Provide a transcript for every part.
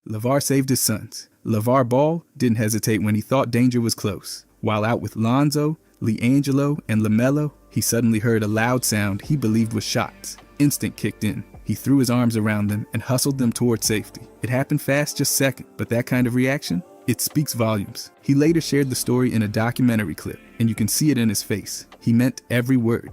LeVar saved his sons. LeVar Ball didn't hesitate when he thought danger was close. While out with Lonzo, LiAngelo, and LaMelo, he suddenly heard a loud sound he believed was shots. Instinct kicked in. He threw his arms around them and hustled them toward safety. It happened fast, just seconds, but that kind of reaction? It speaks volumes. He later shared the story in a documentary clip, and you can see it in his face. He meant every word.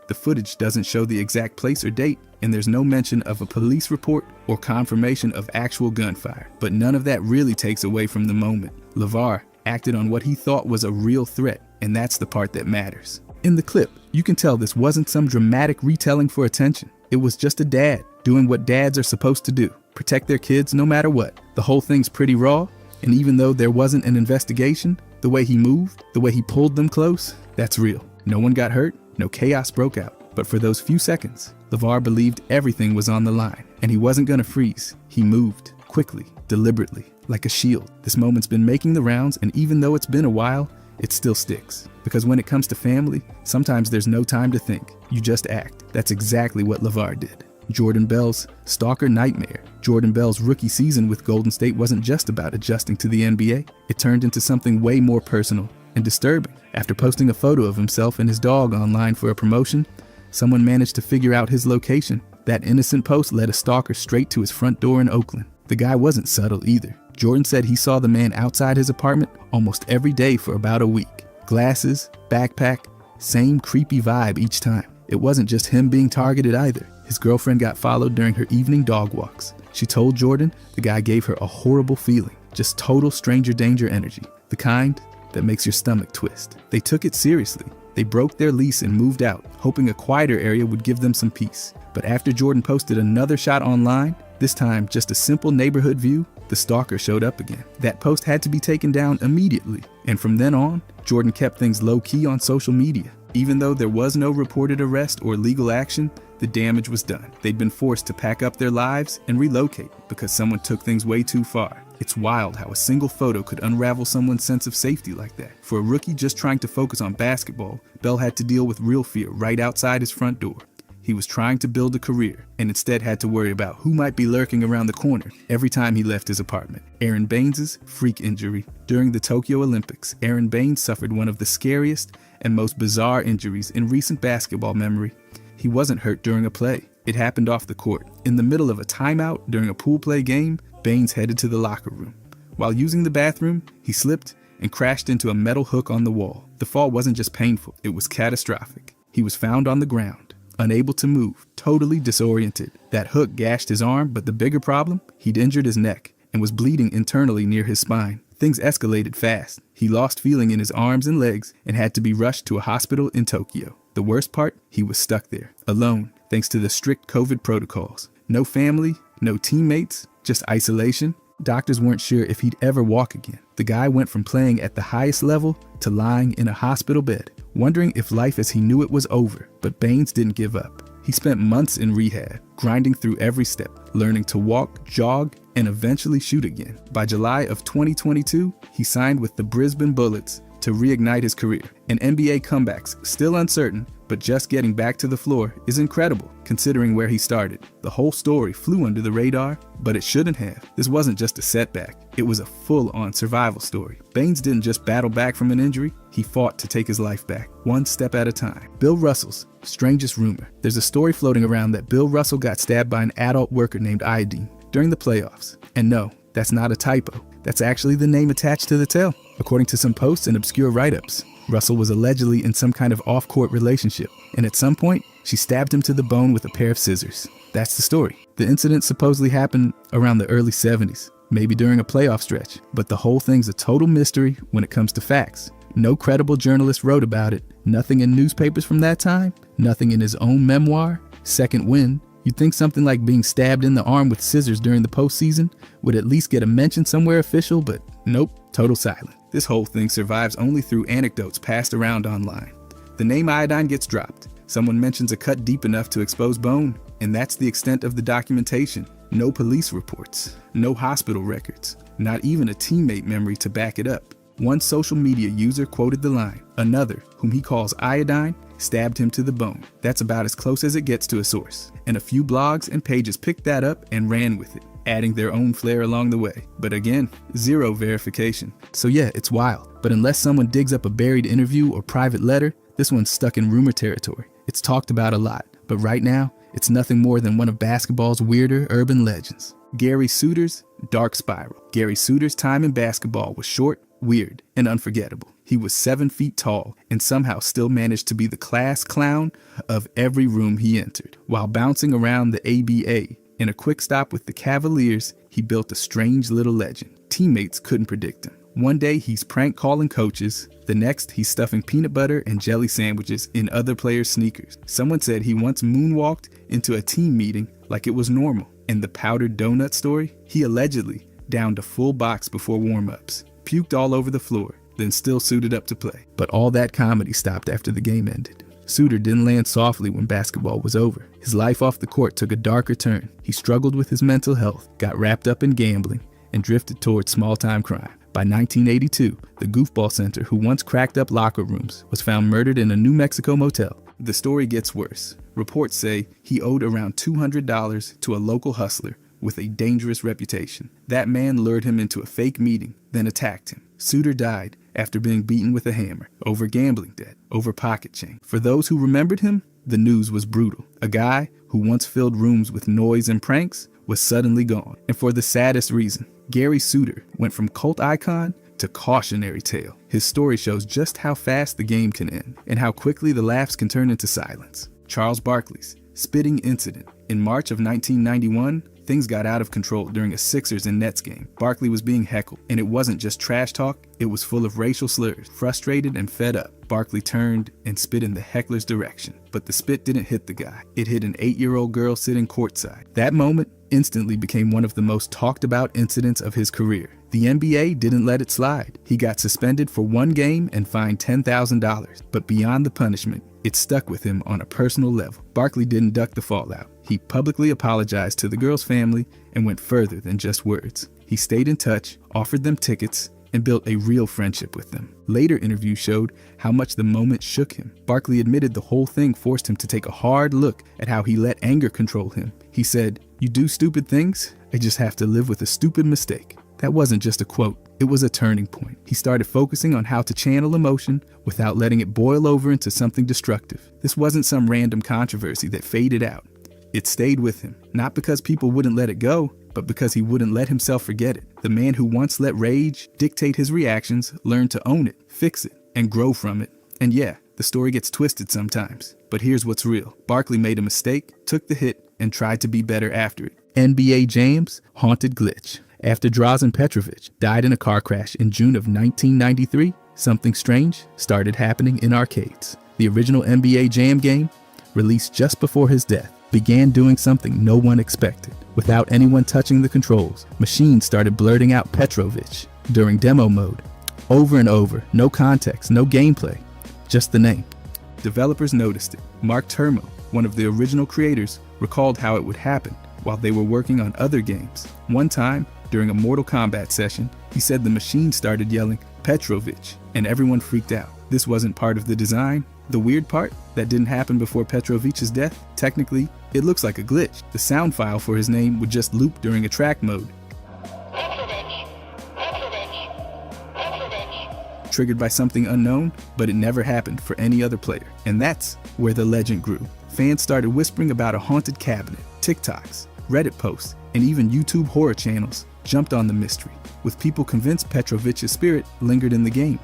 The footage doesn't show the exact place or date, and there's no mention of a police report or confirmation of actual gunfire. But none of that really takes away from the moment. LeVar acted on what he thought was a real threat, and that's the part that matters. In the clip, you can tell this wasn't some dramatic retelling for attention. It was just a dad doing what dads are supposed to do, protect their kids no matter what. The whole thing's pretty raw, and even though there wasn't an investigation, the way he moved, the way he pulled them close, that's real. No one got hurt, no chaos broke out. But for those few seconds, LeVar believed everything was on the line, and he wasn't gonna freeze. He moved, quickly, deliberately, like a shield. This moment's been making the rounds, and even though it's been a while, it still sticks. Because when it comes to family, sometimes there's no time to think. You just act. That's exactly what LeVar did. Jordan Bell's stalker nightmare. Jordan Bell's rookie season with Golden State wasn't just about adjusting to the NBA. It turned into something way more personal and disturbing. After posting a photo of himself and his dog online for a promotion, someone managed to figure out his location. That innocent post led a stalker straight to his front door in Oakland. The guy wasn't subtle either. Jordan said he saw the man outside his apartment almost every day for about a week. Glasses, backpack, same creepy vibe each time. It wasn't just him being targeted either. His girlfriend got followed during her evening dog walks. She told Jordan the guy gave her a horrible feeling, just total stranger danger energy, the kind that makes your stomach twist. They took it seriously. They broke their lease and moved out, hoping a quieter area would give them some peace. But after Jordan posted another shot online, this time just a simple neighborhood view, the stalker showed up again. That post had to be taken down immediately, and from then on, Jordan kept things low-key on social media. Even though there was no reported arrest or legal action, the damage was done. They'd been forced to pack up their lives and relocate because someone took things way too far. It's wild how a single photo could unravel someone's sense of safety like that. For a rookie just trying to focus on basketball, Bell had to deal with real fear right outside his front door. He was trying to build a career and instead had to worry about who might be lurking around the corner every time he left his apartment. Aaron Baines's freak injury. During the Tokyo Olympics, Aaron Baines suffered one of the scariest and most bizarre injuries in recent basketball memory. He wasn't hurt during a play. It happened off the court. In the middle of a timeout during a pool play game, Baines headed to the locker room. While using the bathroom, he slipped and crashed into a metal hook on the wall. The fall wasn't just painful, it was catastrophic. He was found on the ground, unable to move, totally disoriented. That hook gashed his arm, but the bigger problem, he'd injured his neck and was bleeding internally near his spine. Things escalated fast. He lost feeling in his arms and legs and had to be rushed to a hospital in Tokyo. The worst part, he was stuck there, alone, thanks to the strict COVID protocols. No family, no teammates, just isolation. Doctors weren't sure if he'd ever walk again. The guy went from playing at the highest level to lying in a hospital bed, wondering if life as he knew it was over. But Baines didn't give up. He spent months in rehab, grinding through every step, learning to walk, jog, and eventually shoot again. By July of 2022, he signed with the Brisbane Bullets to reignite his career. And NBA comebacks, still uncertain, but just getting back to the floor is incredible, considering where he started. The whole story flew under the radar, but it shouldn't have. This wasn't just a setback, it was a full-on survival story. Baines didn't just battle back from an injury, he fought to take his life back, one step at a time. Bill Russell's strangest rumor. There's a story floating around that Bill Russell got stabbed by an adult worker named Iodine during the playoffs. And no, that's not a typo. That's actually the name attached to the tale. According to some posts and obscure write-ups, Russell was allegedly in some kind of off-court relationship, and at some point, she stabbed him to the bone with a pair of scissors. That's the story. The incident supposedly happened around the early 70s, maybe during a playoff stretch, but the whole thing's a total mystery when it comes to facts. No credible journalist wrote about it, nothing in newspapers from that time, nothing in his own memoir, Second Wind. You'd think something like being stabbed in the arm with scissors during the postseason would at least get a mention somewhere official, but nope, total silence. This whole thing survives only through anecdotes passed around online. The name Iodine gets dropped. Someone mentions a cut deep enough to expose bone, and that's the extent of the documentation. No police reports, no hospital records, not even a teammate memory to back it up. One social media user quoted the line, another, whom he calls Iodine, stabbed him to the bone. That's about as close as it gets to a source. And a few blogs and pages picked that up and ran with it. adding their own flair along the way. But again, zero verification. So yeah, it's wild. But unless someone digs up a buried interview or private letter, this one's stuck in rumor territory. It's talked about a lot, but right now, it's nothing more than one of basketball's weirder urban legends. Gary Suiter's Dark Spiral. Gary Suiter's time in basketball was short, weird, and unforgettable. He was 7 feet tall and somehow still managed to be the class clown of every room he entered. While bouncing around the ABA in a quick stop with the Cavaliers, he built a strange little legend. Teammates couldn't predict him. One day he's prank calling coaches. The next he's stuffing peanut butter and jelly sandwiches in other players' sneakers. Someone said he once moonwalked into a team meeting like it was normal. And the powdered donut story? He allegedly downed a full box before warm-ups, puked all over the floor, then still suited up to play. But all that comedy stopped after the game ended. Suiter didn't land softly when basketball was over. His life off the court took a darker turn. He struggled with his mental health, got wrapped up in gambling, and drifted towards small-time crime. By 1982, the Goofball Center, who once cracked up locker rooms, was found murdered in a New Mexico motel. The story gets worse. Reports say he owed around $200 to a local hustler with a dangerous reputation. That man lured him into a fake meeting, then attacked him. Suiter died after being beaten with a hammer, over gambling debt, over pocket change. For those who remembered him, the news was brutal. A guy who once filled rooms with noise and pranks was suddenly gone. And for the saddest reason, Gary Suiter went from cult icon to cautionary tale. His story shows just how fast the game can end and how quickly the laughs can turn into silence. Charles Barkley's spitting incident. In March of 1991, things got out of control during a Sixers and Nets game. Barkley was being heckled, and it wasn't just trash talk, it was full of racial slurs. Frustrated and fed up, Barkley turned and spit in the heckler's direction. But the spit didn't hit the guy. It hit an 8-year-old girl sitting courtside. That moment instantly became one of the most talked about incidents of his career. The NBA didn't let it slide. He got suspended for 1 game and fined $10,000. But beyond the punishment, it stuck with him on a personal level. Barkley didn't duck the fallout. He publicly apologized to the girl's family and went further than just words. He stayed in touch, offered them tickets, and built a real friendship with them. Later interviews showed how much the moment shook him. Barkley admitted the whole thing forced him to take a hard look at how he let anger control him. He said, "You do stupid things, I just have to live with a stupid mistake." That wasn't just a quote, it was a turning point. He started focusing on how to channel emotion without letting it boil over into something destructive. This wasn't some random controversy that faded out. It stayed with him, not because people wouldn't let it go, but because he wouldn't let himself forget it. The man who once let rage dictate his reactions learned to own it, fix it, and grow from it. And yeah, the story gets twisted sometimes, but here's what's real. Barkley made a mistake, took the hit, and tried to be better after it. NBA Jam's haunted glitch. After Drazen Petrovic died in a car crash in June of 1993, something strange started happening in arcades. The original NBA Jam game, released just before his death, began doing something no one expected. Without anyone touching the controls, machines started blurting out Petrovic during demo mode. Over and over, no context, no gameplay, just the name. Developers noticed it. Mark Turmo, one of the original creators, recalled how it would happen while they were working on other games. One time, during a Mortal Kombat session, he said the machine started yelling Petrovic, and everyone freaked out. This wasn't part of the design. The weird part, that didn't happen before Petrovic's death. Technically, it looks like a glitch. The sound file for his name would just loop during a track mode, triggered by something unknown, but it never happened for any other player. And that's where the legend grew. Fans started whispering about a haunted cabinet. TikToks, Reddit posts, and even YouTube horror channels jumped on the mystery, with people convinced Petrovic's spirit lingered in the game.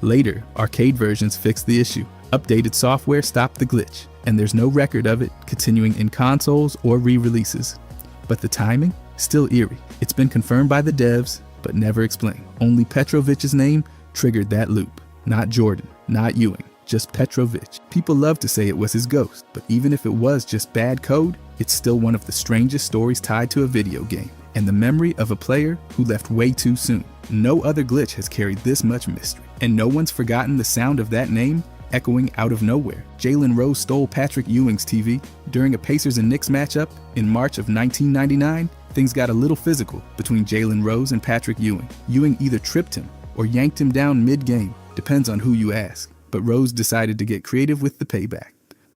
Later, arcade versions fixed the issue. Updated software stopped the glitch, and there's no record of it continuing in consoles or re-releases. But the timing? Still eerie. It's been confirmed by the devs, but never explained. Only Petrovic's name triggered that loop. Not Jordan, not Ewing, just Petrovic. People love to say it was his ghost, but even if it was just bad code, it's still one of the strangest stories tied to a video game, and the memory of a player who left way too soon. No other glitch has carried this much mystery, and no one's forgotten the sound of that name echoing out of nowhere. Jalen Rose stole Patrick Ewing's TV. During a Pacers and Knicks matchup in March of 1999, things got a little physical between Jalen Rose and Patrick Ewing. Ewing either tripped him or yanked him down mid-game, depends on who you ask, but Rose decided to get creative with the payback.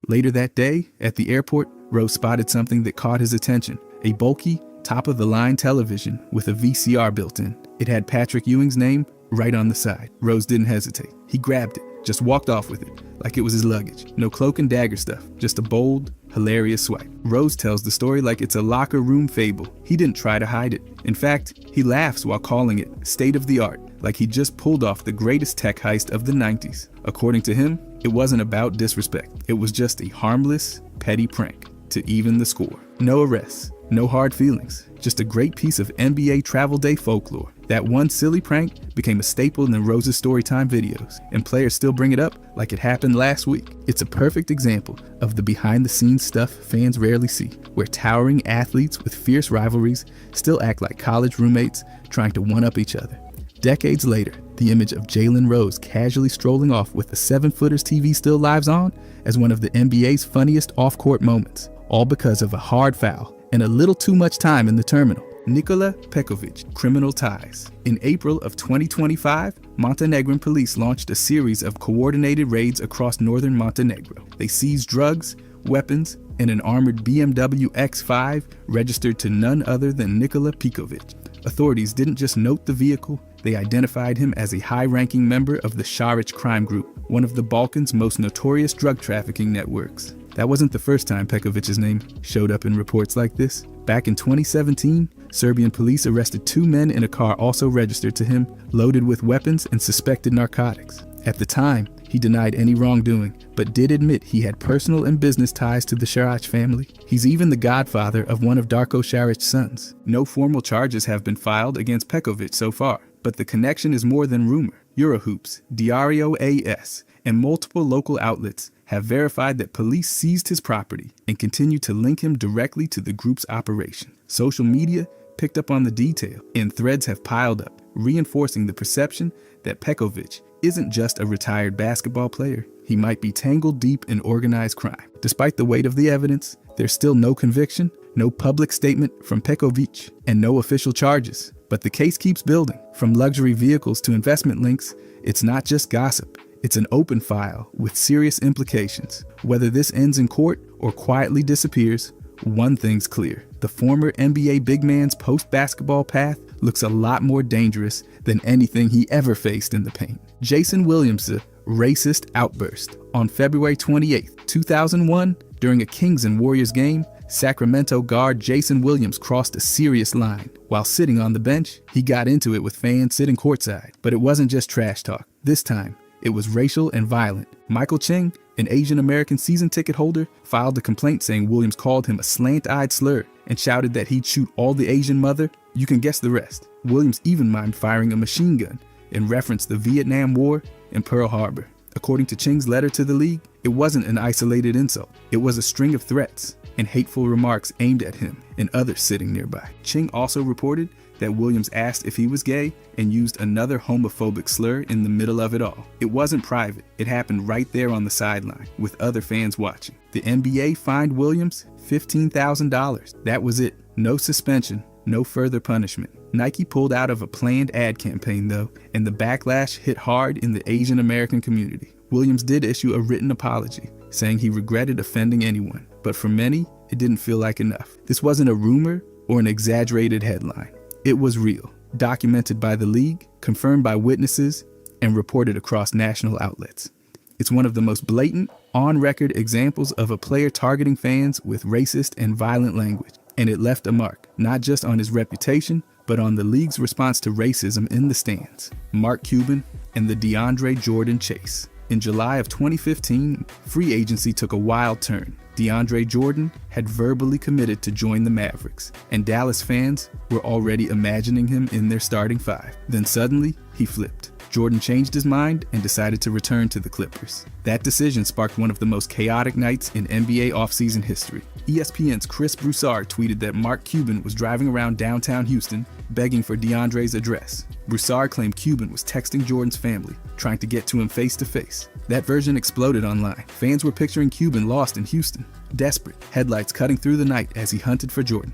Later that day, at the airport, Rose spotted something that caught his attention, a bulky top-of-the-line television with a VCR built in. It had Patrick Ewing's name right on the side. Rose didn't hesitate. He grabbed it, just walked off with it, like it was his luggage. No cloak and dagger stuff, just a bold, hilarious swipe. Rose tells the story like it's a locker room fable. He didn't try to hide it. In fact, he laughs while calling it state-of-the-art, like he just pulled off the greatest tech heist of the 90s. According to him, it wasn't about disrespect. It was just a harmless, petty prank to even the score. No arrests, no hard feelings, just a great piece of NBA travel day folklore. That one silly prank became a staple in Rose's Storytime videos, and players still bring it up like it happened last week. It's a perfect example of the behind-the-scenes stuff fans rarely see, where towering athletes with fierce rivalries still act like college roommates trying to one-up each other. Decades later, the image of Jalen Rose casually strolling off with the 7-footers TV still lives on as one of the NBA's funniest off-court moments, all because of a hard foul and a little too much time in the terminal. Nikola Pekovic, criminal ties. In April of 2025, Montenegrin police launched a series of coordinated raids across northern Montenegro. They seized drugs, weapons, and an armored BMW X5 registered to none other than Nikola Pekovic. Authorities didn't just note the vehicle, they identified him as a high-ranking member of the Sharic crime group, one of the Balkans' most notorious drug trafficking networks. That wasn't the first time Pekovic's name showed up in reports like this. Back in 2017, Serbian police arrested 2 men in a car also registered to him, loaded with weapons and suspected narcotics. At the time, he denied any wrongdoing, but did admit he had personal and business ties to the Sharic family. He's even the godfather of one of Darko Šaric's sons. No formal charges have been filed against Pekovic so far, but the connection is more than rumor. Eurohoops, Diario AS, and multiple local outlets have verified that police seized his property and continue to link him directly to the group's operation. Social media picked up on the detail, and threads have piled up, reinforcing the perception that Pekovic isn't just a retired basketball player. He might be tangled deep in organized crime. Despite the weight of the evidence, there's still no conviction, no public statement from Pekovic, and no official charges. But the case keeps building. From luxury vehicles to investment links, it's not just gossip. It's an open file with serious implications. Whether this ends in court or quietly disappears, one thing's clear. The former NBA big man's post-basketball path looks a lot more dangerous than anything he ever faced in the paint. Jason Williams' racist outburst. On February 28, 2001, during a Kings and Warriors game, Sacramento guard Jason Williams crossed a serious line. While sitting on the bench, he got into it with fans sitting courtside. But it wasn't just trash talk. This time, it was racial and violent. Michael Ching, an Asian American season ticket holder, filed a complaint saying Williams called him a slant-eyed slur and shouted that he'd shoot all the Asian mother. You can guess the rest. Williams even mimed firing a machine gun in reference to the Vietnam War and Pearl Harbor. According to Ching's letter to the league, it wasn't an isolated insult. It was a string of threats and hateful remarks aimed at him and others sitting nearby. Ching also reported that Williams asked if he was gay and used another homophobic slur in the middle of it all. It wasn't private. It happened right there on the sideline with other fans watching. The NBA fined Williams $15,000. That was it. No suspension, no further punishment. Nike pulled out of a planned ad campaign though, and the backlash hit hard in the Asian American community. Williams did issue a written apology, saying he regretted offending anyone, but for many, it didn't feel like enough. This wasn't a rumor or an exaggerated headline. It was real, documented by the league, confirmed by witnesses, and reported across national outlets. It's one of the most blatant, on-record examples of a player targeting fans with racist and violent language, and it left a mark, not just on his reputation, but on the league's response to racism in the stands. Mark Cuban and the DeAndre Jordan chase. In July of 2015, free agency took a wild turn. DeAndre Jordan had verbally committed to join the Mavericks, and Dallas fans were already imagining him in their starting five. Then suddenly, he flipped. Jordan changed his mind and decided to return to the Clippers. That decision sparked one of the most chaotic nights in NBA offseason history. ESPN's Chris Broussard tweeted that Mark Cuban was driving around downtown Houston begging for DeAndre's address. Broussard claimed Cuban was texting Jordan's family, trying to get to him face to face. That version exploded online. Fans were picturing Cuban lost in Houston, desperate, headlights cutting through the night as he hunted for Jordan.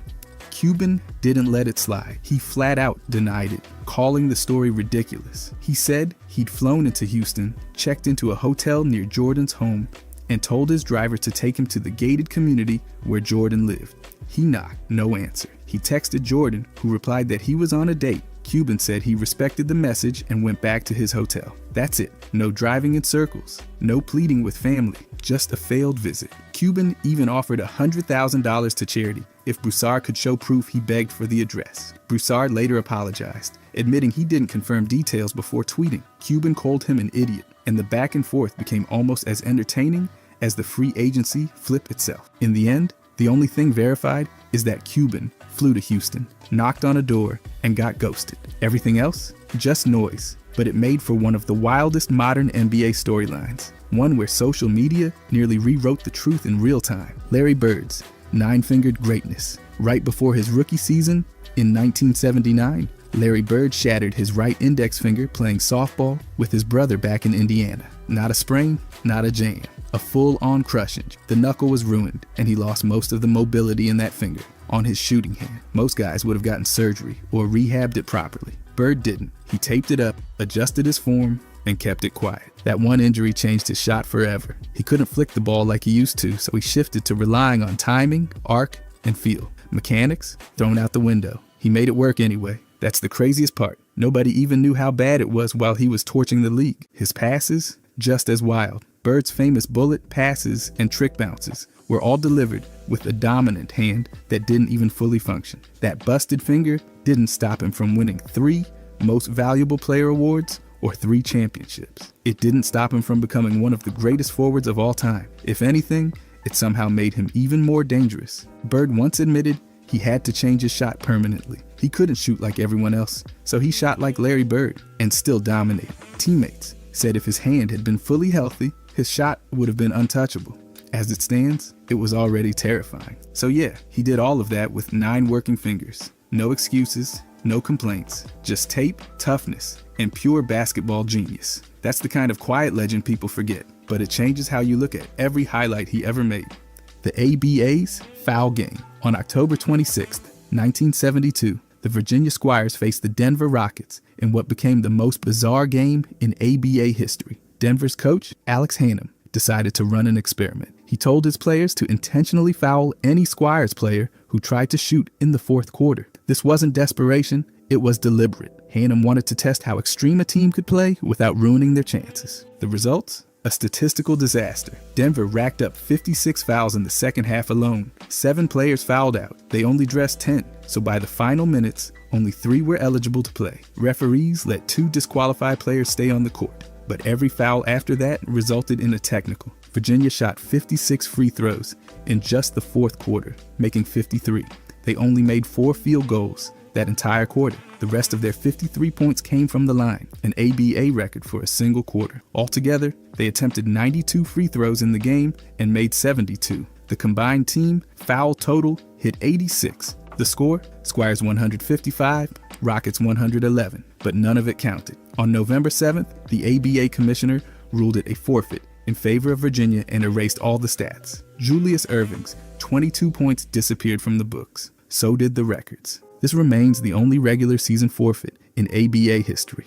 Cuban didn't let it slide. He flat out denied it, calling the story ridiculous. He said he'd flown into Houston, checked into a hotel near Jordan's home, and told his driver to take him to the gated community where Jordan lived. He knocked, no answer. He texted Jordan, who replied that he was on a date. Cuban said he respected the message and went back to his hotel. That's it. No driving in circles. No pleading with family. Just a failed visit. Cuban even offered $100,000 to charity if Broussard could show proof he begged for the address. Broussard later apologized, admitting he didn't confirm details before tweeting. Cuban called him an idiot, and the back and forth became almost as entertaining as the free agency flip itself. In the end, the only thing verified is that Cuban flew to Houston, knocked on a door, and got ghosted. Everything else? Just noise. But it made for one of the wildest modern NBA storylines, one where social media nearly rewrote the truth in real time. Larry Bird's nine-fingered greatness. Right before his rookie season, in 1979, Larry Bird shattered his right index finger playing softball with his brother back in Indiana. Not a sprain, not a jam. A full-on crushing. The knuckle was ruined, and he lost most of the mobility in that finger on his shooting hand. Most guys would have gotten surgery or rehabbed it properly. Bird didn't. He taped it up, adjusted his form, and kept it quiet. That one injury changed his shot forever. He couldn't flick the ball like he used to, so he shifted to relying on timing, arc, and feel. Mechanics? Thrown out the window. He made it work anyway. That's the craziest part. Nobody even knew how bad it was while he was torching the league. His passes? Just as wild. Bird's famous bullet passes and trick bounces were all delivered with a dominant hand that didn't even fully function. That busted finger didn't stop him from winning 3 Most Valuable Player awards or 3 championships. It didn't stop him from becoming one of the greatest forwards of all time. If anything, it somehow made him even more dangerous. Bird once admitted he had to change his shot permanently. He couldn't shoot like everyone else, so he shot like Larry Bird and still dominated. Teammates said if his hand had been fully healthy, his shot would have been untouchable. As it stands, it was already terrifying. So yeah, he did all of that with 9 working fingers. No excuses, no complaints, just tape, toughness, and pure basketball genius. That's the kind of quiet legend people forget, but it changes how you look at every highlight he ever made. The ABA's Foul Game. On October 26, 1972, the Virginia Squires faced the Denver Rockets in what became the most bizarre game in ABA history. Denver's coach, Alex Hannum, decided to run an experiment. He told his players to intentionally foul any Squires player who tried to shoot in the fourth quarter. This wasn't desperation, it was deliberate. Hannum wanted to test how extreme a team could play without ruining their chances. The results? A statistical disaster. Denver racked up 56 fouls in the second half alone. 7 players fouled out. They only dressed 10, so by the final minutes, only 3 were eligible to play. Referees let 2 disqualified players stay on the court, but every foul after that resulted in a technical. Virginia shot 56 free throws in just the fourth quarter, making 53. They only made 4 field goals that entire quarter. The rest of their 53 points came from the line, an ABA record for a single quarter. Altogether, they attempted 92 free throws in the game and made 72. The combined team foul total hit 86. The score? Squires 155, Rockets 111, but none of it counted. On November 7th, the ABA commissioner ruled it a forfeit in favor of Virginia and erased all the stats. Julius Erving's 22 points disappeared from the books. So did the records. This remains the only regular season forfeit in ABA history.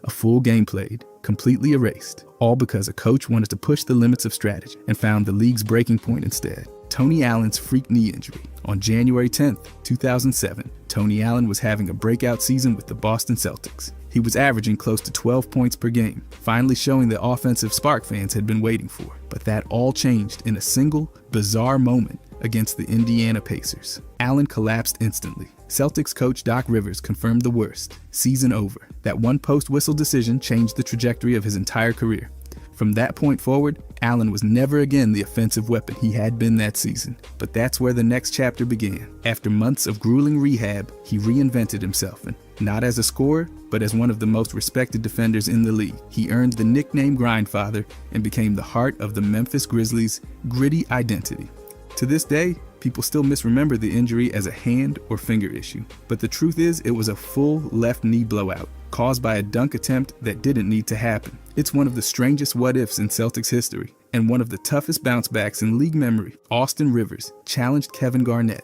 A full game played, completely erased, all because a coach wanted to push the limits of strategy and found the league's breaking point instead. Tony Allen's freak knee injury. On January 10th, 2007, Tony Allen was having a breakout season with the Boston Celtics. He was averaging close to 12 points per game, finally showing the offensive spark fans had been waiting for. But that all changed in a single, bizarre moment against the Indiana Pacers. Allen collapsed instantly. Celtics coach Doc Rivers confirmed the worst. Season over. That one post-whistle decision changed the trajectory of his entire career. From that point forward, Allen was never again the offensive weapon he had been that season. But that's where the next chapter began. After months of grueling rehab, he reinvented himself, and not as a scorer, but as one of the most respected defenders in the league. He earned the nickname Grindfather and became the heart of the Memphis Grizzlies' gritty identity. To this day, people still misremember the injury as a hand or finger issue. But the truth is, it was a full left knee blowout, caused by a dunk attempt that didn't need to happen. It's one of the strangest what-ifs in Celtics history, and one of the toughest bounce-backs in league memory. Austin Rivers challenged Kevin Garnett.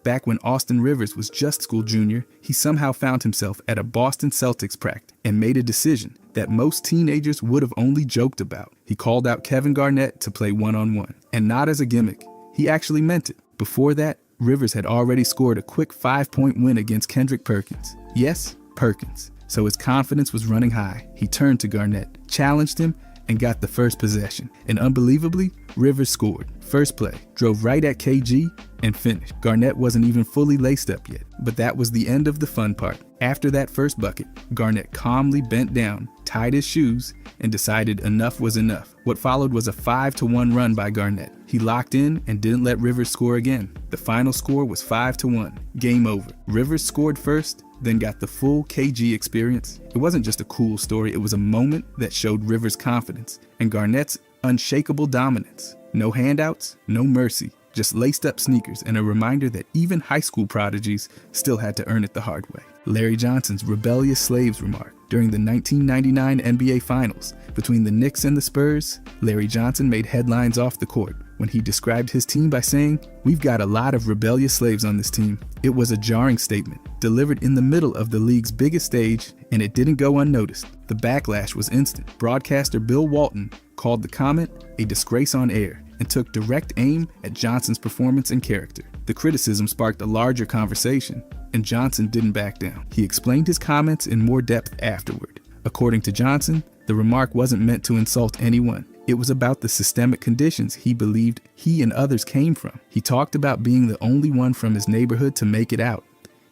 Back when Austin Rivers was just school junior, he somehow found himself at a Boston Celtics practice and made a decision that most teenagers would have only joked about. He called out Kevin Garnett to play one-on-one, and not as a gimmick. He actually meant it. Before that, Rivers had already scored a quick 5-point win against Kendrick Perkins. Yes, Perkins. So his confidence was running high. He turned to Garnett, challenged him, and got the first possession. And unbelievably, Rivers scored. First play, drove right at KG, and finished. Garnett wasn't even fully laced up yet, but that was the end of the fun part. After that first bucket, Garnett calmly bent down, tied his shoes, and decided enough was enough. What followed was a 5-1 run by Garnett. He locked in and didn't let Rivers score again. The final score was 5-1. Game over. Rivers scored first, then got the full KG experience. It wasn't just a cool story, it was a moment that showed Rivers' confidence and Garnett's unshakable dominance. No handouts, no mercy, just laced up sneakers and a reminder that even high school prodigies still had to earn it the hard way. Larry Johnson's rebellious slaves remark during the 1999 NBA Finals between the Knicks and the Spurs, Larry Johnson made headlines off the court when he described his team by saying, "We've got a lot of rebellious slaves on this team." It was a jarring statement, delivered in the middle of the league's biggest stage, and it didn't go unnoticed. The backlash was instant. Broadcaster Bill Walton called the comment a disgrace on air and took direct aim at Johnson's performance and character. The criticism sparked a larger conversation, and Johnson didn't back down. He explained his comments in more depth afterward. According to Johnson, the remark wasn't meant to insult anyone. It was about the systemic conditions he believed he and others came from. He talked about being the only one from his neighborhood to make it out.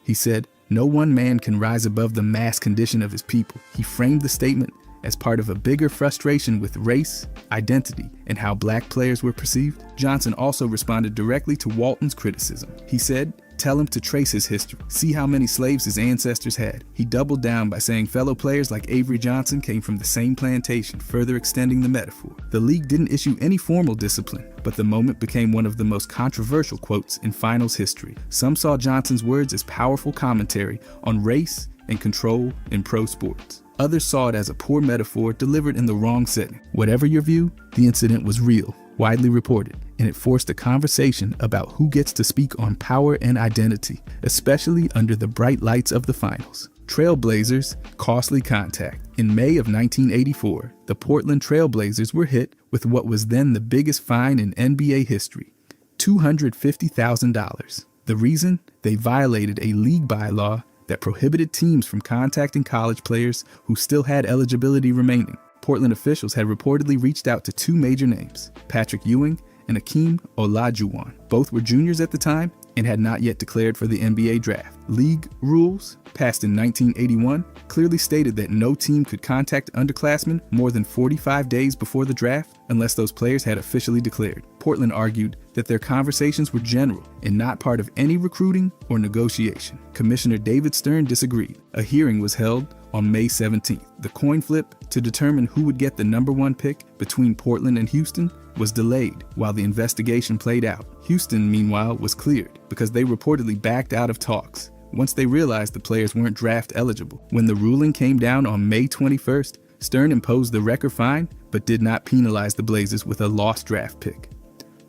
He said, "No one man can rise above the mass condition of his people." He framed the statement as part of a bigger frustration with race, identity, and how black players were perceived. Johnson also responded directly to Walton's criticism. He said, "Tell him to trace his history, see how many slaves his ancestors had." He doubled down by saying fellow players like Avery Johnson came from the same plantation, further extending the metaphor. The league didn't issue any formal discipline, but the moment became one of the most controversial quotes in finals history. Some saw Johnson's words as powerful commentary on race and control in pro sports. Others saw it as a poor metaphor delivered in the wrong setting. Whatever your view, the incident was real, widely reported, and it forced a conversation about who gets to speak on power and identity, especially under the bright lights of the finals. Trailblazers, costly contact. In May of 1984, the Portland Trailblazers were hit with what was then the biggest fine in NBA history, $250,000. The reason? They violated a league bylaw that prohibited teams from contacting college players who still had eligibility remaining. Portland officials had reportedly reached out to two major names, Patrick Ewing and Akeem Olajuwon. Both were juniors at the time and had not yet declared for the NBA draft. League rules, passed in 1981, clearly stated that no team could contact underclassmen more than 45 days before the draft unless those players had officially declared. Portland argued that their conversations were general and not part of any recruiting or negotiation. Commissioner David Stern disagreed. A hearing was held on May 17th. The coin flip to determine who would get the number one pick between Portland and Houston was delayed while the investigation played out. Houston, meanwhile, was cleared because they reportedly backed out of talks once they realized the players weren't draft eligible. When the ruling came down on May 21st, Stern imposed the record fine but did not penalize the Blazers with a lost draft pick.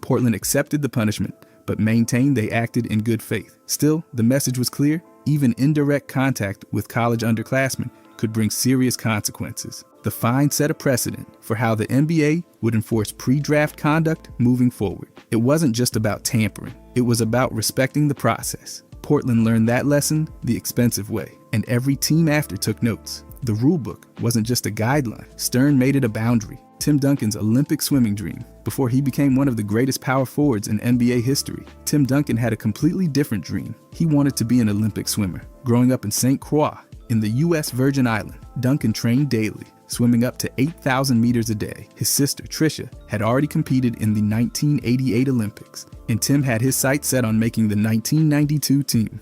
Portland accepted the punishment but maintained they acted in good faith. Still, the message was clear. Even indirect contact with college underclassmen could bring serious consequences. The fine set a precedent for how the NBA would enforce pre-draft conduct moving forward. It wasn't just about tampering, it was about respecting the process. Portland learned that lesson the expensive way, and every team after took notes. The rulebook wasn't just a guideline. Stern made it a boundary. Tim Duncan's Olympic swimming dream. Before he became one of the greatest power forwards in NBA history, Tim Duncan had a completely different dream. He wanted to be an Olympic swimmer. Growing up in St. Croix, in the U.S. Virgin Islands, Duncan trained daily, swimming up to 8,000 meters a day. His sister, Tricia, had already competed in the 1988 Olympics, and Tim had his sights set on making the 1992 team.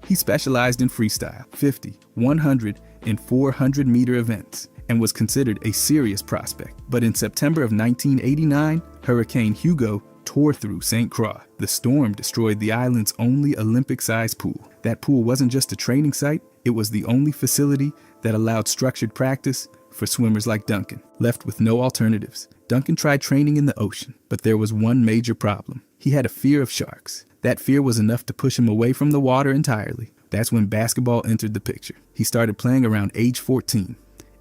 He specialized in freestyle, 50, 100, and 400 meter events, and was considered a serious prospect. But in September of 1989, Hurricane Hugo tore through St. Croix. The storm destroyed the island's only Olympic-sized pool. That pool wasn't just a training site, it was the only facility that allowed structured practice for swimmers like Duncan. Left with no alternatives, Duncan tried training in the ocean, but there was one major problem. He had a fear of sharks. That fear was enough to push him away from the water entirely. That's when basketball entered the picture. He started playing around age 14.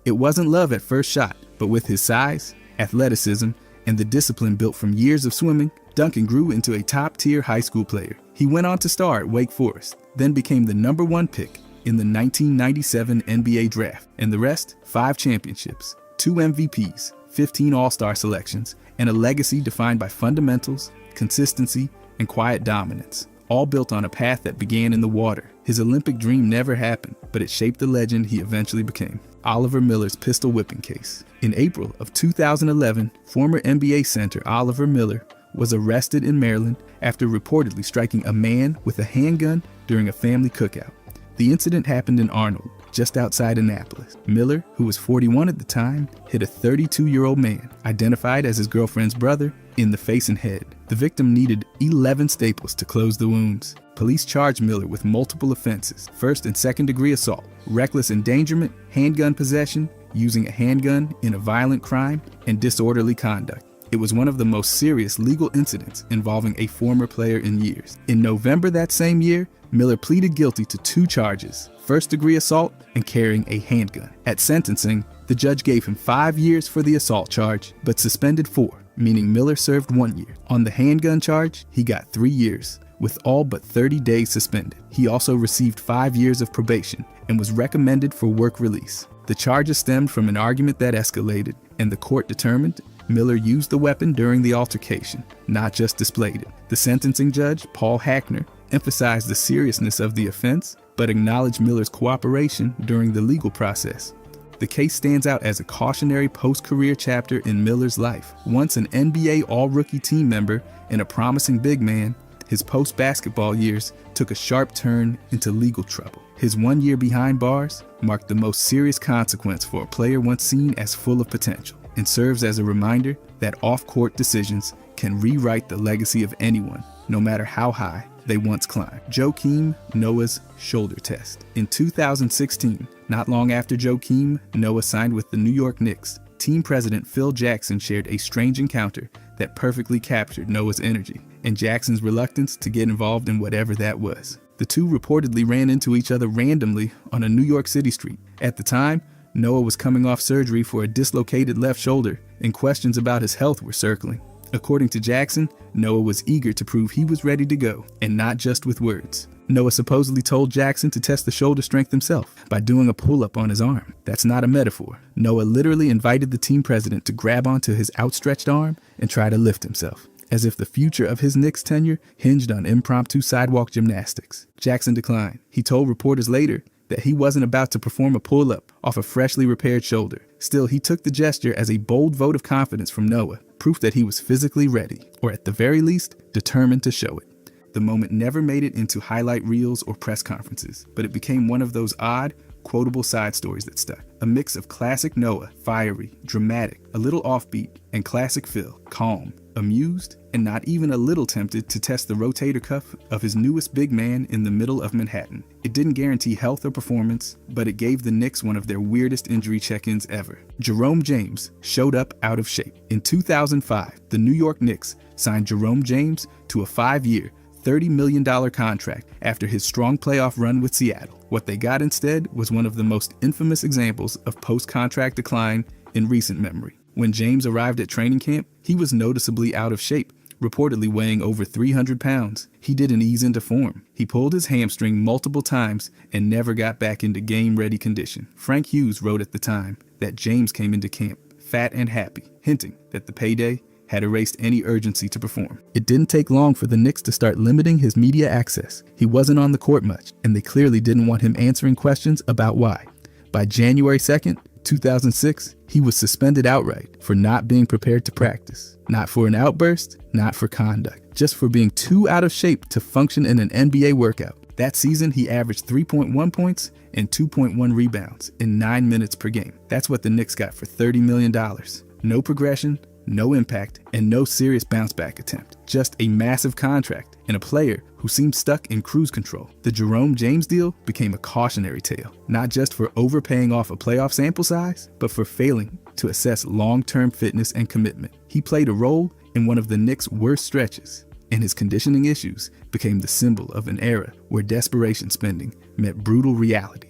It wasn't love at first shot, but with his size, athleticism, and the discipline built from years of swimming, Duncan grew into a top-tier high school player. He went on to star at Wake Forest, then became the #1 pick in the 1997 NBA draft, and the rest, 5 championships, 2 MVPs, 15 All-Star selections, and a legacy defined by fundamentals, consistency, and quiet dominance, all built on a path that began in the water. His Olympic dream never happened, but it shaped the legend he eventually became. Oliver Miller's pistol whipping case. In April of 2011, former NBA center Oliver Miller was arrested in Maryland after reportedly striking a man with a handgun during a family cookout. The incident happened in Arnold, just outside Annapolis. Miller, who was 41 at the time, hit a 32-year-old man, identified as his girlfriend's brother, in the face and head. The victim needed 11 staples to close the wounds. Police charged Miller with multiple offenses: first and second-degree assault, reckless endangerment, handgun possession, using a handgun in a violent crime, and disorderly conduct. It was one of the most serious legal incidents involving a former player in years. In November that same year, Miller pleaded guilty to 2 charges: first-degree assault and carrying a handgun. At sentencing, the judge gave him 5 years for the assault charge, but suspended 4, meaning Miller served 1 year. On the handgun charge, he got 3 years, with all but 30 days suspended. He also received 5 years of probation and was recommended for work release. The charges stemmed from an argument that escalated, and the court determined Miller used the weapon during the altercation, not just displayed it. The sentencing judge, Paul Hackner, emphasized the seriousness of the offense, but acknowledged Miller's cooperation during the legal process. The case stands out as a cautionary post-career chapter in Miller's life. Once an NBA All-Rookie team member and a promising big man, his post-basketball years took a sharp turn into legal trouble. His 1 year behind bars marked the most serious consequence for a player once seen as full of potential, and serves as a reminder that off-court decisions can rewrite the legacy of anyone, no matter how high they once climbed. Joakim Noah's shoulder test. In 2016, not long after Joakim Noah signed with the New York Knicks, team president Phil Jackson shared a strange encounter that perfectly captured Noah's energy and Jackson's reluctance to get involved in whatever that was. The two reportedly ran into each other randomly on a New York City street. At the time, Noah was coming off surgery for a dislocated left shoulder, and questions about his health were circling. According to Jackson, Noah was eager to prove he was ready to go, and not just with words. Noah supposedly told Jackson to test the shoulder strength himself by doing a pull-up on his arm. That's not a metaphor. Noah literally invited the team president to grab onto his outstretched arm and try to lift himself, as if the future of his Knicks tenure hinged on impromptu sidewalk gymnastics. Jackson declined. He told reporters later that he wasn't about to perform a pull-up off a freshly repaired shoulder. Still, he took the gesture as a bold vote of confidence from Noah, proof that he was physically ready, or at the very least, determined to show it. The moment never made it into highlight reels or press conferences, but it became one of those odd, quotable side stories that stuck. A mix of classic Noah, fiery, dramatic, a little offbeat, and classic Phil, calm, amused, and not even a little tempted to test the rotator cuff of his newest big man in the middle of Manhattan. It didn't guarantee health or performance, but it gave the Knicks one of their weirdest injury check-ins ever. Jerome James showed up out of shape. In 2005, the New York Knicks signed Jerome James to a 5-year, $30 million contract after his strong playoff run with Seattle. What they got instead was one of the most infamous examples of post-contract decline in recent memory. When James arrived at training camp, he was noticeably out of shape, reportedly weighing over 300 pounds. He didn't ease into form. He pulled his hamstring multiple times and never got back into game-ready condition. Frank Hughes wrote at the time that James came into camp fat and happy, hinting that the payday had erased any urgency to perform. It didn't take long for the Knicks to start limiting his media access. He wasn't on the court much, and they clearly didn't want him answering questions about why. By January 2nd, 2006, he was suspended outright for not being prepared to practice. Not for an outburst, not for conduct, just for being too out of shape to function in an NBA workout. That season, he averaged 3.1 points and 2.1 rebounds in 9 minutes per game. That's what the Knicks got for $30 million. No progression, no impact, and no serious bounce-back attempt. Just a massive contract and a player who seemed stuck in cruise control. The Jerome James deal became a cautionary tale, not just for overpaying off a playoff sample size, but for failing to assess long-term fitness and commitment. He played a role in one of the Knicks' worst stretches, and his conditioning issues became the symbol of an era where desperation spending met brutal reality.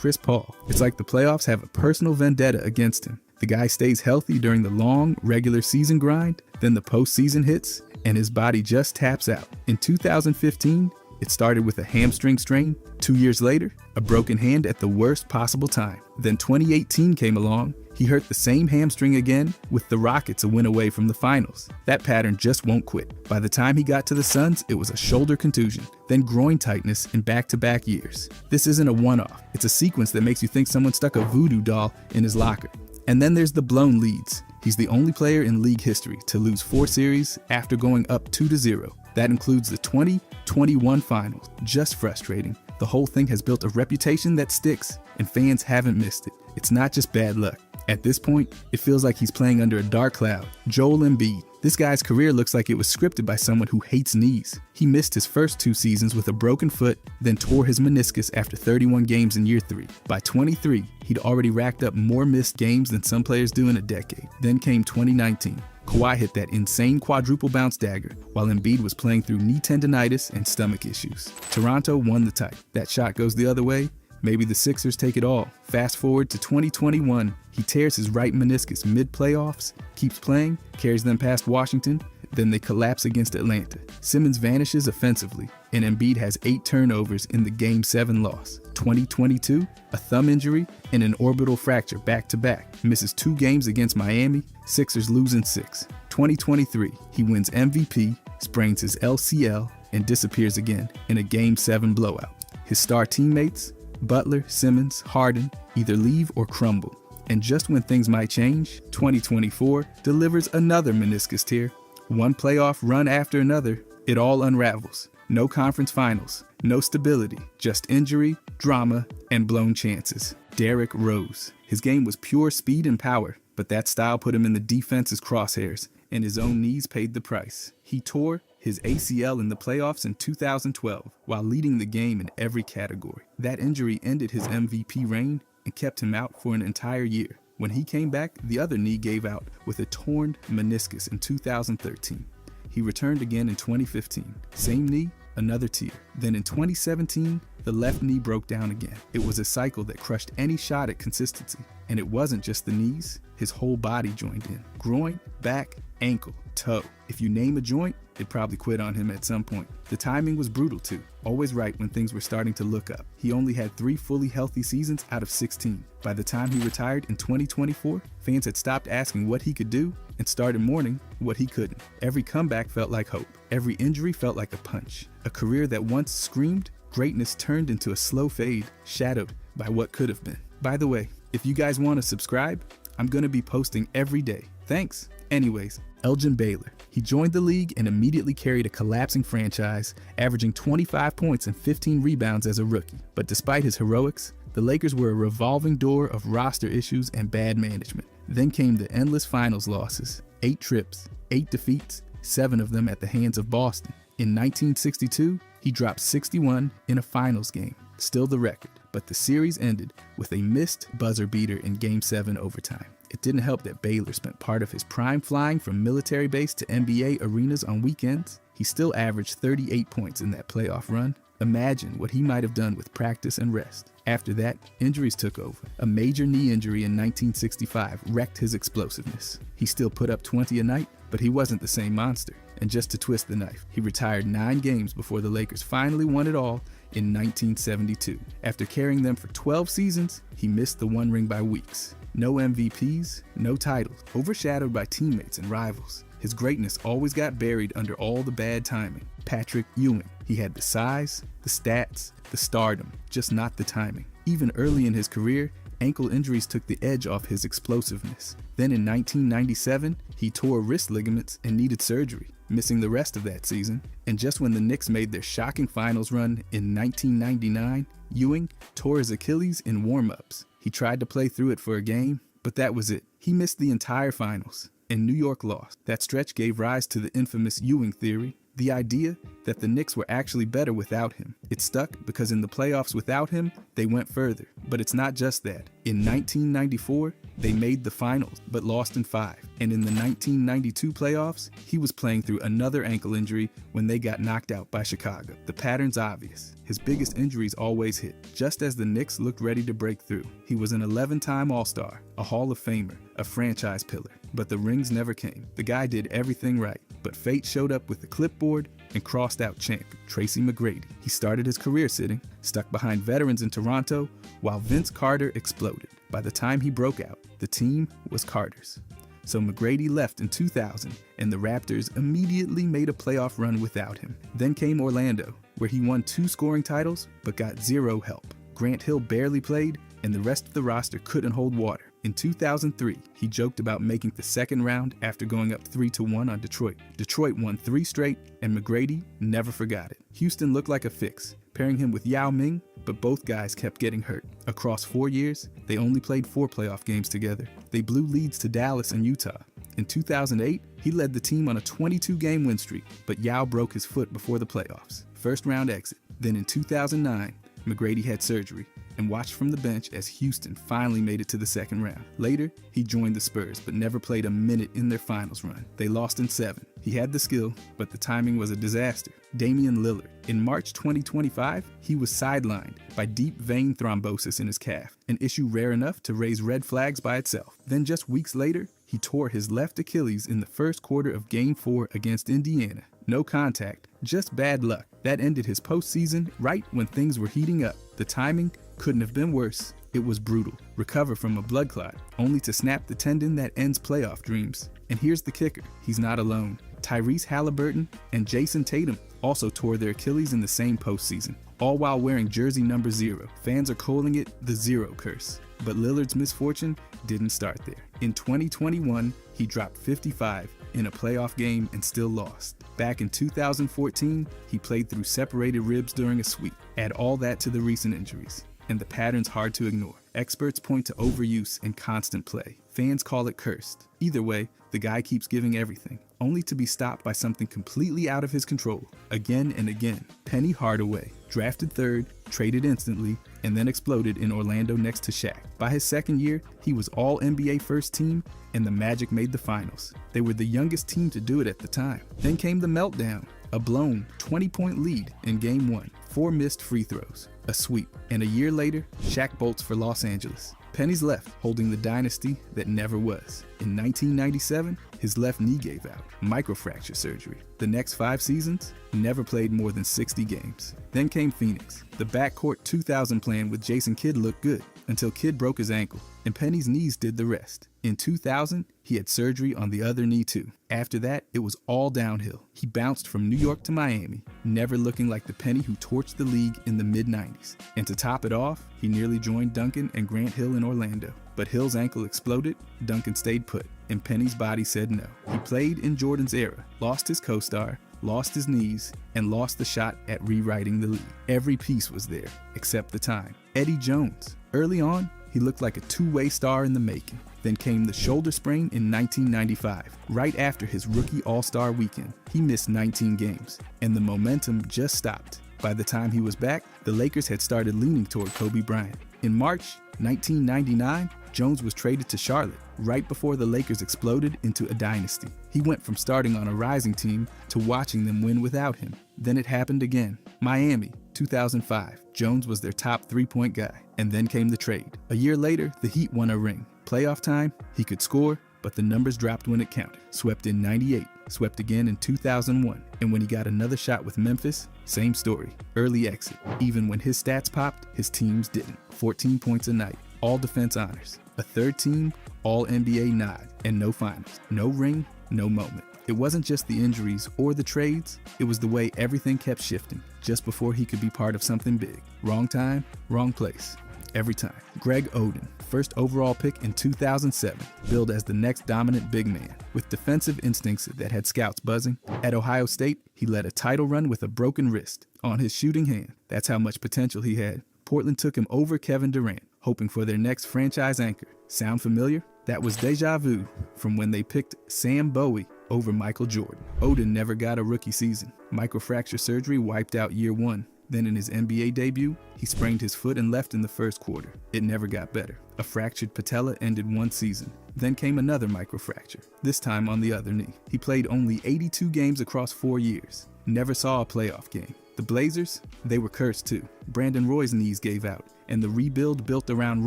Chris Paul. It's like the playoffs have a personal vendetta against him. The guy stays healthy during the long, regular season grind, then the postseason hits, and his body just taps out. In 2015, it started with a hamstring strain. 2 years later, a broken hand at the worst possible time. Then 2018 came along. He hurt the same hamstring again, with the Rockets a win away from the finals. That pattern just won't quit. By the time he got to the Suns, it was a shoulder contusion, then groin tightness in back-to-back years. This isn't a one-off. It's a sequence that makes you think someone stuck a voodoo doll in his locker. And then there's the blown leads. He's the only player in league history to lose 4 series after going up 2-0. That includes the 2021 finals. Just frustrating. The whole thing has built a reputation that sticks, and fans haven't missed it. It's not just bad luck. At this point, it feels like he's playing under a dark cloud. Joel Embiid. This guy's career looks like it was scripted by someone who hates knees. He missed his first 2 seasons with a broken foot, then tore his meniscus after 31 games in year 3. By 23, he'd already racked up more missed games than some players do in a decade. Then came 2019. Kawhi hit that insane quadruple bounce dagger while Embiid was playing through knee tendonitis and stomach issues. Toronto won the title. That shot goes the other way. Maybe the Sixers take it all. Fast forward to 2021, he tears his right meniscus mid-playoffs, keeps playing, carries them past Washington, then they collapse against Atlanta. Simmons vanishes offensively, and Embiid has 8 turnovers in the Game 7 loss. 2022, a thumb injury and an orbital fracture back-to-back. Misses 2 games against Miami, Sixers lose in 6. 2023, he wins MVP, sprains his LCL, and disappears again in a Game 7 blowout. His star teammates, Butler, Simmons, Harden, either leave or crumble. And just when things might change, 2024 delivers another meniscus tear. One playoff run after another, it all unravels. No conference finals, no stability, just injury, drama, and blown chances. Derrick Rose. His game was pure speed and power, but that style put him in the defense's crosshairs, and his own knees paid the price. He tore his ACL in the playoffs in 2012 while leading the game in every category. That injury ended his MVP reign and kept him out for an entire year. When he came back, the other knee gave out with a torn meniscus in 2013. He returned again in 2015. Same knee, another tear. Then in 2017, the left knee broke down again. It was a cycle that crushed any shot at consistency. And it wasn't just the knees, his whole body joined in. Groin, back, ankle, toe. If you name a joint, it probably quit on him at some point. The timing was brutal too, always right when things were starting to look up. He only had 3 fully healthy seasons out of 16. By the time he retired in 2024, fans had stopped asking what he could do and started mourning what he couldn't. Every comeback felt like hope. Every injury felt like a punch. A career that once screamed greatness turned into a slow fade, shadowed by what could have been. By the way, if you guys want to subscribe, I'm going to be posting every day. Thanks. Anyways, Elgin Baylor. He joined the league and immediately carried a collapsing franchise, averaging 25 points and 15 rebounds as a rookie. But despite his heroics, the Lakers were a revolving door of roster issues and bad management. Then came the endless finals losses. 8 trips, 8 defeats, 7 of them at the hands of Boston. In 1962, he dropped 61 in a finals game, still the record. But the series ended with a missed buzzer beater in Game 7 overtime. It didn't help that Baylor spent part of his prime flying from military base to NBA arenas on weekends. He still averaged 38 points in that playoff run. Imagine what he might have done with practice and rest. After that, injuries took over. A major knee injury in 1965 wrecked his explosiveness. He still put up 20 a night, but he wasn't the same monster. And just to twist the knife, he retired 9 games before the Lakers finally won it all in 1972. After carrying them for 12 seasons, he missed the 1 ring by weeks. No MVPs, no titles, overshadowed by teammates and rivals. His greatness always got buried under all the bad timing. Patrick Ewing. He had the size, the stats, the stardom, just not the timing. Even early in his career, ankle injuries took the edge off his explosiveness. Then in 1997, he tore wrist ligaments and needed surgery, missing the rest of that season. And just when the Knicks made their shocking finals run in 1999, Ewing tore his Achilles in warm-ups. He tried to play through it for a game, but that was it. He missed the entire finals, and New York lost. That stretch gave rise to the infamous Ewing theory, the idea that the Knicks were actually better without him. It stuck because in the playoffs without him, they went further. But it's not just that. In 1994, they made the finals, but lost in 5. And in the 1992 playoffs, he was playing through another ankle injury when they got knocked out by Chicago. The pattern's obvious. His biggest injuries always hit, just as the Knicks looked ready to break through. He was an 11-time All-Star, a Hall of Famer, a franchise pillar, but the rings never came. The guy did everything right, but fate showed up with the clipboard and crossed out champ Tracy McGrady. He started his career sitting, stuck behind veterans in Toronto, while Vince Carter exploded. By the time he broke out, the team was Carter's. So McGrady left in 2000, and the Raptors immediately made a playoff run without him. Then came Orlando, where he won 2 scoring titles, but got 0 help. Grant Hill barely played, and the rest of the roster couldn't hold water. In 2003, he joked about making the second round after going up 3-1 on Detroit. Detroit won 3 straight, and McGrady never forgot it. Houston looked like a fix, pairing him with Yao Ming, but both guys kept getting hurt. Across 4 years, they only played 4 playoff games together. They blew leads to Dallas and Utah. In 2008, he led the team on a 22-game win streak, but Yao broke his foot before the playoffs. First round exit. Then in 2009, McGrady had surgery and watched from the bench as Houston finally made it to the second round. Later, he joined the Spurs, but never played a minute in their finals run. They lost in 7. He had the skill, but the timing was a disaster. Damian Lillard. In March 2025, he was sidelined by deep vein thrombosis in his calf, an issue rare enough to raise red flags by itself. Then just weeks later, he tore his left Achilles in the first quarter of Game 4 against Indiana. No contact, just bad luck. That ended his postseason right when things were heating up. The timing couldn't have been worse. It was brutal. Recover from a blood clot, only to snap the tendon that ends playoff dreams. And here's the kicker, he's not alone. Tyrese Halliburton and Jason Tatum also tore their Achilles in the same postseason, all while wearing jersey number 0. Fans are calling it the Zero Curse. But Lillard's misfortune didn't start there. In 2021, he dropped 55 in a playoff game and still lost. Back in 2014, he played through separated ribs during a sweep. Add all that to the recent injuries, and the pattern's hard to ignore. Experts point to overuse and constant play. Fans call it cursed. Either way, the guy keeps giving everything, only to be stopped by something completely out of his control, again and again. Penny Hardaway, drafted 3rd, traded instantly, and then exploded in Orlando next to Shaq. By his second year, he was all NBA first team, and the Magic made the finals. They were the youngest team to do it at the time. Then came the meltdown, a blown 20-point lead in Game 1, 4 missed free throws, a sweep, and a year later, Shaq bolts for Los Angeles. Penny's left, holding the dynasty that never was. In 1997, his left knee gave out, microfracture surgery. The next 5 seasons, never played more than 60 games. Then came Phoenix. The backcourt 2000 plan with Jason Kidd looked good, until Kidd broke his ankle, and Penny's knees did the rest. In 2000, he had surgery on the other knee too. After that, it was all downhill. He bounced from New York to Miami, never looking like the Penny who torched the league in the mid-90s. And to top it off, he nearly joined Duncan and Grant Hill in Orlando. But Hill's ankle exploded, Duncan stayed put, and Penny's body said no. He played in Jordan's era, lost his co-star, lost his knees, and lost the shot at rewriting the league. Every piece was there, except the time. Eddie Jones. Early on, he looked like a two-way star in the making. Then came the shoulder sprain in 1995, right after his rookie All-Star weekend. He missed 19 games, and the momentum just stopped. By the time he was back, the Lakers had started leaning toward Kobe Bryant. In March 1999, Jones was traded to Charlotte, right before the Lakers exploded into a dynasty. He went from starting on a rising team to watching them win without him. Then it happened again. Miami, 2005. Jones was their top three-point guy, and then came the trade. A year later, the Heat won a ring. Playoff time, he could score, but the numbers dropped when it counted. Swept in 98, swept again in 2001, and when he got another shot with Memphis, same story. Early exit. Even when his stats popped, his teams didn't. 14 points a night, all defense honors. A third team, all NBA nod, and no finals. No ring, no moment. It wasn't just the injuries or the trades, it was the way everything kept shifting just before he could be part of something big. Wrong time, wrong place. Every time. Greg Oden, first overall pick in 2007, billed as the next dominant big man, with defensive instincts that had scouts buzzing. At Ohio State, he led a title run with a broken wrist on his shooting hand. That's how much potential he had. Portland took him over Kevin Durant, hoping for their next franchise anchor. Sound familiar? That was deja vu from when they picked Sam Bowie over Michael Jordan. Oden never got a rookie season. Microfracture surgery wiped out year 1. Then in his NBA debut, he sprained his foot and left in the first quarter. It never got better. A fractured patella ended one season. Then came another microfracture, this time on the other knee. He played only 82 games across 4 years. Never saw a playoff game. The Blazers, they were cursed too. Brandon Roy's knees gave out, and the rebuild built around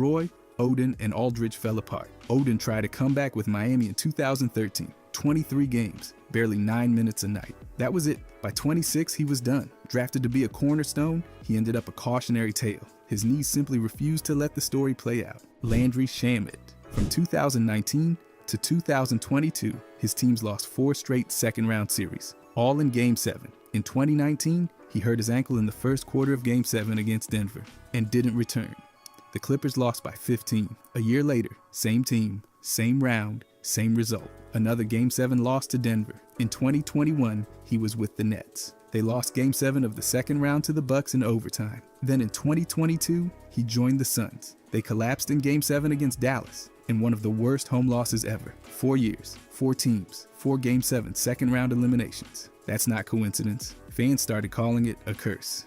Roy, Oden, and Aldridge fell apart. Oden tried to come back with Miami in 2013. 23 games, barely 9 minutes a night. That was it. By 26, he was done. Drafted to be a cornerstone, he ended up a cautionary tale. His knees simply refused to let the story play out. Landry Shamet. From 2019 to 2022, his teams lost 4 straight second-round series, all in Game 7. In 2019, he hurt his ankle in the first quarter of Game 7 against Denver and didn't return. The Clippers lost by 15. A year later, same team, same round, same result. Another Game 7 loss to Denver. In 2021, he was with the Nets. They lost Game 7 of the second round to the Bucks in overtime. Then in 2022, he joined the Suns. They collapsed in Game 7 against Dallas in one of the worst home losses ever. 4 years, 4 teams, 4 Game 7 second round eliminations. That's not coincidence. Fans started calling it a curse.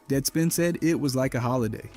Deadspin said it was like a holiday.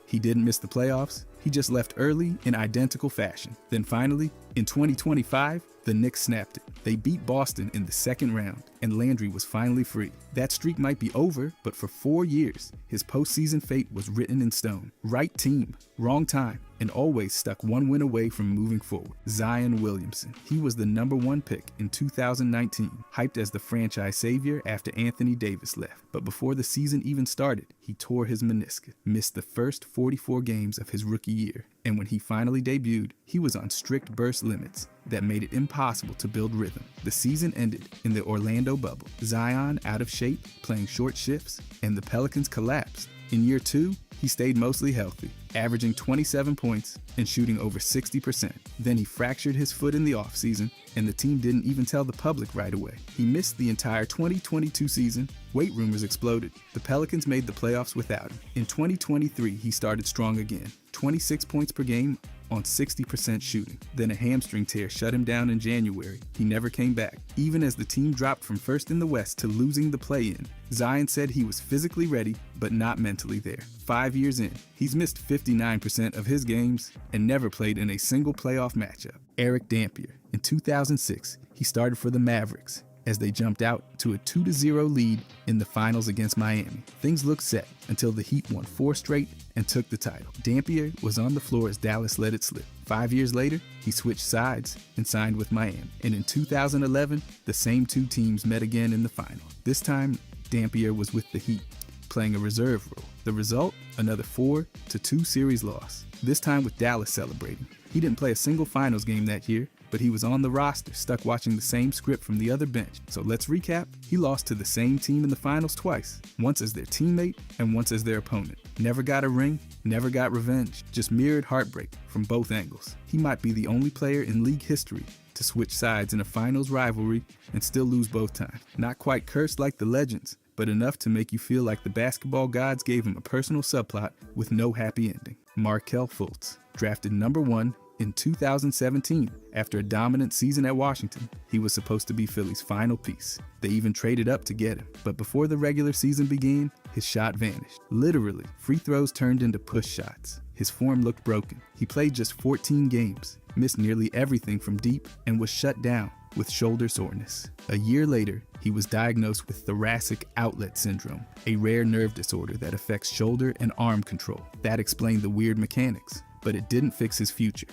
He didn't miss the playoffs. He just left early in identical fashion. Then finally, in 2025, the Knicks snapped it. They beat Boston in the second round, and Landry was finally free. That streak might be over, but for 4 years, his postseason fate was written in stone. Right team, wrong time, and always stuck one win away from moving forward. Zion Williamson. He was the #1 pick in 2019, hyped as the franchise savior after Anthony Davis left. But before the season even started, he tore his meniscus, missed the first 44 games of his rookie year, and when he finally debuted, he was on strict burst limits that made it impossible to build rhythm. The season ended in the Orlando bubble. Zion out of shape, playing short shifts, and the Pelicans collapsed. In year 2, he stayed mostly healthy, averaging 27 points and shooting over 60%. Then he fractured his foot in the offseason, and the team didn't even tell the public right away. He missed the entire 2022 season. Weight rumors exploded. The Pelicans made the playoffs without him. In 2023, he started strong again, 26 points per game on 60% shooting. Then a hamstring tear shut him down in January. He never came back. Even as the team dropped from first in the West to losing the play-in, Zion said he was physically ready, but not mentally there. 5 years in, he's missed 59% of his games and never played in a single playoff matchup. Eric Dampier. In 2006, he started for the Mavericks as they jumped out to a 2-0 lead in the finals against Miami. Things looked set until the Heat won 4 straight and took the title. Dampier was on the floor as Dallas let it slip. 5 years later, he switched sides and signed with Miami. And in 2011, the same 2 teams met again in the finals. This time, Dampier was with the Heat, playing a reserve role. The result? Another 4-2 series loss, this time with Dallas celebrating. He didn't play a single finals game that year, but he was on the roster, stuck watching the same script from the other bench. So let's recap. He lost to the same team in the finals twice, once as their teammate and once as their opponent. Never got a ring, never got revenge, just mirrored heartbreak from both angles. He might be the only player in league history to switch sides in a finals rivalry and still lose both times. Not quite cursed like the legends, but enough to make you feel like the basketball gods gave him a personal subplot with no happy ending. Markelle Fultz, drafted #1 in 2017, after a dominant season at Washington, he was supposed to be Philly's final piece. They even traded up to get him. But before the regular season began, his shot vanished. Literally, free throws turned into push shots. His form looked broken. He played just 14 games, missed nearly everything from deep, and was shut down with shoulder soreness. A year later, he was diagnosed with thoracic outlet syndrome, a rare nerve disorder that affects shoulder and arm control. That explained the weird mechanics, but it didn't fix his future.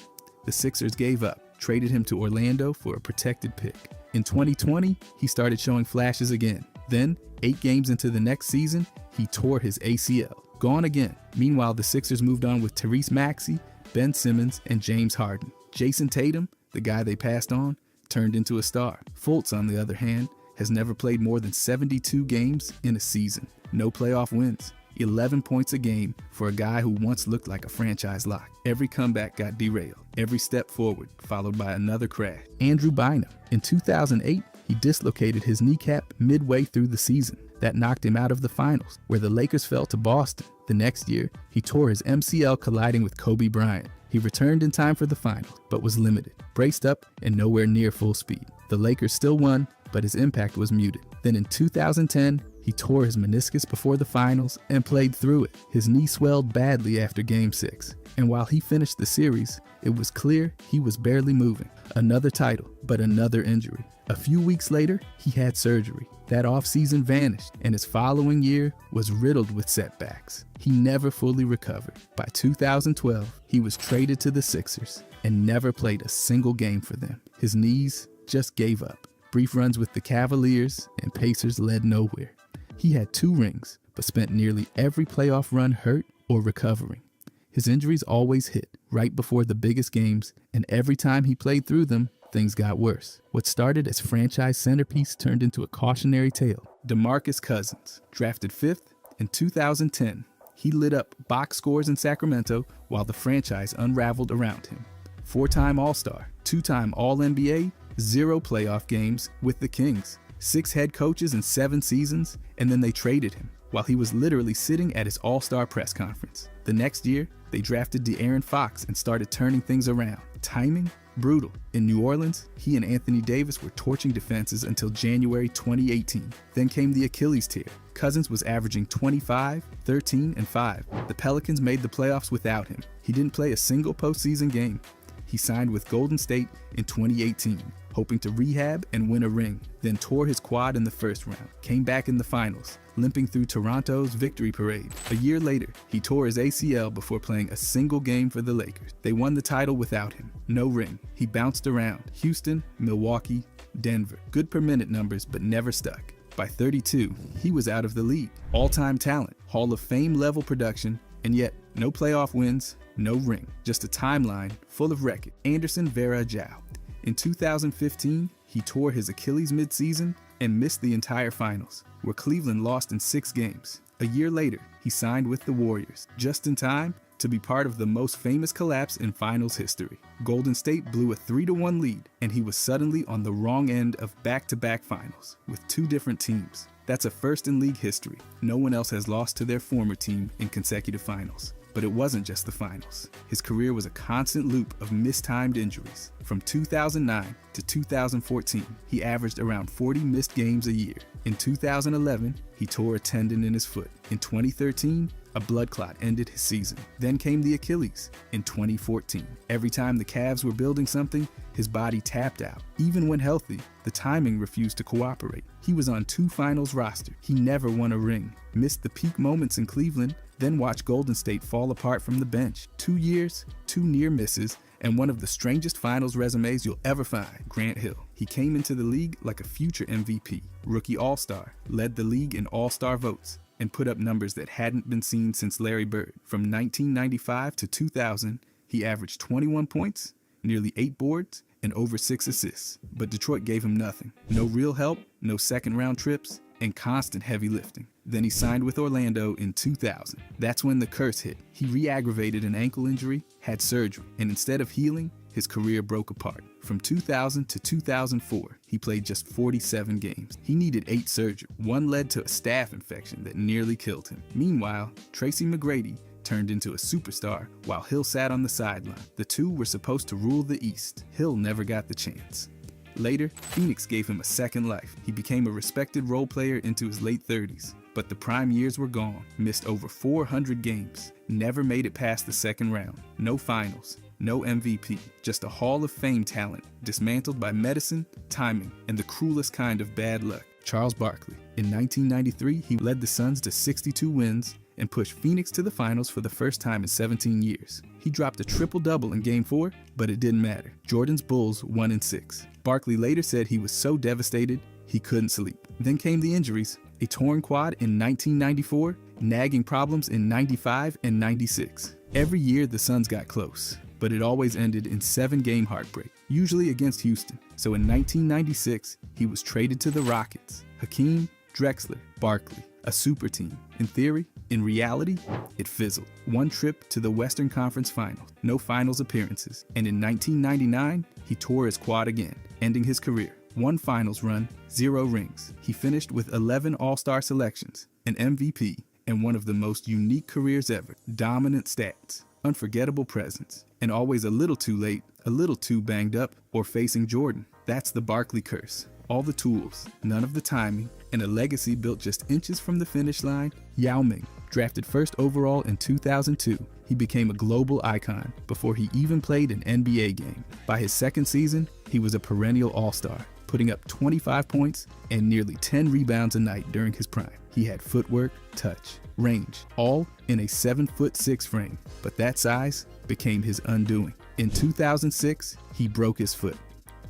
The Sixers gave up, traded him to Orlando for a protected pick. In 2020, he started showing flashes again. Then, 8 games into the next season, he tore his ACL. Gone again. Meanwhile, the Sixers moved on with Tyrese Maxey, Ben Simmons, and James Harden. Jason Tatum, the guy they passed on, turned into a star. Fultz, on the other hand, has never played more than 72 games in a season. No playoff wins. 11 points a game for a guy who once looked like a franchise lock. Every comeback got derailed. Every step forward followed by another crash. Andrew Bynum. In 2008, he dislocated his kneecap midway through the season. That knocked him out of the finals, where the Lakers fell to Boston. The next year, he tore his MCL colliding with Kobe Bryant. He returned in time for the finals, but was limited, braced up, and nowhere near full speed. The Lakers still won, but his impact was muted. Then in 2010, He tore his meniscus before the finals and played through it. His knee swelled badly after Game 6, and while he finished the series, it was clear he was barely moving. Another title, but another injury. A few weeks later, he had surgery. That offseason vanished, and his following year was riddled with setbacks. He never fully recovered. By 2012, he was traded to the Sixers and never played a single game for them. His knees just gave up. Brief runs with the Cavaliers and Pacers led nowhere. He had 2 rings, but spent nearly every playoff run hurt or recovering. His injuries always hit right before the biggest games, and every time he played through them, things got worse. What started as franchise centerpiece turned into a cautionary tale. DeMarcus Cousins, drafted 5th in 2010. He lit up box scores in Sacramento while the franchise unraveled around him. 4-time All-Star, 2-time All-NBA, 0 playoff games with the Kings, 6 head coaches in 7 seasons, and then they traded him while he was literally sitting at his All-Star press conference. The next year, they drafted De'Aaron Fox and started turning things around. Timing? Brutal. In New Orleans, he and Anthony Davis were torching defenses until January 2018. Then came the Achilles tear. Cousins was averaging 25, 13, and 5. The Pelicans made the playoffs without him. He didn't play a single postseason game. He signed with Golden State in 2018, hoping to rehab and win a ring, then tore his quad in the first round, came back in the finals, limping through Toronto's victory parade. A year later, he tore his ACL before playing a single game for the Lakers. They won the title without him. No ring. He bounced around. Houston, Milwaukee, Denver. Good per minute numbers, but never stuck. By 32, he was out of the league. All-time talent, Hall of Fame level production, and yet no playoff wins, no ring. Just a timeline full of wreckage. Anderson Varejao. In 2015, he tore his Achilles midseason and missed the entire finals, where Cleveland lost in 6 games. A year later, he signed with the Warriors, just in time to be part of the most famous collapse in finals history. Golden State blew a 3-1 lead, and he was suddenly on the wrong end of back-to-back finals with 2 different teams. That's a first in league history. No one else has lost to their former team in consecutive finals. But it wasn't just the finals. His career was a constant loop of mistimed injuries. From 2009 to 2014, he averaged around 40 missed games a year. In 2011, he tore a tendon in his foot. In 2013, a blood clot ended his season. Then came the Achilles in 2014. Every time the Cavs were building something, his body tapped out. Even when healthy, the timing refused to cooperate. He was on 2 finals rosters. He never won a ring. Missed the peak moments in Cleveland, then watched Golden State fall apart from the bench. 2 years, 2 near misses, and one of the strangest finals resumes you'll ever find. Grant Hill. He came into the league like a future MVP. Rookie All-Star, led the league in All-Star votes, and put up numbers that hadn't been seen since Larry Bird. From 1995 to 2000, he averaged 21 points, nearly 8 boards, and over 6 assists. But Detroit gave him nothing. No real help, no second-round trips, and constant heavy lifting. Then he signed with Orlando in 2000. That's when the curse hit. He re-aggravated an ankle injury, had surgery, and instead of healing, his career broke apart. From 2000 to 2004, he played just 47 games. He needed 8 surgeries. One led to a staph infection that nearly killed him. Meanwhile, Tracy McGrady turned into a superstar while Hill sat on the sideline. The two were supposed to rule the East. Hill never got the chance. Later, Phoenix gave him a second life. He became a respected role player into his late 30s. But the prime years were gone. Missed over 400 games. Never made it past the second round. No finals. No MVP. Just a Hall of Fame talent, dismantled by medicine, timing, and the cruelest kind of bad luck. Charles Barkley. In 1993, he led the Suns to 62 wins and pushed Phoenix to the finals for the first time in 17 years. He dropped a triple-double in Game 4, but it didn't matter. Jordan's Bulls won in 6. Barkley later said he was so devastated, he couldn't sleep. Then came the injuries. A torn quad in 1994, nagging problems in 95 and 96. Every year the Suns got close, but it always ended in 7-game heartbreak, usually against Houston. So in 1996, he was traded to the Rockets. Hakeem, Drexler, Barkley, a super team. In theory, in reality, it fizzled. One trip to the Western Conference Finals, no finals appearances, and in 1999, he tore his quad again, ending his career. 1 finals run, 0 rings. He finished with 11 All-Star selections, an MVP, and one of the most unique careers ever. Dominant stats, unforgettable presence, and always a little too late, a little too banged up, or facing Jordan. That's the Barkley curse. All the tools, none of the timing, and a legacy built just inches from the finish line. Yao Ming, drafted first overall in 2002, he became a global icon before he even played an NBA game. By his second season, he was a perennial all-star, putting up 25 points and nearly 10 rebounds a night during his prime. He had footwork, touch, range, all in a 7'6" frame, but that size became his undoing. In 2006, he broke his foot.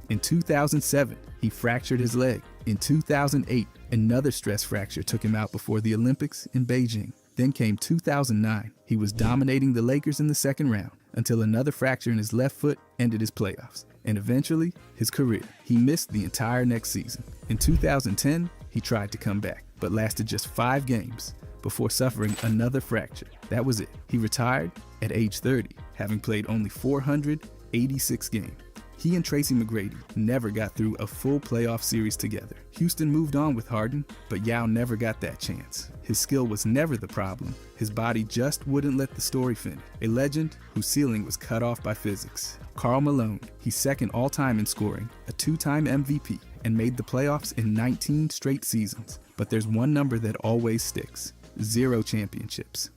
In 2007, he fractured his leg. In 2008, another stress fracture took him out before the Olympics in Beijing. Then came 2009. He was dominating the Lakers in the second round until another fracture in his left foot ended his playoffs, and eventually his career. He missed the entire next season. In 2010, he tried to come back, but lasted just 5 games before suffering another fracture. That was it. He retired at age 30, having played only 486 games. He and Tracy McGrady never got through a full playoff series together. Houston moved on with Harden, but Yao never got that chance. His skill was never the problem. His body just wouldn't let the story finish. A legend whose ceiling was cut off by physics. Karl Malone, he's second all-time in scoring, a 2-time MVP, and made the playoffs in 19 straight seasons. But there's one number that always sticks: 0 championships.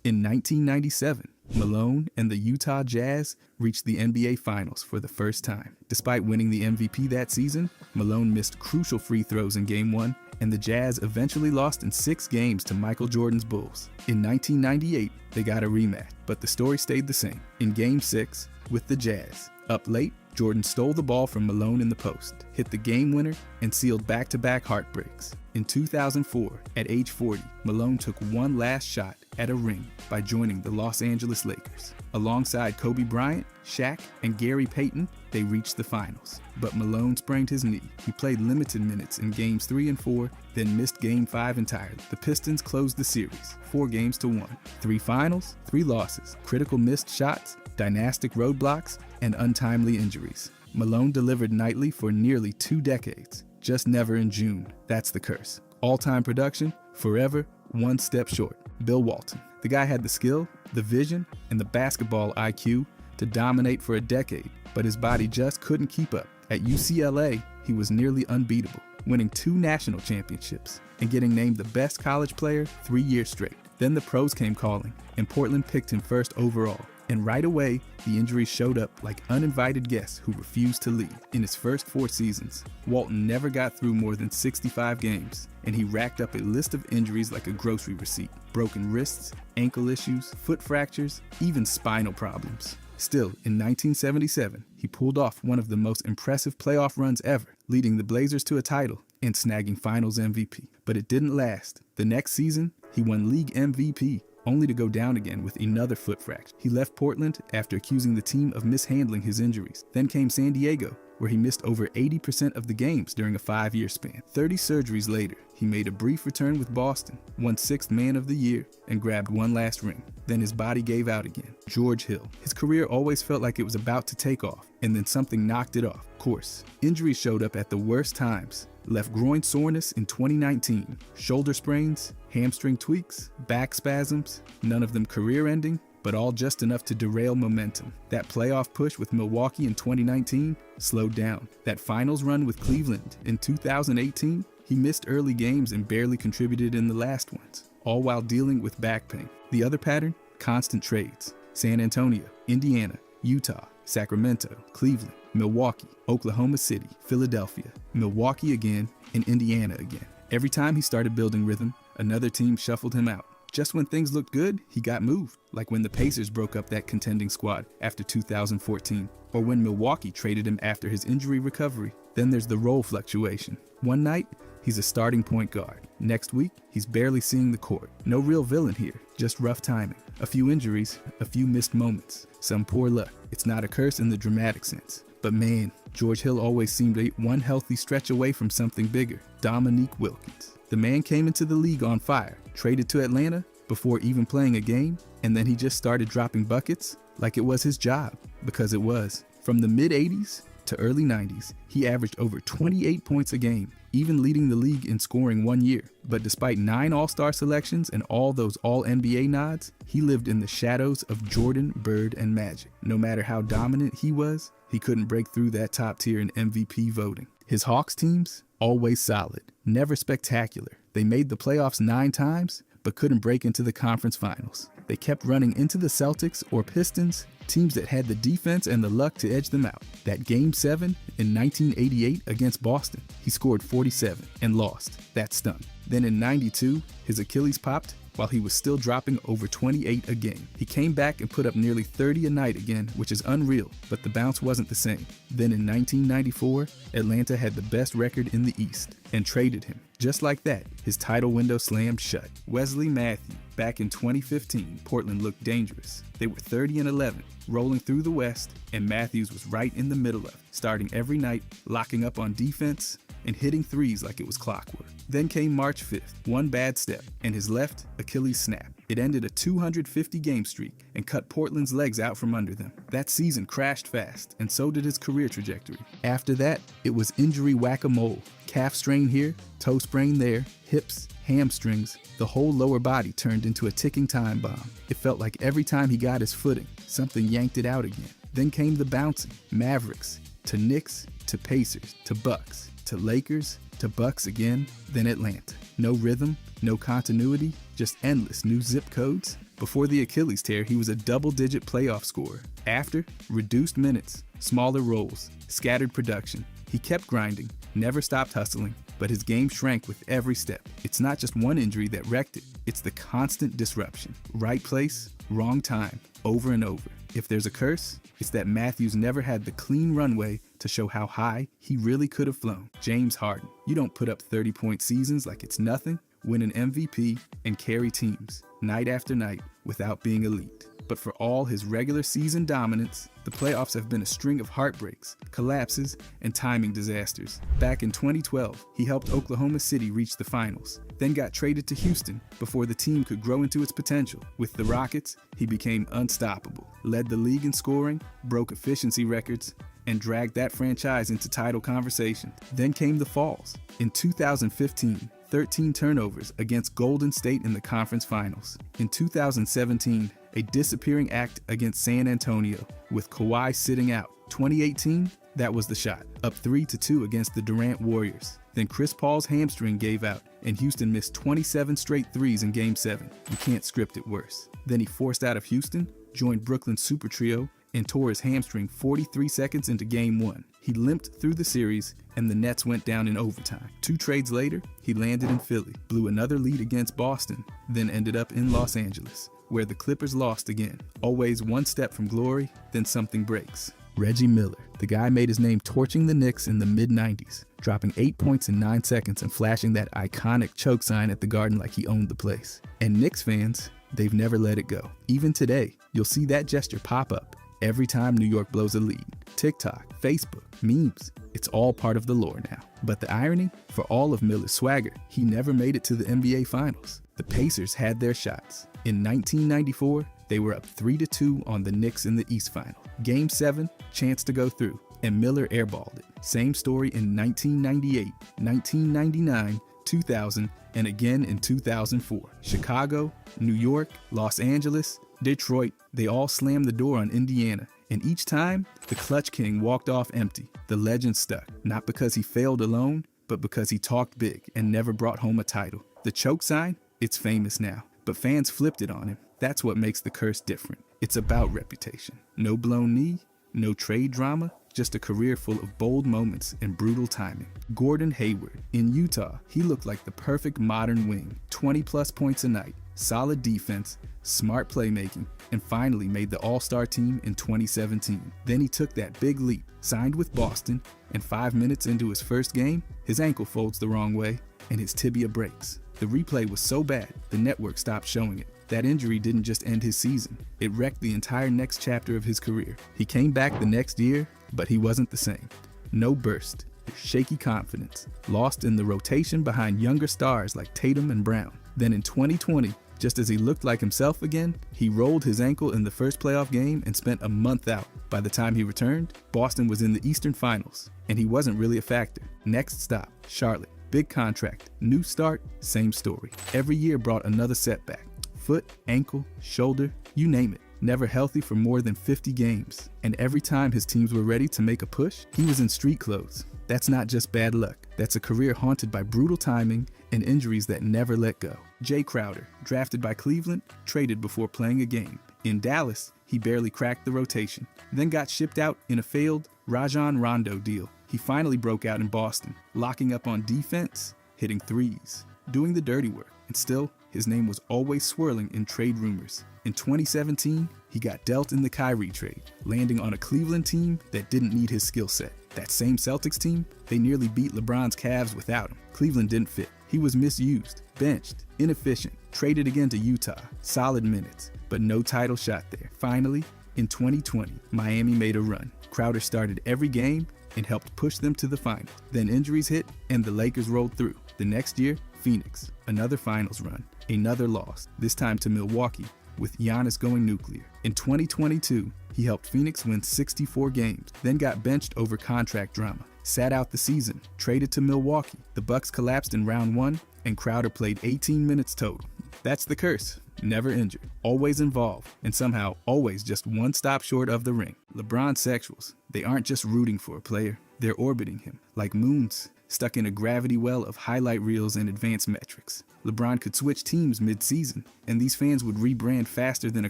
In 1997, Malone and the Utah Jazz reached the NBA Finals for the first time. Despite winning the MVP that season, Malone missed crucial free throws in Game 1, and the Jazz eventually lost in 6 games to Michael Jordan's Bulls. In 1998, they got a rematch, but the story stayed the same. In Game 6, with the Jazz up late, Jordan stole the ball from Malone in the post, hit the game winner, and sealed back-to-back heartbreaks. In 2004, at age 40, Malone took one last shot at a ring by joining the Los Angeles Lakers. Alongside Kobe Bryant, Shaq, and Gary Payton, they reached the finals. But Malone sprained his knee. He played limited minutes in Games 3 and 4, then missed Game 5 entirely. The Pistons closed the series, 4-1. 3 finals, 3 losses, critical missed shots, dynastic roadblocks, and untimely injuries. Malone delivered nightly for nearly 2 decades, just never in June. That's the curse. All-time production, forever, one step short. Bill Walton. The guy had the skill, the vision, and the basketball IQ to dominate for a decade, but his body just couldn't keep up. At UCLA, he was nearly unbeatable, winning 2 national championships and getting named the best college player 3 years straight. Then the pros came calling, and Portland picked him first overall. And right away, the injuries showed up like uninvited guests who refused to leave. In his first 4 seasons, Walton never got through more than 65 games, and he racked up a list of injuries like a grocery receipt. Broken wrists, ankle issues, foot fractures, even spinal problems. Still, in 1977, he pulled off one of the most impressive playoff runs ever, leading the Blazers to a title and snagging Finals MVP. But it didn't last. The next season, he won League MVP, only to go down again with another foot fracture. He left Portland after accusing the team of mishandling his injuries. Then came San Diego, where he missed over 80% of the games during a 5-year span. 30 surgeries later, he made a brief return with Boston, won 6th Man of the Year, and grabbed one last ring. Then his body gave out again. George Hill. His career always felt like it was about to take off, and then something knocked it off course. Injuries showed up at the worst times. Left groin soreness in 2019, shoulder sprains, hamstring tweaks, back spasms, none of them career-ending, but all just enough to derail momentum. That playoff push with Milwaukee in 2019 slowed down. That finals run with Cleveland in 2018, he missed early games and barely contributed in the last ones, all while dealing with back pain. The other pattern? Constant trades. San Antonio, Indiana, Utah, Sacramento, Cleveland, Milwaukee, Oklahoma City, Philadelphia, Milwaukee again, and Indiana again. Every time he started building rhythm, another team shuffled him out. Just when things looked good, he got moved, like when the Pacers broke up that contending squad after 2014, or when Milwaukee traded him after his injury recovery. Then there's the role fluctuation. One night, he's a starting point guard. Next week, he's barely seeing the court. No real villain here, just rough timing. A few injuries, a few missed moments, some poor luck. It's not a curse in the dramatic sense. But man, George Hill always seemed one healthy stretch away from something bigger. Dominique Wilkins. The man came into the league on fire, traded to Atlanta before even playing a game, and then he just started dropping buckets like it was his job, because it was. From the mid-80s to early 90s, he averaged over 28 points a game, even leading the league in scoring one year. But despite 9 All-Star selections and all those All-NBA nods, he lived in the shadows of Jordan, Bird, and Magic. No matter how dominant he was, he couldn't break through that top tier in MVP voting. His Hawks teams, always solid, never spectacular. They made the playoffs 9 times, but couldn't break into the conference finals. They kept running into the Celtics or Pistons, teams that had the defense and the luck to edge them out. That Game 7 in 1988 against Boston, he scored 47 and lost. That stung. Then in 92, his Achilles popped while he was still dropping over 28 a game. He came back and put up nearly 30 a night again, which is unreal, but the bounce wasn't the same. Then in 1994, Atlanta had the best record in the East and traded him. Just like that, his title window slammed shut. Wesley Matthews. Back in 2015, Portland looked dangerous. They were 30-11, rolling through the West, and Matthews was right in the middle of it, starting every night, locking up on defense, and hitting threes like it was clockwork. Then came March 5th, one bad step, and his left Achilles snapped. It ended a 250-game streak and cut Portland's legs out from under them. That season crashed fast, and so did his career trajectory. After that, it was injury whack-a-mole. Calf strain here, toe sprain there, hips, hamstrings, the whole lower body turned into a ticking time bomb. It felt like every time he got his footing, something yanked it out again. Then came the bouncing. Mavericks, to Knicks, to Pacers, to Bucks, to Lakers, to Bucks again, then Atlanta. No rhythm, no continuity, just endless new zip codes. Before the Achilles tear, he was a double-digit playoff scorer. After, reduced minutes, smaller roles, scattered production. He kept grinding, never stopped hustling, but his game shrank with every step. It's not just one injury that wrecked it, it's the constant disruption. Right place, wrong time, over and over. If there's a curse, it's that Matthews never had the clean runway to show how high he really could have flown. James Harden. You don't put up 30-point seasons like it's nothing, win an MVP, and carry teams, night after night, without being elite. But for all his regular season dominance, the playoffs have been a string of heartbreaks, collapses, and timing disasters. Back in 2012, he helped Oklahoma City reach the finals, then got traded to Houston before the team could grow into its potential. With the Rockets, he became unstoppable, led the league in scoring, broke efficiency records, and dragged that franchise into title conversation. Then came the falls. In 2015, 13 turnovers against Golden State in the conference finals. In 2017, a disappearing act against San Antonio with Kawhi sitting out. 2018, that was the shot, up 3-2 against the Durant Warriors. Then Chris Paul's hamstring gave out, and Houston missed 27 straight threes in Game 7. You can't script it worse. Then he forced out of Houston, joined Brooklyn's Super Trio, and tore his hamstring 43 seconds into Game 1. He limped through the series, and the Nets went down in overtime. 2 trades later, he landed in Philly, blew another lead against Boston, then ended up in Los Angeles, where the Clippers lost again. Always one step from glory, then something breaks. Reggie Miller. The guy made his name torching the Knicks in the mid-90s, dropping 8 points in 9 seconds and flashing that iconic choke sign at the Garden like he owned the place. And Knicks fans, they've never let it go. Even today, you'll see that gesture pop up every time New York blows a lead. TikTok, Facebook, memes, it's all part of the lore now. But the irony, for all of Miller's swagger, he never made it to the NBA Finals. The Pacers had their shots. In 1994, they were up 3-2 on the Knicks in the East Final. Game 7, chance to go through, and Miller airballed it. Same story in 1998, 1999, 2000, and again in 2004. Chicago, New York, Los Angeles, Detroit, they all slammed the door on Indiana. And each time, the Clutch King walked off empty. The legend stuck, not because he failed alone, but because he talked big and never brought home a title. The choke sign, it's famous now, but fans flipped it on him. That's what makes the curse different. It's about reputation. No blown knee, no trade drama, just a career full of bold moments and brutal timing. Gordon Hayward. In Utah, he looked like the perfect modern wing. 20+ points a night, solid defense, smart playmaking, and finally made the All-Star team in 2017. Then he took that big leap, signed with Boston, and 5 minutes into his first game, his ankle folds the wrong way, and his tibia breaks. The replay was so bad, the network stopped showing it. That injury didn't just end his season, it wrecked the entire next chapter of his career. He came back the next year, but he wasn't the same. No burst, shaky confidence, lost in the rotation behind younger stars like Tatum and Brown. Then in 2020, just as he looked like himself again, he rolled his ankle in the first playoff game and spent a month out. By the time he returned, Boston was in the Eastern Finals, and he wasn't really a factor. Next stop, Charlotte. Big contract, new start, same story. Every year brought another setback. Foot, ankle, shoulder, you name it. never healthy for more than 50 games. And every time his teams were ready to make a push, he was in street clothes. That's not just bad luck. That's a career haunted by brutal timing and injuries that never let go. Jay Crowder, drafted by Cleveland, traded before playing a game. In Dallas, he barely cracked the rotation, then got shipped out in a failed Rajon Rondo deal. He finally broke out in Boston, locking up on defense, hitting threes, doing the dirty work, and still, his name was always swirling in trade rumors. In 2017, he got dealt in the Kyrie trade, landing on a Cleveland team that didn't need his skill set. That same Celtics team, they nearly beat LeBron's Cavs without him. Cleveland didn't fit. He was misused, benched, inefficient, traded again to Utah, solid minutes, but no title shot there. Finally, in 2020, Miami made a run. Crowder started every game and helped push them to the finals. Then injuries hit and the Lakers rolled through. The next year, Phoenix, another finals run, another loss, this time to Milwaukee, with Giannis going nuclear. In 2022, he helped Phoenix win 64 games, then got benched over contract drama, sat out the season, traded to Milwaukee. The Bucks collapsed in round 1, and Crowder played 18 minutes total. That's the curse. Never injured, always involved, and somehow always just one stop short of the ring. LeBron sexuals, they aren't just rooting for a player, they're orbiting him, like moons, stuck in a gravity well of highlight reels and advanced metrics. LeBron could switch teams mid-season, and these fans would rebrand faster than a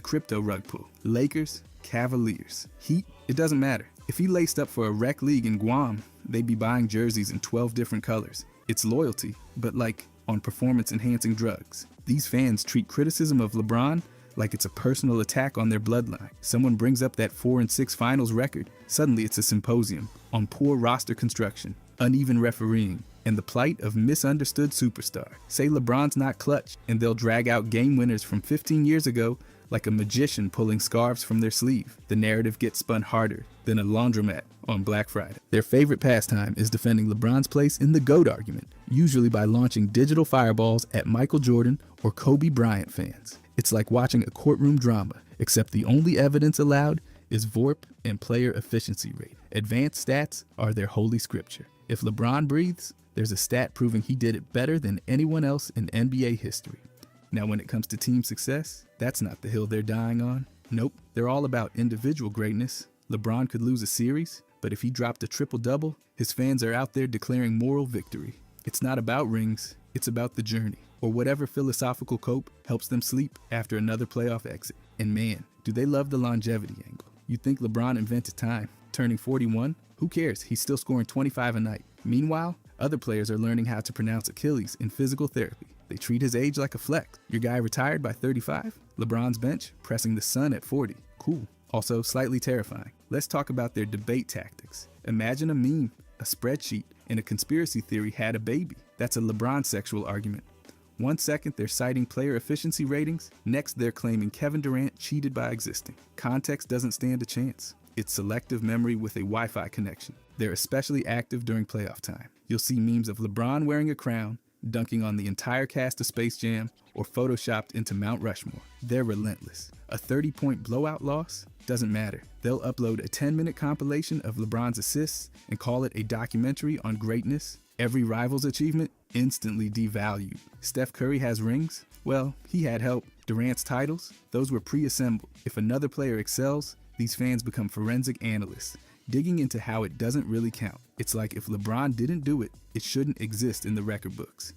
crypto rug pull. Lakers, Cavaliers, Heat, it doesn't matter. If he laced up for a rec league in Guam, they'd be buying jerseys in 12 different colors. It's loyalty, but like on performance-enhancing drugs. These fans treat criticism of LeBron like it's a personal attack on their bloodline. Someone brings up that 4-6 finals record, suddenly it's a symposium on poor roster construction, uneven refereeing, and the plight of misunderstood superstar. Say LeBron's not clutch, and they'll drag out game winners from 15 years ago like a magician pulling scarves from their sleeve. The narrative gets spun harder than a laundromat on Black Friday. Their favorite pastime is defending LeBron's place in the GOAT argument, usually by launching digital fireballs at Michael Jordan or Kobe Bryant fans. It's like watching a courtroom drama, except the only evidence allowed is VORP and player efficiency rate. Advanced stats are their holy scripture. If LeBron breathes, there's a stat proving he did it better than anyone else in NBA history. Now when it comes to team success, that's not the hill they're dying on. Nope, they're all about individual greatness. LeBron could lose a series, but if he dropped a triple-double, his fans are out there declaring moral victory. It's not about rings, it's about the journey, or whatever philosophical cope helps them sleep after another playoff exit. And man, do they love the longevity angle. You'd think LeBron invented time. Turning 41? Who cares? He's still scoring 25 a night. Meanwhile, other players are learning how to pronounce Achilles in physical therapy. They treat his age like a flex. Your guy retired by 35? LeBron's bench pressing the sun at 40. Cool. Also slightly terrifying. Let's talk about their debate tactics. Imagine a meme, a spreadsheet, and a conspiracy theory had a baby. That's a LeBron sexual argument. 1 second they're citing player efficiency ratings, next they're claiming Kevin Durant cheated by existing. Context doesn't stand a chance. It's selective memory with a Wi-Fi connection. They're especially active during playoff time. You'll see memes of LeBron wearing a crown, dunking on the entire cast of Space Jam, or photoshopped into Mount Rushmore. They're relentless. A 30-point blowout loss? Doesn't matter. They'll upload a 10-minute compilation of LeBron's assists and call it a documentary on greatness. Every rival's achievement instantly devalued. Steph Curry has rings? Well, he had help. Durant's titles? Those were pre-assembled. If another player excels, these fans become forensic analysts, digging into how it doesn't really count. It's like if LeBron didn't do it, it shouldn't exist in the record books.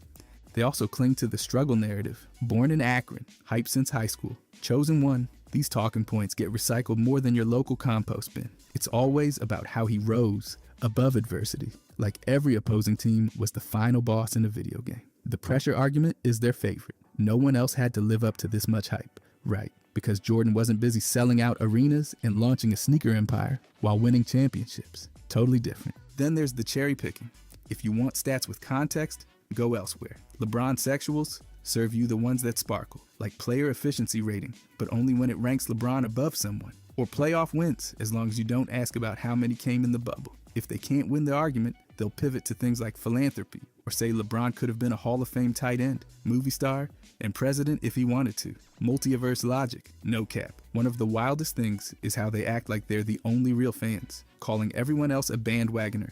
They also cling to the struggle narrative. Born in Akron, hyped since high school, chosen one, these talking points get recycled more than your local compost bin. It's always about how he rose above adversity, like every opposing team was the final boss in a video game. The pressure argument is their favorite. No one else had to live up to this much hype. Right, because Jordan wasn't busy selling out arenas and launching a sneaker empire while winning championships. Totally different. Then there's the cherry picking. If you want stats with context, go elsewhere. LeBron sexuals serve you the ones that sparkle, like player efficiency rating, but only when it ranks LeBron above someone. Or playoff wins, as long as you don't ask about how many came in the bubble. If they can't win the argument, they'll pivot to things like philanthropy, or say LeBron could have been a Hall of Fame tight end, movie star, and president if he wanted to. Multiverse logic, no cap. One of the wildest things is how they act like they're the only real fans, calling everyone else a bandwagoner,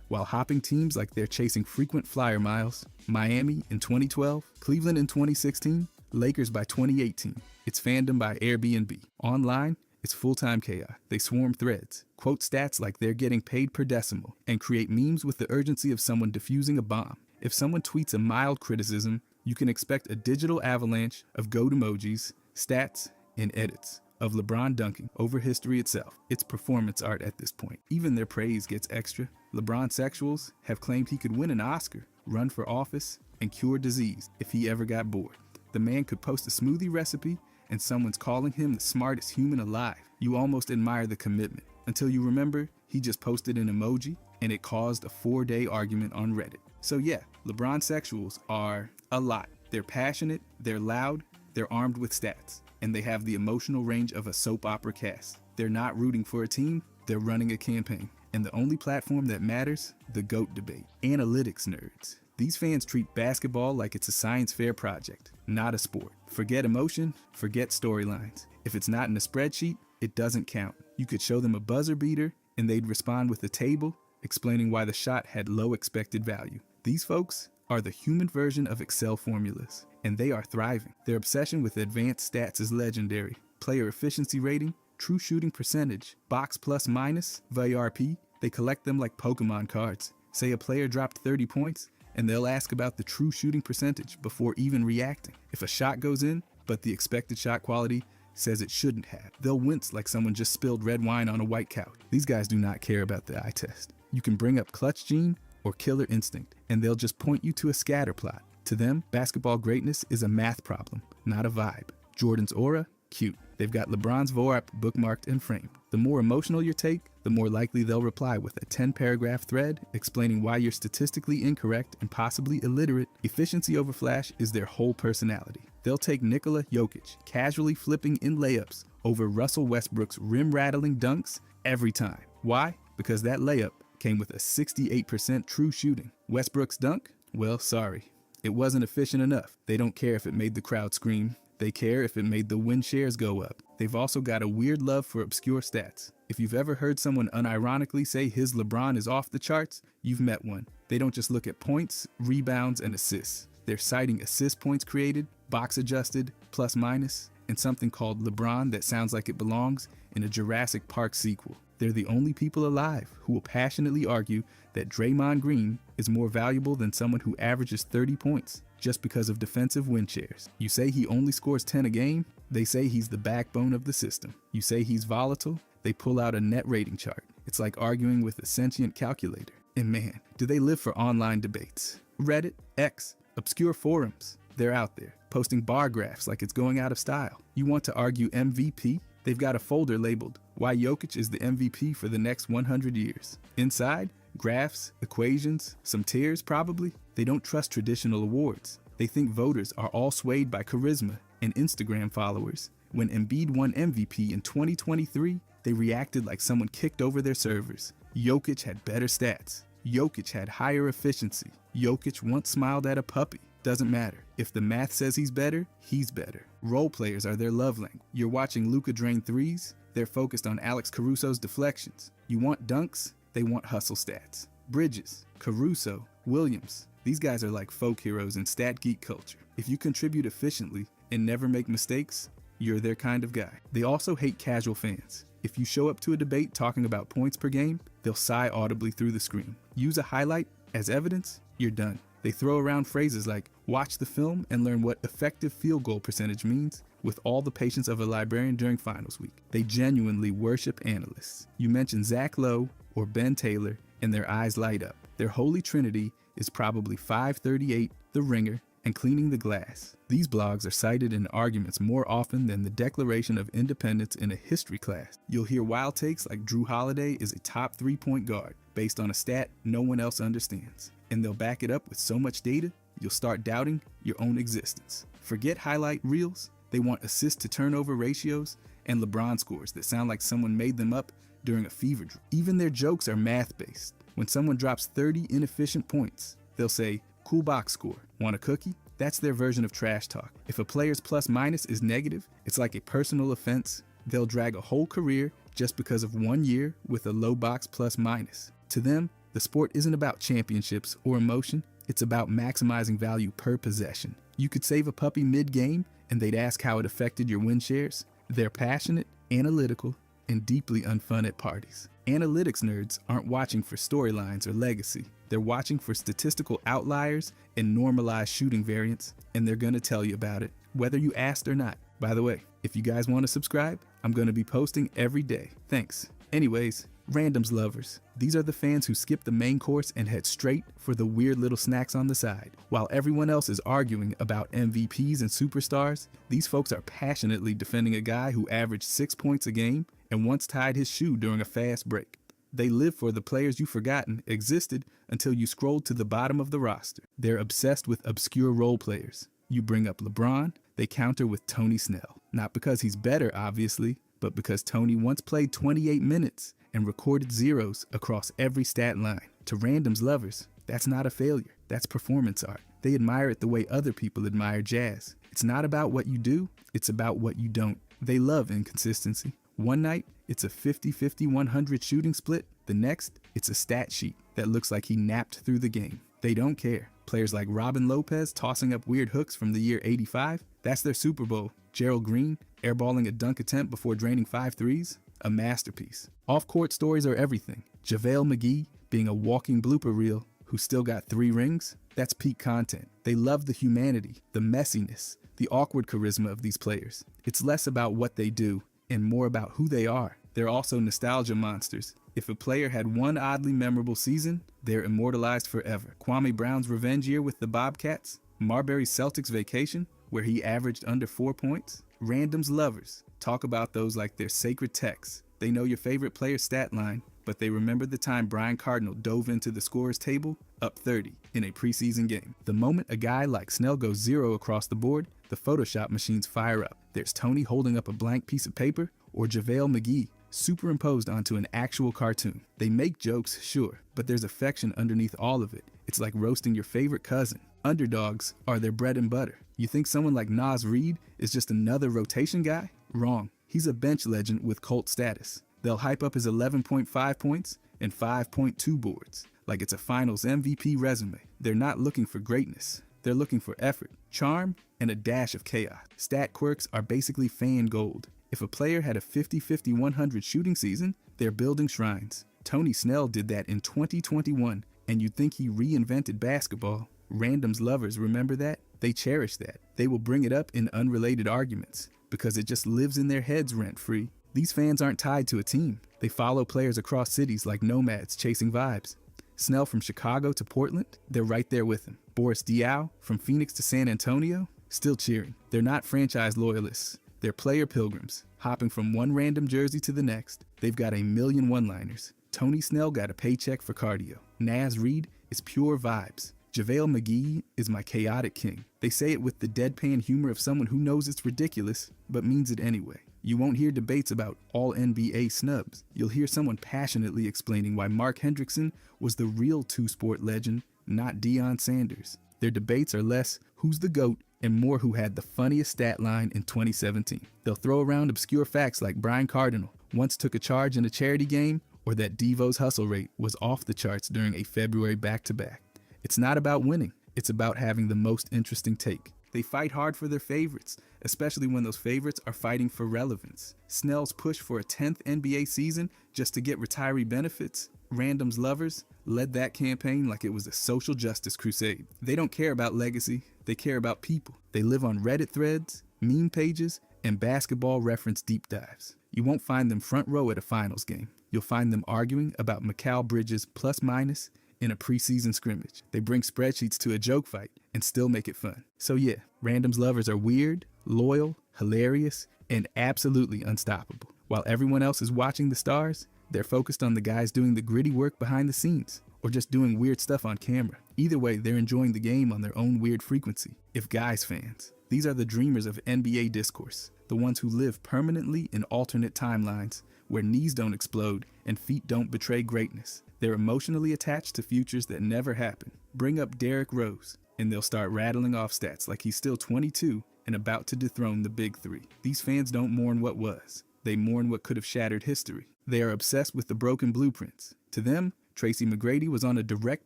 while hopping teams like they're chasing frequent flyer miles. Miami in 2012, Cleveland in 2016, Lakers by 2018. It's fandom by Airbnb. Online, it's full-time chaos. They swarm threads, quote stats like they're getting paid per decimal, and create memes with the urgency of someone defusing a bomb. If someone tweets a mild criticism, you can expect a digital avalanche of goat emojis, stats, and edits of LeBron dunking over history itself. It's performance art at this point. Even their praise gets extra. LeBron sexuals have claimed he could win an Oscar, run for office, and cure disease if he ever got bored. The man could post a smoothie recipe and someone's calling him the smartest human alive. You almost admire the commitment until you remember he just posted an emoji and it caused a 4-day argument on Reddit. So yeah, LeBron sexuals are a lot. They're passionate, they're loud, they're armed with stats, and they have the emotional range of a soap opera cast. They're not rooting for a team, they're running a campaign. And the only platform that matters, the GOAT debate. Analytics nerds. These fans treat basketball like it's a science fair project, not a sport. Forget emotion, forget storylines. If it's not in a spreadsheet, it doesn't count. You could show them a buzzer beater and they'd respond with a table explaining why the shot had low expected value. These folks are the human version of Excel formulas, and they are thriving. Their obsession with advanced stats is legendary. Player efficiency rating, true shooting percentage, box plus minus, VRP, they collect them like Pokemon cards. Say a player dropped 30 points, and they'll ask about the true shooting percentage before even reacting. If a shot goes in, but the expected shot quality says it shouldn't have, they'll wince like someone just spilled red wine on a white couch. These guys do not care about the eye test. You can bring up clutch gene or killer instinct, and they'll just point you to a scatter plot. To them, basketball greatness is a math problem, not a vibe. Jordan's aura, cute. They've got LeBron's VORP bookmarked and framed. The more emotional your take, the more likely they'll reply with a 10-paragraph thread explaining why you're statistically incorrect and possibly illiterate. Efficiency over flash is their whole personality. They'll take Nikola Jokic casually flipping in layups over Russell Westbrook's rim-rattling dunks every time. Why? Because that layup came with a 68% true shooting. Westbrook's dunk? Well, sorry. It wasn't efficient enough. They don't care if it made the crowd scream. They care if it made the win shares go up. They've also got a weird love for obscure stats. If you've ever heard someone unironically say his LeBron is off the charts, you've met one. They don't just look at points, rebounds, and assists. They're citing assist points created, box adjusted, plus minus, and something called LeBron that sounds like it belongs in a Jurassic Park sequel. They're the only people alive who will passionately argue that Draymond Green is more valuable than someone who averages 30 points just because of defensive win shares. You say he only scores 10 a game, they say he's the backbone of the system. You say he's volatile, they pull out a net rating chart. It's like arguing with a sentient calculator. And man, do they live for online debates. Reddit, X, obscure forums. They're out there, posting bar graphs like it's going out of style. You want to argue MVP? They've got a folder labeled, Why Jokic is the MVP for the next 100 years. Inside, graphs, equations, some tears probably. They don't trust traditional awards. They think voters are all swayed by charisma and Instagram followers. When Embiid won MVP in 2023, they reacted like someone kicked over their servers. Jokic had better stats. Jokic had higher efficiency. Jokic once smiled at a puppy. Doesn't matter. If the math says he's better, he's better. Role players are their love language. You're watching Luka drain threes, they're focused on Alex Caruso's deflections. You want dunks, they want hustle stats. Bridges, Caruso, Williams, these guys are like folk heroes in stat geek culture. If you contribute efficiently and never make mistakes, you're their kind of guy. They also hate casual fans. If you show up to a debate talking about points per game, they'll sigh audibly through the screen. Use a highlight as evidence, you're done. They throw around phrases like, watch the film and learn what effective field goal percentage means with all the patience of a librarian during finals week. They genuinely worship analysts. You mention Zach Lowe or Ben Taylor and their eyes light up. Their holy trinity is probably 538, The Ringer, and Cleaning the Glass. These blogs are cited in arguments more often than the Declaration of Independence in a history class. You'll hear wild takes like Drew Holiday is a top 3-point guard based on a stat no one else understands. And they'll back it up with so much data, you'll start doubting your own existence. Forget highlight reels, they want assist to turnover ratios and LeBron scores that sound like someone made them up during a fever dream. Even their jokes are math-based. When someone drops 30 inefficient points, they'll say, cool box score, want a cookie? That's their version of trash talk. If a player's plus minus is negative, it's like a personal offense. They'll drag a whole career just because of 1 year with a low box plus minus. To them, the sport isn't about championships or emotion, it's about maximizing value per possession. You could save a puppy mid-game and they'd ask how it affected your win shares. They're passionate, analytical, and deeply unfun at parties. Analytics nerds aren't watching for storylines or legacy. They're watching for statistical outliers and normalized shooting variants, and they're gonna tell you about it, whether you asked or not. By the way, if you guys want to subscribe, I'm gonna be posting every day. Thanks. Anyways, randoms lovers. These are the fans who skip the main course and head straight for the weird little snacks on the side. While everyone else is arguing about MVPs and superstars, these folks are passionately defending a guy who averaged 6 points a game and once tied his shoe during a fast break. They live for the players you've forgotten existed until you scrolled to the bottom of the roster. They're obsessed with obscure role players. You bring up LeBron, they counter with Tony Snell. Not because he's better, obviously, but because Tony once played 28 minutes and recorded zeros across every stat line. To randoms lovers, that's not a failure. That's performance art. They admire it the way other people admire jazz. It's not about what you do, it's about what you don't. They love inconsistency. One night, it's a 50-50-100 shooting split. The next, it's a stat sheet that looks like he napped through the game. They don't care. Players like Robin Lopez tossing up weird hooks from the year 85, that's their Super Bowl. Gerald Green airballing a dunk attempt before draining 5 threes, a masterpiece. Off-court stories are everything. JaVale McGee being a walking blooper reel who still got 3 rings, that's peak content. They love the humanity, the messiness, the awkward charisma of these players. It's less about what they do and more about who they are. They're also nostalgia monsters. If a player had one oddly memorable season, they're immortalized forever. Kwame Brown's revenge year with the Bobcats, Marbury's Celtics vacation, where he averaged under 4 points. Randoms lovers talk about those like they're sacred texts. They know your favorite player's stat line, but they remember the time Brian Cardinal dove into the scorer's table up 30 in a preseason game. The moment a guy like Snell goes 0 across the board, the Photoshop machines fire up. There's Tony holding up a blank piece of paper, or JaVale McGee superimposed onto an actual cartoon. They make jokes, sure, but there's affection underneath all of it. It's like roasting your favorite cousin. Underdogs are their bread and butter. You think someone like Nas Reed is just another rotation guy? Wrong. He's a bench legend with cult status. They'll hype up his 11.5 points and 5.2 boards like it's a finals MVP resume. They're not looking for greatness. They're looking for effort, charm, and a dash of chaos. Stat quirks are basically fan gold. If a player had a 50-50-100 shooting season, they're building shrines. Tony Snell did that in 2021, and you'd think he reinvented basketball. Randoms lovers remember that? They cherish that. They will bring it up in unrelated arguments because it just lives in their heads rent-free. These fans aren't tied to a team. They follow players across cities like nomads chasing vibes. Snell from Chicago to Portland, they're right there with him. Boris Diaw from Phoenix to San Antonio, still cheering. They're not franchise loyalists. They're player pilgrims, hopping from one random jersey to the next. They've got a million one-liners. Tony Snell got a paycheck for cardio. Nas Reed is pure vibes. JaVale McGee is my chaotic king. They say it with the deadpan humor of someone who knows it's ridiculous, but means it anyway. You won't hear debates about all NBA snubs. You'll hear someone passionately explaining why Mark Hendrickson was the real two-sport legend, not Deion Sanders. Their debates are less who's the GOAT and more who had the funniest stat line in 2017. They'll throw around obscure facts like Brian Cardinal once took a charge in a charity game, or that Devo's hustle rate was off the charts during a February back-to-back. It's not about winning, it's about having the most interesting take. They fight hard for their favorites, especially when those favorites are fighting for relevance. Snell's push for a 10th NBA season just to get retiree benefits, randoms lovers, led that campaign like it was a social justice crusade. They don't care about legacy, they care about people. They live on Reddit threads, meme pages, and basketball reference deep dives. You won't find them front row at a finals game. You'll find them arguing about Mikal Bridges plus minus in a preseason scrimmage. They bring spreadsheets to a joke fight and still make it fun. So yeah, randoms lovers are weird, loyal, hilarious, and absolutely unstoppable. While everyone else is watching the stars, they're focused on the guys doing the gritty work behind the scenes, or just doing weird stuff on camera. Either way, they're enjoying the game on their own weird frequency. If guys fans, these are the dreamers of NBA discourse, the ones who live permanently in alternate timelines where knees don't explode and feet don't betray greatness. They're emotionally attached to futures that never happen. Bring up Derrick Rose, and they'll start rattling off stats like he's still 22 and about to dethrone the big three. These fans don't mourn what was. They mourn what could have shattered history. They are obsessed with the broken blueprints. To them, Tracy McGrady was on a direct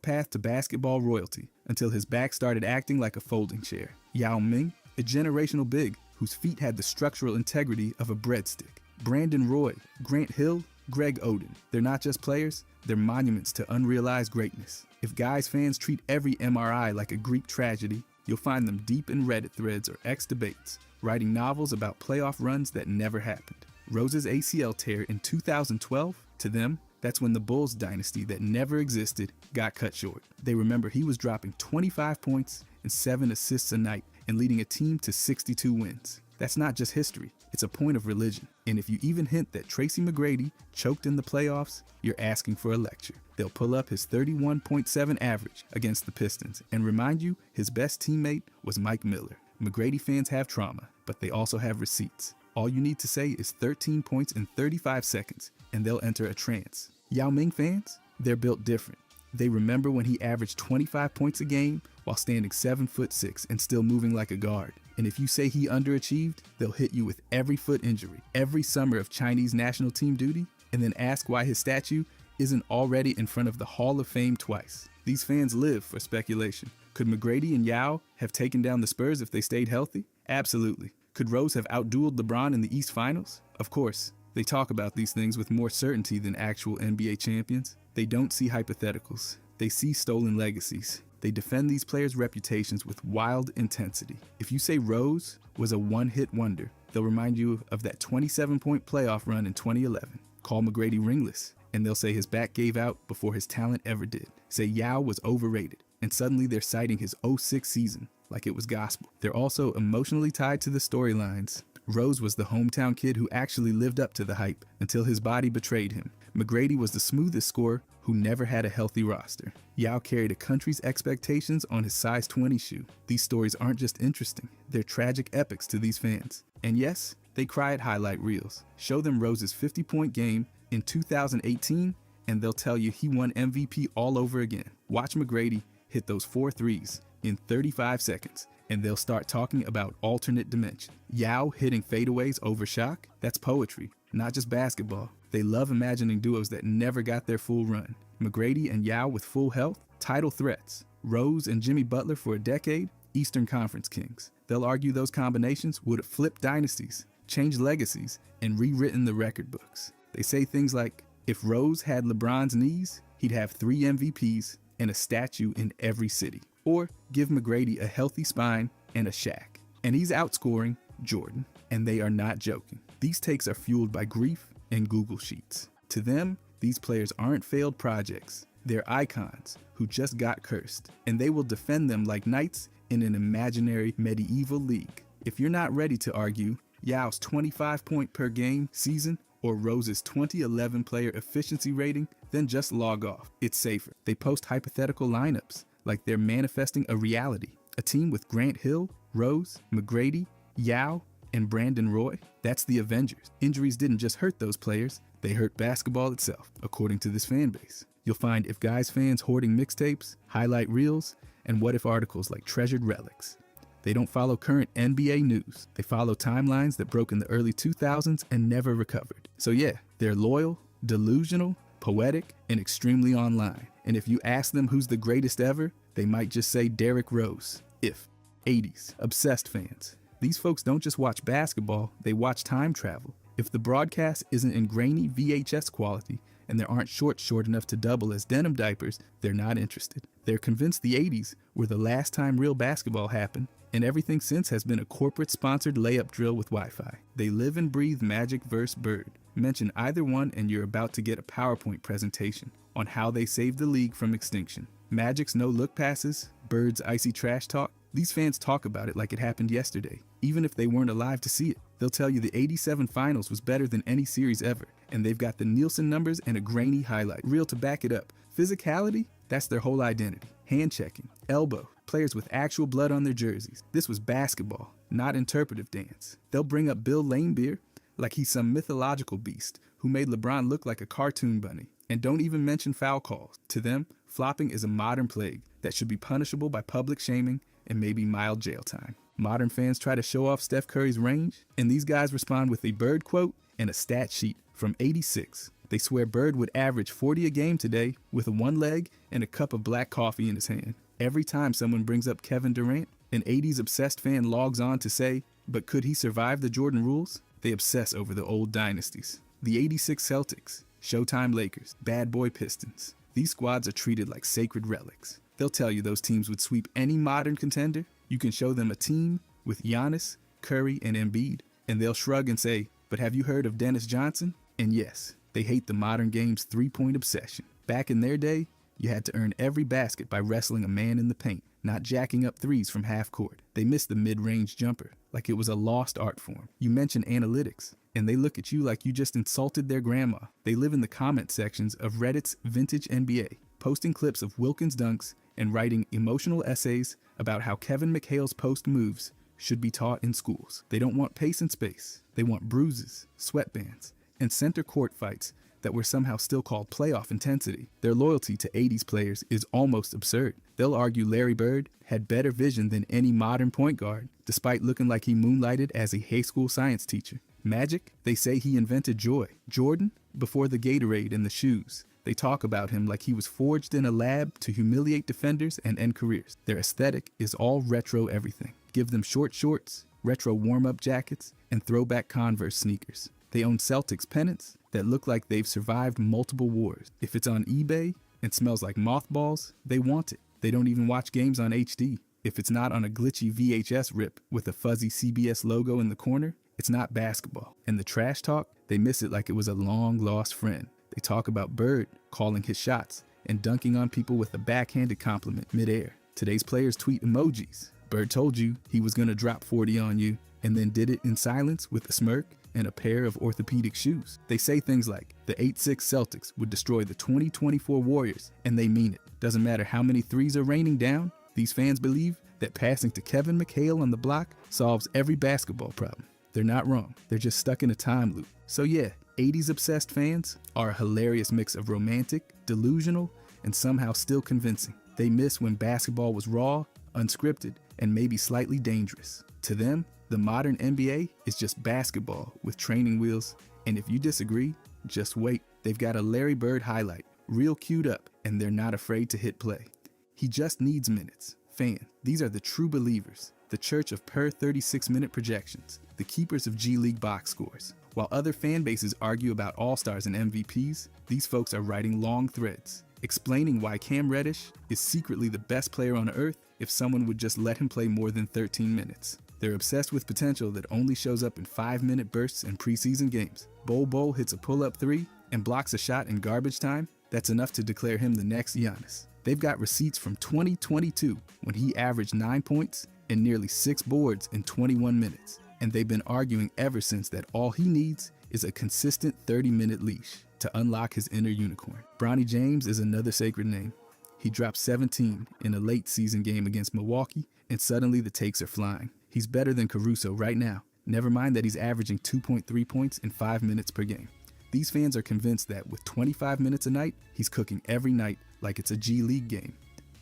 path to basketball royalty until his back started acting like a folding chair. Yao Ming, a generational big, whose feet had the structural integrity of a breadstick. Brandon Roy, Grant Hill, Greg Oden. They're not just players, they're monuments to unrealized greatness. If Guys fans treat every MRI like a Greek tragedy, you'll find them deep in Reddit threads or X debates, writing novels about playoff runs that never happened. Rose's ACL tear in 2012, to them, that's when the Bulls dynasty that never existed got cut short. They remember he was dropping 25 points and 7 assists a night and leading a team to 62 wins. That's not just history, it's a point of religion. And if you even hint that Tracy McGrady choked in the playoffs, you're asking for a lecture. They'll pull up his 31.7 average against the Pistons and remind you his best teammate was Mike Miller. McGrady fans have trauma, but they also have receipts. All you need to say is 13 points in 35 seconds, and they'll enter a trance. Yao Ming fans, they're built different. They remember when he averaged 25 points a game while standing 7'6" and still moving like a guard. And if you say he underachieved, they'll hit you with every foot injury, every summer of Chinese national team duty, and then ask why his statue isn't already in front of the Hall of Fame twice. These fans live for speculation. Could McGrady and Yao have taken down the Spurs if they stayed healthy? Absolutely. Could Rose have outdueled LeBron in the East Finals? Of course. They talk about these things with more certainty than actual NBA champions. They don't see hypotheticals. They see stolen legacies. They defend these players' reputations with wild intensity. If you say Rose was a one-hit wonder, they'll remind you of that 27-point playoff run in 2011. Call McGrady ringless, and they'll say his back gave out before his talent ever did. Say Yao was overrated, and suddenly they're citing his 06 season like it was gospel. They're also emotionally tied to the storylines. Rose was the hometown kid who actually lived up to the hype until his body betrayed him. McGrady was the smoothest scorer who never had a healthy roster. Yao carried a country's expectations on his size 20 shoe. These stories aren't just interesting, they're tragic epics to these fans. And yes, they cry at highlight reels. Show them Rose's 50-point game in 2018 and they'll tell you he won MVP all over again. Watch McGrady hit those 4 threes in 35 seconds. And they'll start talking about alternate dimension. Yao hitting fadeaways over Shaq, that's poetry, not just basketball. They love imagining duos that never got their full run. McGrady and Yao with full health, title threats. Rose and Jimmy Butler for a decade, Eastern Conference kings. They'll argue those combinations would have flipped dynasties, changed legacies, and rewritten the record books. They say things like, if Rose had LeBron's knees, he'd have 3 MVPs and a statue in every city. Or give McGrady a healthy spine and a Shaq. And he's outscoring Jordan. And they are not joking. These takes are fueled by grief and Google Sheets. To them, these players aren't failed projects. They're icons who just got cursed. And they will defend them like knights in an imaginary medieval league. If you're not ready to argue Yao's 25-point per game season or Rose's 2011 player efficiency rating, then just log off. It's safer. They post hypothetical lineups like they're manifesting a reality. A team with Grant Hill, Rose, McGrady, Yao, and Brandon Roy. That's the Avengers. Injuries didn't just hurt those players, they hurt basketball itself, according to this fan base. You'll find If Guys fans hoarding mixtapes, highlight reels, and what if articles like treasured relics. They don't follow current NBA news. They follow timelines that broke in the early 2000s and never recovered. So yeah, they're loyal, delusional, poetic, and extremely online. And if you ask them who's the greatest ever, they might just say Derrick Rose. If 80s, obsessed fans. These folks don't just watch basketball, they watch time travel. If the broadcast isn't in grainy VHS quality and there aren't shorts short enough to double as denim diapers, they're not interested. They're convinced the 80s were the last time real basketball happened, and everything since has been a corporate-sponsored layup drill with Wi-Fi. They live and breathe Magic vs. Bird. Mention either one and you're about to get a PowerPoint presentation on how they saved the league from extinction. Magic's no-look passes, Bird's icy trash talk. These fans talk about it like it happened yesterday, even if they weren't alive to see it. They'll tell you the 87 finals was better than any series ever, and they've got the Nielsen numbers and a grainy highlight reel to back it up. Physicality? That's their whole identity. Hand-checking, elbow, players with actual blood on their jerseys. This was basketball, not interpretive dance. They'll bring up Bill Laimbeer like he's some mythological beast who made LeBron look like a cartoon bunny. And don't even mention foul calls. To them, flopping is a modern plague that should be punishable by public shaming and maybe mild jail time. Modern fans try to show off Steph Curry's range, and these guys respond with a Bird quote and a stat sheet from '86. They swear Bird would average 40 a game today with a one leg and a cup of black coffee in his hand. Every time someone brings up Kevin Durant, an 80s obsessed fan logs on to say, But could he survive the Jordan rules? They obsess over the old dynasties. The '86 Celtics, Showtime Lakers, Bad Boy Pistons. These squads are treated like sacred relics. They'll tell you those teams would sweep any modern contender. You can show them a team with Giannis, Curry, and Embiid, and they'll shrug and say, but have you heard of Dennis Johnson? And yes, they hate the modern game's three-point obsession. Back in their day, you had to earn every basket by wrestling a man in the paint, not jacking up threes from half court. They miss the mid-range jumper, like it was a lost art form. You mention analytics, and they look at you like you just insulted their grandma. They live in the comment sections of Reddit's Vintage NBA, posting clips of Wilkins dunks and writing emotional essays about how Kevin McHale's post moves should be taught in schools. They don't want pace and space. They want bruises, sweatbands, and center court fights that were somehow still called playoff intensity. Their loyalty to '80s players is almost absurd. They'll argue Larry Bird had better vision than any modern point guard, despite looking like he moonlighted as a high school science teacher. Magic, they say he invented joy. Jordan, before the Gatorade and the shoes. They talk about him like he was forged in a lab to humiliate defenders and end careers. Their aesthetic is all retro everything. Give them short shorts, retro warm-up jackets, and throwback Converse sneakers. They own Celtics pennants that look like they've survived multiple wars. If it's on eBay and smells like mothballs, they want it. They don't even watch games on HD. If it's not on a glitchy VHS rip with a fuzzy CBS logo in the corner, it's not basketball. And the trash talk, they miss it like it was a long-lost friend. They talk about Bird calling his shots and dunking on people with a backhanded compliment midair. Today's players tweet emojis. Bird told you he was going to drop 40 on you and then did it in silence with a smirk and a pair of orthopedic shoes. They say things like, the '86 Celtics would destroy the 2024 Warriors, and they mean it. Doesn't matter how many threes are raining down, these fans believe that passing to Kevin McHale on the block solves every basketball problem. They're not wrong. They're just stuck in a time loop. So yeah, '80s obsessed fans are a hilarious mix of romantic, delusional, and somehow still convincing. They miss when basketball was raw, unscripted, and maybe slightly dangerous. To them, the modern NBA is just basketball with training wheels, and if you disagree, just wait. They've got a Larry Bird highlight, real queued up, and they're not afraid to hit play. He just needs minutes. Fan, these are the true believers, the church of per 36-minute projections, the keepers of G League box scores. While other fan bases argue about all-stars and MVPs, these folks are writing long threads, explaining why Cam Reddish is secretly the best player on earth if someone would just let him play more than 13 minutes. They're obsessed with potential that only shows up in 5-minute bursts in preseason games. Bol hits a pull-up three and blocks a shot in garbage time. That's enough to declare him the next Giannis. They've got receipts from 2022 when he averaged 9 points and nearly 6 boards in 21 minutes. And they've been arguing ever since that all he needs is a consistent 30-minute leash to unlock his inner unicorn. Bronny James is another sacred name. He dropped 17 in a late season game against Milwaukee, and suddenly the takes are flying. He's better than Caruso right now. Never mind that he's averaging 2.3 points in 5 minutes per game. These fans are convinced that with 25 minutes a night, he's cooking every night like it's a G League game.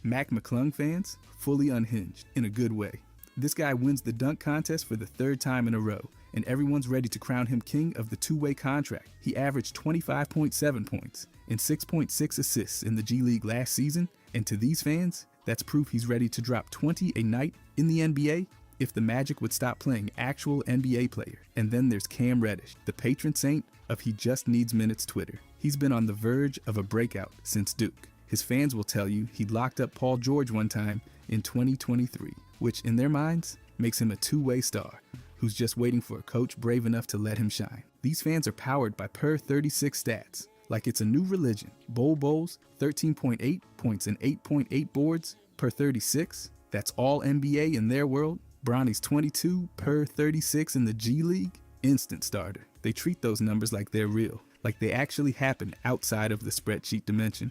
Mac McClung fans, fully unhinged, in a good way. This guy wins the dunk contest for the 3rd time in a row, and everyone's ready to crown him king of the two-way contract. He averaged 25.7 points and 6.6 assists in the G League last season, and to these fans, that's proof he's ready to drop 20 a night in the NBA if the Magic would stop playing actual NBA players. And then there's Cam Reddish, the patron saint of He Just Needs Minutes Twitter. He's been on the verge of a breakout since Duke. His fans will tell you he locked up Paul George one time in 2023, which in their minds makes him a two-way star who's just waiting for a coach brave enough to let him shine. These fans are powered by per 36 stats, like it's a new religion. Bol's 13.8 points and 8.8 boards per 36. That's all NBA in their world. Bronny's 22 per 36 in the G League. Instant starter. They treat those numbers like they're real, like they actually happen outside of the spreadsheet dimension,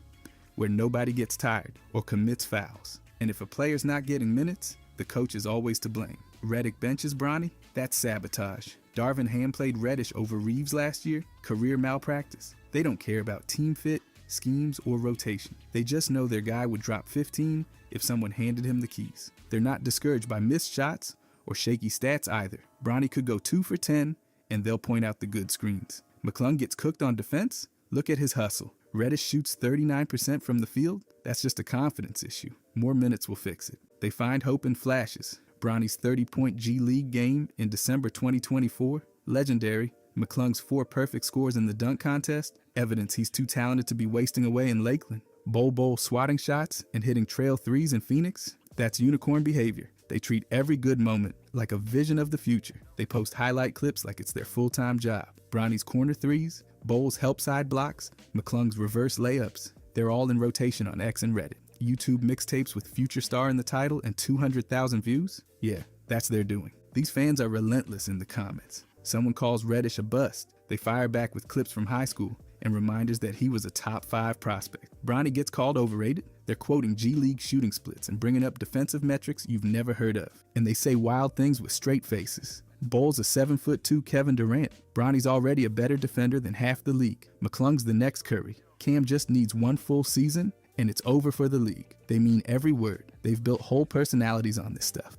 where nobody gets tired or commits fouls. And if a player's not getting minutes, the coach is always to blame. Redick benches Bronny? That's sabotage. Darvin Ham played Reddish over Reeves last year. Career malpractice. They don't care about team fit, schemes, or rotation. They just know their guy would drop 15 if someone handed him the keys. They're not discouraged by missed shots or shaky stats either. Bronny could go 2 for 10, and they'll point out the good screens. McClung gets cooked on defense? Look at his hustle. Reddish shoots 39% from the field? That's just a confidence issue. More minutes will fix it. They find hope in flashes. Bronny's 30-point G League game in December 2024, legendary. McClung's 4 perfect scores in the dunk contest, evidence he's too talented to be wasting away in Lakeland. Bol swatting shots and hitting trail threes in Phoenix, that's unicorn behavior. They treat every good moment like a vision of the future. They post highlight clips like it's their full-time job. Bronny's corner threes, Bol's help side blocks, McClung's reverse layups. They're all in rotation on X and Reddit. YouTube mixtapes with Future Star in the title and 200,000 views? Yeah, that's their doing. These fans are relentless in the comments. Someone calls Reddish a bust. They fire back with clips from high school and reminders that he was a top 5 prospect. Bronny gets called overrated. They're quoting G League shooting splits and bringing up defensive metrics you've never heard of. And they say wild things with straight faces. Bol's a 7'2" Kevin Durant. Bronny's already a better defender than half the league. McClung's the next Curry. Cam just needs 1 full season and it's over for the league. They mean every word. They've built whole personalities on this stuff.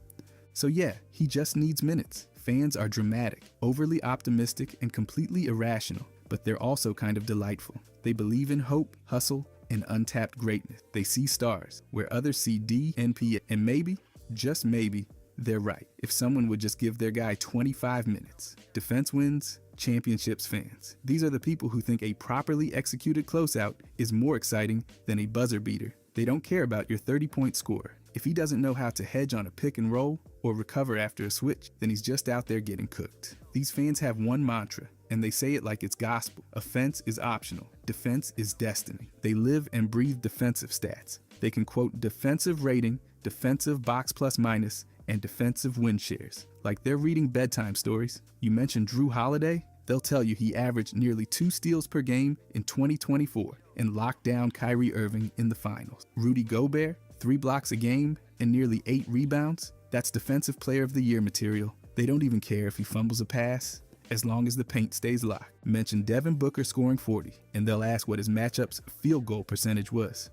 So yeah, he just needs minutes. Fans are dramatic, overly optimistic, and completely irrational, but they're also kind of delightful. They believe in hope, hustle, and untapped greatness. They see stars where others see D, NP, and maybe, just maybe, they're right. If someone would just give their guy 25 minutes. Defense wins, championships fans. These are the people who think a properly executed closeout is more exciting than a buzzer beater. They don't care about your 30-point score. If he doesn't know how to hedge on a pick and roll or recover after a switch, then he's just out there getting cooked. These fans have one mantra, and they say it like it's gospel. Offense is optional. Defense is destiny. They live and breathe defensive stats. They can quote defensive rating, defensive box plus minus, and defensive win shares. Like they're reading bedtime stories. You mention Drew Holiday, they'll tell you he averaged nearly 2 steals per game in 2024 and locked down Kyrie Irving in the finals. Rudy Gobert, 3 blocks a game and nearly 8 rebounds. That's Defensive Player of the Year material. They don't even care if he fumbles a pass, as long as the paint stays locked. Mention Devin Booker scoring 40, and they'll ask what his matchup's field goal percentage was.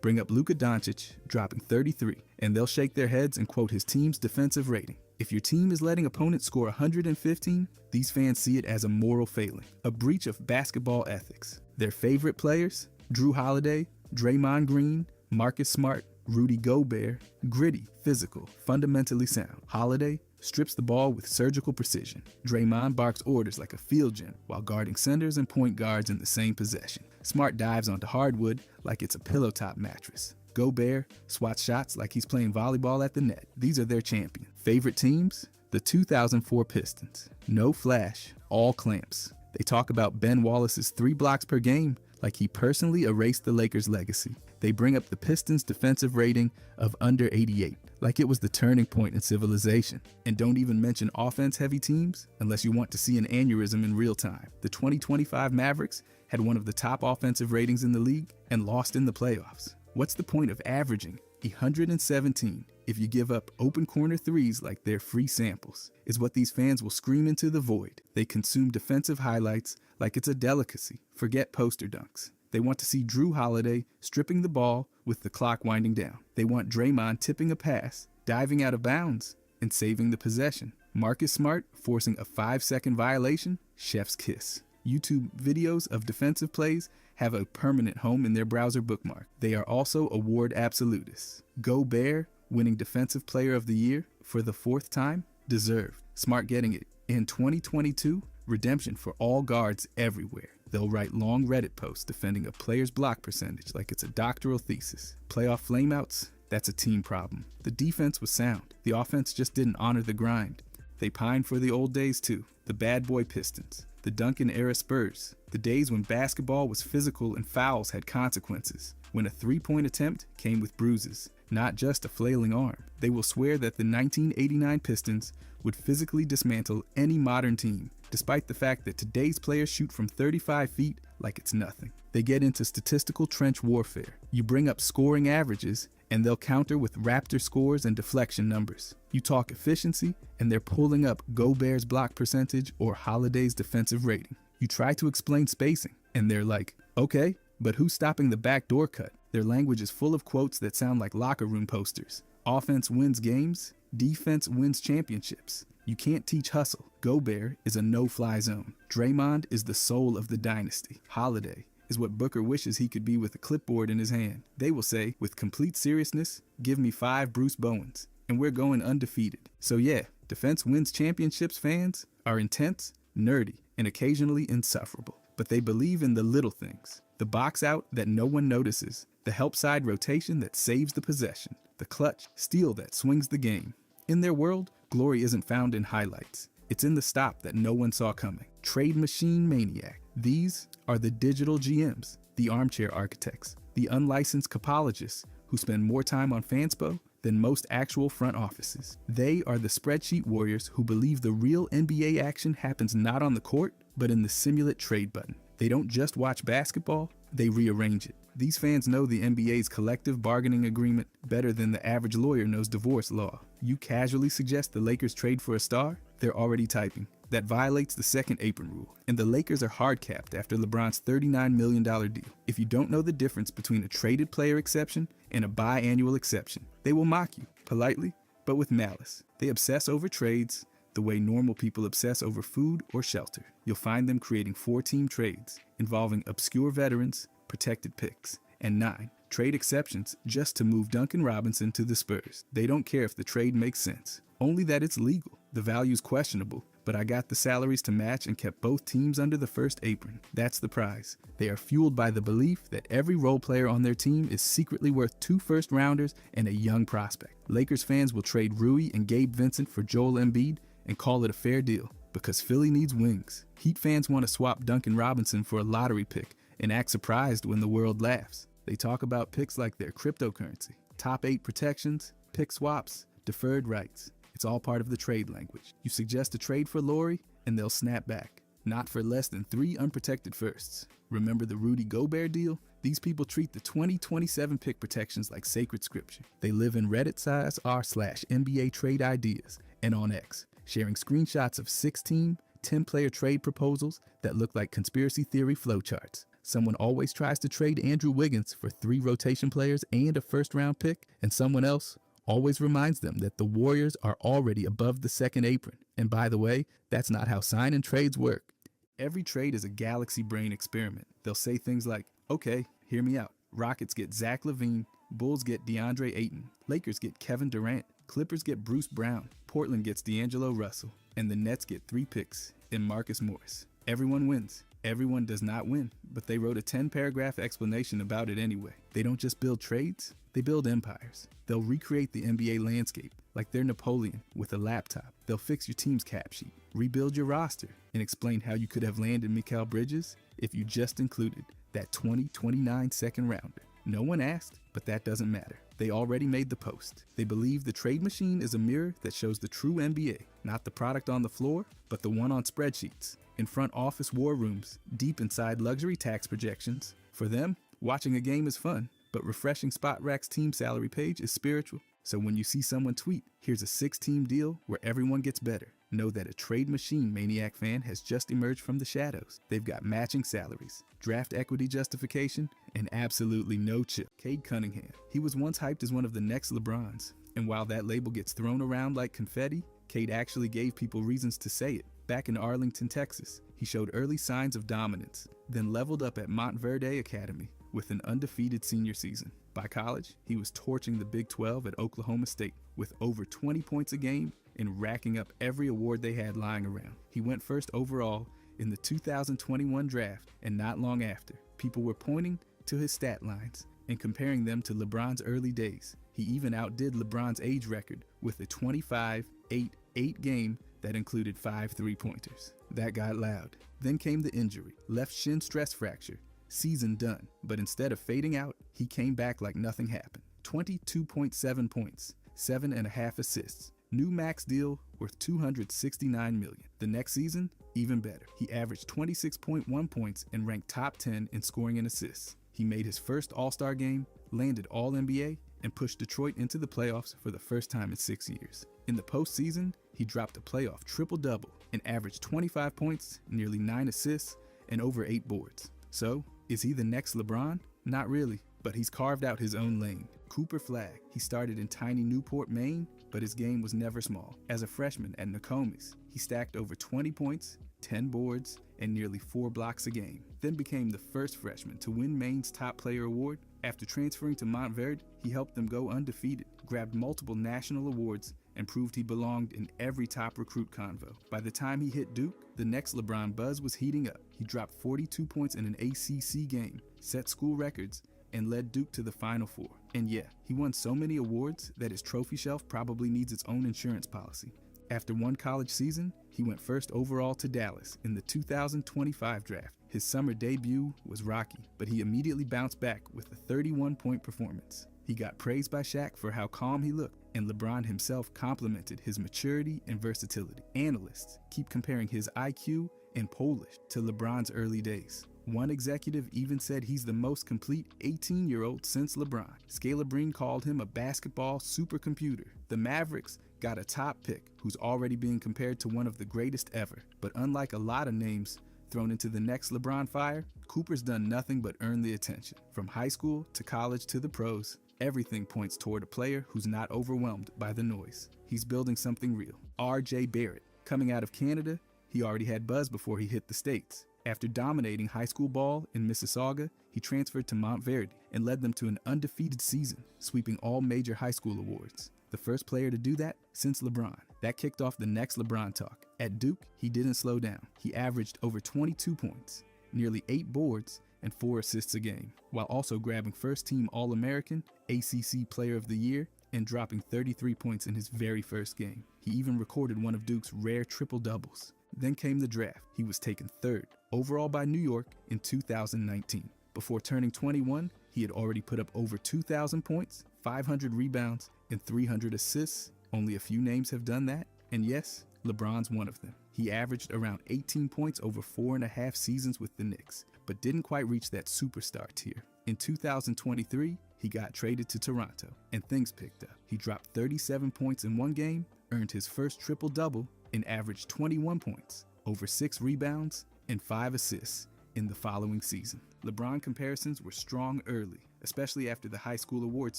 Bring up Luka Doncic dropping 33, and they'll shake their heads and quote his team's defensive rating. If your team is letting opponents score 115, these fans see it as a moral failing, a breach of basketball ethics. Their favorite players? Drew Holiday, Draymond Green, Marcus Smart, Rudy Gobert, gritty, physical, fundamentally sound. Holiday strips the ball with surgical precision. Draymond barks orders like a field gem while guarding centers and point guards in the same possession. Smart dives onto hardwood like it's a pillow top mattress. Gobert swats shots like he's playing volleyball at the net. These are their champions. Favorite teams? The 2004 Pistons. No flash, all clamps. They talk about Ben Wallace's 3 blocks per game like he personally erased the Lakers' legacy. They bring up the Pistons' defensive rating of under 88, like it was the turning point in civilization. And don't even mention offense-heavy teams unless you want to see an aneurysm in real time. The 2025 Mavericks had one of the top offensive ratings in the league and lost in the playoffs. What's the point of averaging 117 if you give up open corner threes like they're free samples? Is what these fans will scream into the void. They consume defensive highlights like it's a delicacy. Forget poster dunks. They want to see Drew Holiday stripping the ball with the clock winding down. They want Draymond tipping a pass, diving out of bounds, and saving the possession. Marcus Smart forcing a 5-second violation, chef's kiss. YouTube videos of defensive plays have a permanent home in their browser bookmark. They are also award absolutists. Gobert winning Defensive Player of the Year for the 4th time? Deserved. Smart getting it. In 2022, redemption for all guards everywhere. They'll write long Reddit posts defending a player's block percentage like it's a doctoral thesis. Playoff flameouts? That's a team problem. The defense was sound. The offense just didn't honor the grind. They pine for the old days too. The bad boy Pistons. The Duncan-era Spurs. The days when basketball was physical and fouls had consequences. When a 3-point attempt came with bruises, not just a flailing arm. They will swear that the 1989 Pistons would physically dismantle any modern team, despite the fact that today's players shoot from 35 feet like it's nothing. They get into statistical trench warfare. You bring up scoring averages, and they'll counter with Raptor scores and deflection numbers. You talk efficiency, and they're pulling up Gobert's block percentage or Holiday's defensive rating. You try to explain spacing, and they're like, okay, but who's stopping the backdoor cut? Their language is full of quotes that sound like locker room posters. Offense wins games, defense wins championships. You can't teach hustle. Gobert is a no-fly zone. Draymond is the soul of the dynasty. Holiday is what Booker wishes he could be with a clipboard in his hand. They will say, with complete seriousness, give me 5 Bruce Bowens. and we're going undefeated. So yeah, Defense Wins Championships fans are intense, nerdy, and occasionally insufferable. But they believe in the little things. The box out that no one notices. The help side rotation that saves the possession. The clutch steal that swings the game. In their world, glory isn't found in highlights. It's in the stop that no one saw coming. Trade machine maniac. These are the digital GMs, the armchair architects, the unlicensed capologists who spend more time on Fanspo than most actual front offices. They are the spreadsheet warriors who believe the real NBA action happens not on the court, but in the simulate trade button. They don't just watch basketball, they rearrange it. These fans know the NBA's collective bargaining agreement better than the average lawyer knows divorce law. You casually suggest the Lakers trade for a star, they're already typing. That violates the second apron rule. And the Lakers are hard capped after LeBron's $39 million deal. If you don't know the difference between a traded player exception and a biannual exception, they will mock you, politely, but with malice. They obsess over trades the way normal people obsess over food or shelter. You'll find them creating 4-team trades involving obscure veterans, protected picks, and 9 trade exceptions just to move Duncan Robinson to the Spurs. They don't care if the trade makes sense, only that it's legal. The value's questionable, but I got the salaries to match and kept both teams under the first apron. That's the prize. They are fueled by the belief that every role player on their team is secretly worth 2 first-rounders and a young prospect. Lakers fans will trade Rui and Gabe Vincent for Joel Embiid and call it a fair deal, because Philly needs wings. Heat fans want to swap Duncan Robinson for a lottery pick and act surprised when the world laughs. They talk about picks like they're cryptocurrency. Top 8 protections, pick swaps, deferred rights. It's all part of the trade language. You suggest a trade for Laurie, and they'll snap back. Not for less than 3 unprotected firsts. Remember the Rudy Gobert deal? These people treat the 2027 pick protections like sacred scripture. They live in Reddit r/NBA trade ideas and on X, sharing screenshots of 6-team, 10-player trade proposals that look like conspiracy theory flowcharts. Someone always tries to trade Andrew Wiggins for 3 rotation players and a first-round pick, and someone else always reminds them that the Warriors are already above the second apron. And by the way, that's not how sign and trades work. Every trade is a galaxy brain experiment. They'll say things like, okay, hear me out. Rockets get Zach LaVine, Bulls get DeAndre Ayton, Lakers get Kevin Durant, Clippers get Bruce Brown, Portland gets D'Angelo Russell, and the Nets get 3 picks in Marcus Morris. Everyone wins. Everyone does not win, but they wrote a 10-paragraph explanation about it anyway. They don't just build trades, they build empires. They'll recreate the NBA landscape like they're Napoleon with a laptop. They'll fix your team's cap sheet, rebuild your roster, and explain how you could have landed Mikal Bridges if you just included that 2029 second rounder. No one asked, but that doesn't matter. They already made the post. They believe the trade machine is a mirror that shows the true NBA, not the product on the floor, but the one on spreadsheets, in front office war rooms, deep inside luxury tax projections. For them, watching a game is fun, but refreshing SpotRack's team salary page is spiritual. So when you see someone tweet, here's a 6-team deal where everyone gets better, know that a trade machine maniac fan has just emerged from the shadows. They've got matching salaries, draft equity justification, and absolutely no chip. Cade Cunningham. He was once hyped as one of the next LeBrons, and while that label gets thrown around like confetti, Cade actually gave people reasons to say it. Back in Arlington, Texas, he showed early signs of dominance, then leveled up at Montverde Academy with an undefeated senior season. By college, he was torching the Big 12 at Oklahoma State with over 20 points a game and racking up every award they had lying around. He went first overall in the 2021 draft, and not long after, people were pointing to his stat lines and comparing them to LeBron's early days. He even outdid LeBron's age record with a 25-8-8 game that included 5 3-pointers. That got loud. Then came the injury, left shin stress fracture, season done. But instead of fading out, he came back like nothing happened. 22.7 points, 7.5 assists. New max deal worth $269 million. The next season, even better. He averaged 26.1 points and ranked top 10 in scoring and assists. He made his first All-Star game, landed All-NBA, and pushed Detroit into the playoffs for the first time in 6 years. In the postseason, he dropped a playoff triple-double and averaged 25 points, nearly 9 assists, and over 8 boards. So, is he the next LeBron? Not really, but he's carved out his own lane. Cooper Flagg. He started in tiny Newport, Maine, but his game was never small. As a freshman at Nokomis, he stacked over 20 points, 10 boards, and nearly 4 blocks a game. Then became the first freshman to win Maine's Top Player Award After transferring to Montverde, he helped them go undefeated, grabbed multiple national awards, and proved he belonged in every top recruit convo. By the time he hit Duke, the next LeBron buzz was heating up. He dropped 42 points in an ACC game, set school records, and led Duke to the Final Four. And yeah, he won so many awards that his trophy shelf probably needs its own insurance policy. After one college season, he went first overall to Dallas in the 2025 draft. His summer debut was rocky, but he immediately bounced back with a 31-point performance. He got praised by Shaq for how calm he looked, and LeBron himself complimented his maturity and versatility. Analysts keep comparing his IQ and Polish to LeBron's early days. One executive even said he's the most complete 18-year-old since LeBron. Scalabrine called him a basketball supercomputer. The Mavericks got a top pick who's already being compared to one of the greatest ever. But unlike a lot of names thrown into the next LeBron fire, Cooper's done nothing but earn the attention. From high school to college to the pros, everything points toward a player who's not overwhelmed by the noise. He's building something real. R.J. Barrett. Coming out of Canada, he already had buzz before he hit the States. After dominating high school ball in Mississauga, he transferred to Montverde and led them to an undefeated season, sweeping all major high school awards. The first player to do that since LeBron. That kicked off the next LeBron talk. At Duke, he didn't slow down. He averaged over 22 points, nearly 8 boards, and 4 assists a game, while also grabbing first-team All-American, ACC Player of the Year, and dropping 33 points in his very first game. He even recorded one of Duke's rare triple-doubles. Then came the draft. He was taken 3rd overall by New York in 2019. Before turning 21, he had already put up over 2,000 points, 500 rebounds, and 300 assists. Only a few names have done that, and yes, LeBron's one of them. He averaged around 18 points over 4.5 seasons with the Knicks, but didn't quite reach that superstar tier. In 2023, he got traded to Toronto, and things picked up. He dropped 37 points in one game, earned his first triple-double, and averaged 21 points, over 6 rebounds, and 5 assists in the following season. LeBron comparisons were strong early, especially after the high school awards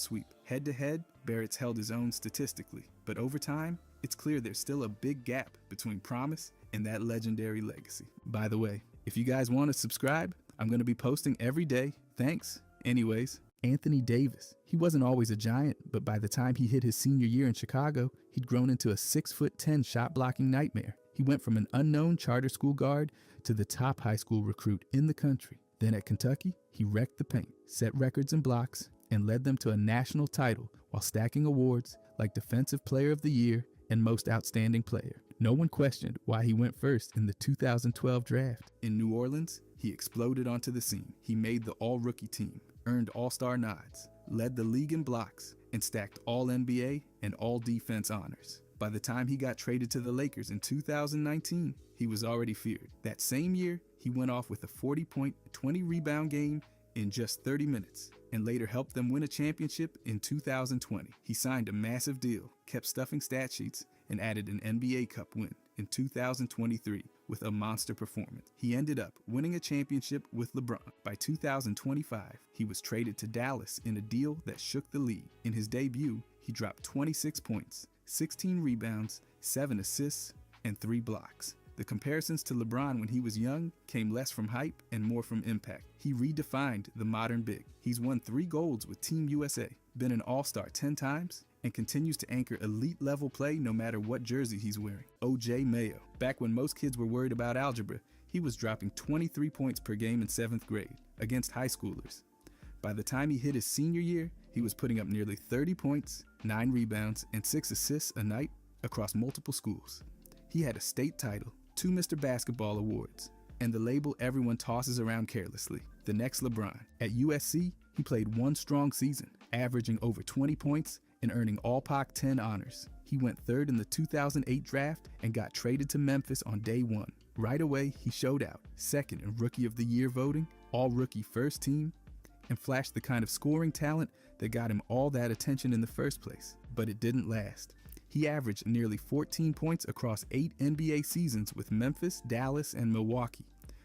sweep. Head-to-head, Barrett's held his own statistically, but over time, it's clear there's still a big gap between promise and that legendary legacy. By the way, if you guys want to subscribe, I'm going to be posting every day. Thanks. Anyways, Anthony Davis. He wasn't always a giant, but by the time he hit his senior year in Chicago, he'd grown into a 6'10" shot-blocking nightmare. He went from an unknown charter school guard to the top high school recruit in the country. Then at Kentucky, he wrecked the paint, set records in blocks, and led them to a national title while stacking awards like Defensive Player of the Year and Most Outstanding Player. No one questioned why he went first in the 2012 draft. In New Orleans, he exploded onto the scene. He made the all-rookie team, earned all-star nods, led the league in blocks, and stacked all-NBA and all-defense honors. By the time he got traded to the Lakers in 2019, he was already feared. That same year, he went off with a 40-point, 20-rebound game in just 30 minutes, and later helped them win a championship in 2020. He signed a massive deal, kept stuffing stat sheets, and added an NBA Cup win in 2023 with a monster performance. He ended up winning a championship with LeBron. By 2025, he was traded to Dallas in a deal that shook the league. In his debut, he dropped 26 points, 16 rebounds, 7 assists, and 3 blocks. The comparisons to LeBron when he was young came less from hype and more from impact. He redefined the modern big. He's won 3 golds with Team USA, been an All-Star 10 times, and continues to anchor elite-level play no matter what jersey he's wearing. O.J. Mayo. Back when most kids were worried about algebra, he was dropping 23 points per game in 7th grade against high schoolers. By the time he hit his senior year, he was putting up nearly 30 points, 9 rebounds, and 6 assists a night across multiple schools. He had a state title, 2 Mr. Basketball awards, and the label everyone tosses around carelessly, the next LeBron. At USC, he played 1 strong season, averaging over 20 points and earning All-Pac 10 honors. He went 3rd in the 2008 draft and got traded to Memphis on day 1. Right away, he showed out, 2nd in Rookie of the Year voting, All-Rookie First Team, and flashed the kind of scoring talent that got him all that attention in the first place. But it didn't last. He averaged nearly 14 points across 8 NBA seasons with Memphis, Dallas, and Milwaukee.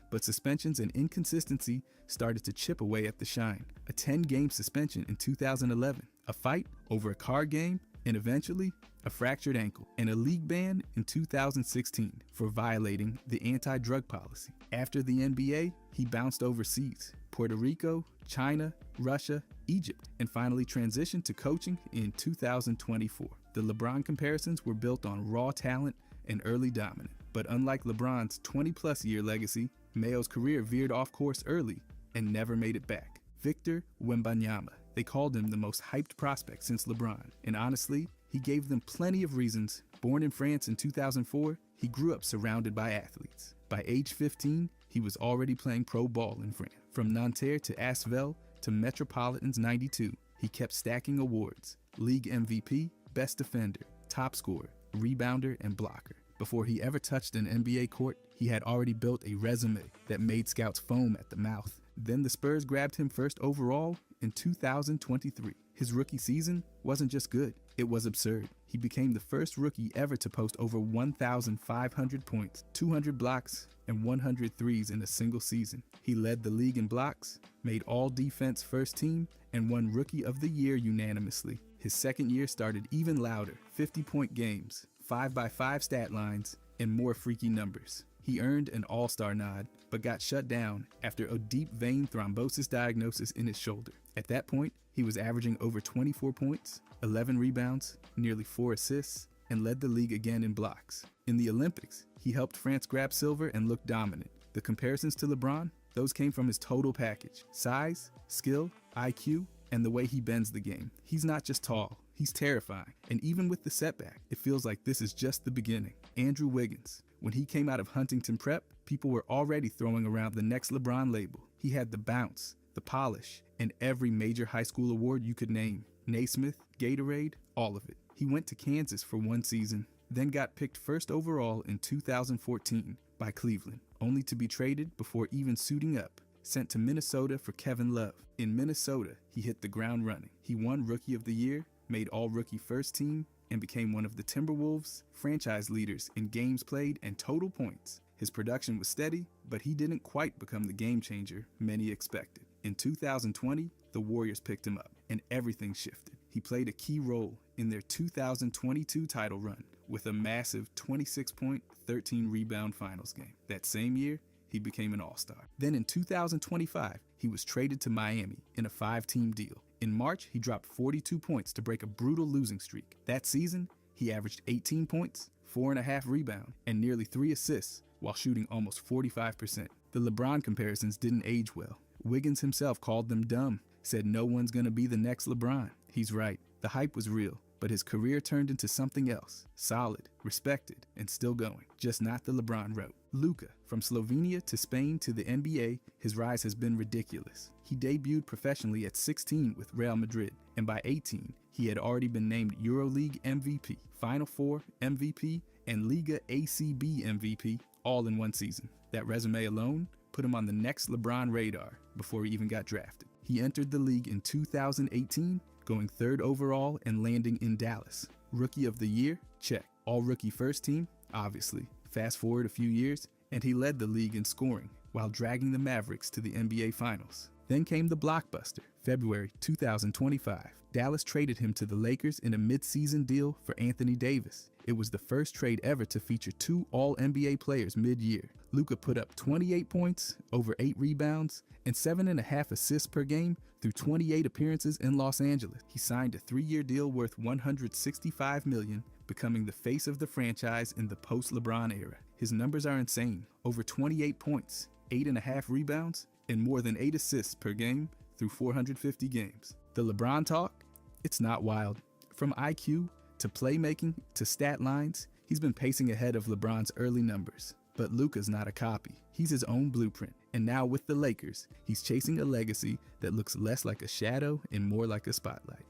But suspensions and inconsistency started to chip away at the shine. A 10-game suspension in 2011, a fight over a card game, and eventually a fractured ankle, and a league ban in 2016 for violating the anti-drug policy. After the NBA, he bounced overseas, Puerto Rico, China, Russia, Egypt, and finally transitioned to coaching in 2024. The LeBron comparisons were built on raw talent and early dominance. But unlike LeBron's 20-plus year legacy, Mayo's career veered off course early and never made it back. Victor Wembanyama. They called him the most hyped prospect since LeBron. And honestly, he gave them plenty of reasons. Born in France in 2004, he grew up surrounded by athletes. By age 15, he was already playing pro ball in France. From Nanterre to Asvel to Metropolitans 92, he kept stacking awards. League MVP, best defender, top scorer, rebounder, and blocker. Before he ever touched an NBA court, he had already built a resume that made scouts foam at the mouth. Then the Spurs grabbed him first overall in 2023. His rookie season wasn't just good, it was absurd. He became the first rookie ever to post over 1,500 points, 200 blocks, and 100 threes in a single season. He led the league in blocks, made all defense first team, and won Rookie of the Year unanimously. His second year started even louder, 50-point games, 5x5 stat lines, and more freaky numbers. He earned an all-star nod, but got shut down after a deep vein thrombosis diagnosis in his shoulder. At that point, he was averaging over 24 points, 11 rebounds, nearly 4 assists, and led the league again in blocks. In the Olympics, he helped France grab silver and looked dominant. The comparisons to LeBron, those came from his total package: size, skill, IQ, and the way he bends the game. He's not just tall, he's terrifying. And even with the setback, it feels like this is just the beginning. Andrew Wiggins. When he came out of Huntington Prep, people were already throwing around the next LeBron label. He had the bounce, the polish, and every major high school award you could name. Naismith, Gatorade, all of it. He went to Kansas for one season, then got picked first overall in 2014 by Cleveland, only to be traded before even suiting up, sent to Minnesota for Kevin Love. In Minnesota, he hit the ground running. He won Rookie of the Year, made All-Rookie First Team, and became one of the Timberwolves' franchise leaders in games played and total points. His production was steady, but he didn't quite become the game changer many expected. In 2020, the Warriors picked him up, and everything shifted. He played a key role in their 2022 title run with a massive 26-point, 13-rebound finals game. That same year, he became an all-star. Then in 2025, he was traded to Miami in a 5-team deal. In March, he dropped 42 points to break a brutal losing streak. That season, he averaged 18 points, 4.5 rebounds, and nearly 3 assists while shooting almost 45%. The LeBron comparisons didn't age well. Wiggins himself called them dumb, said no one's gonna be the next LeBron. He's right. The hype was real, but his career turned into something else. Solid, respected, and still going. Just not the LeBron wrote. Luka. From Slovenia to Spain to the NBA, his rise has been ridiculous. He debuted professionally at 16 with Real Madrid, and by 18, he had already been named EuroLeague MVP, Final Four MVP, and Liga ACB MVP, all in one season. That resume alone put him on the next LeBron radar before he even got drafted. He entered the league in 2018, going 3rd overall and landing in Dallas. Rookie of the Year? Check. All-Rookie First Team? Obviously. Fast forward a few years, and he led the league in scoring while dragging the Mavericks to the NBA Finals. Then came the blockbuster, February 2025. Dallas traded him to the Lakers in a mid-season deal for Anthony Davis. It was the first trade ever to feature 2 All-NBA players mid-year. Luka put up 28 points, over 8 rebounds, and 7.5 assists per game through 28 appearances in Los Angeles. He signed a 3-year deal worth $165 million, becoming the face of the franchise in the post-LeBron era. His numbers are insane. Over 28 points, 8.5 rebounds, and more than 8 assists per game through 450 games. The LeBron talk? It's not wild. From IQ to playmaking to stat lines, he's been pacing ahead of LeBron's early numbers. But Luka's not a copy. He's his own blueprint. And now with the Lakers, he's chasing a legacy that looks less like a shadow and more like a spotlight.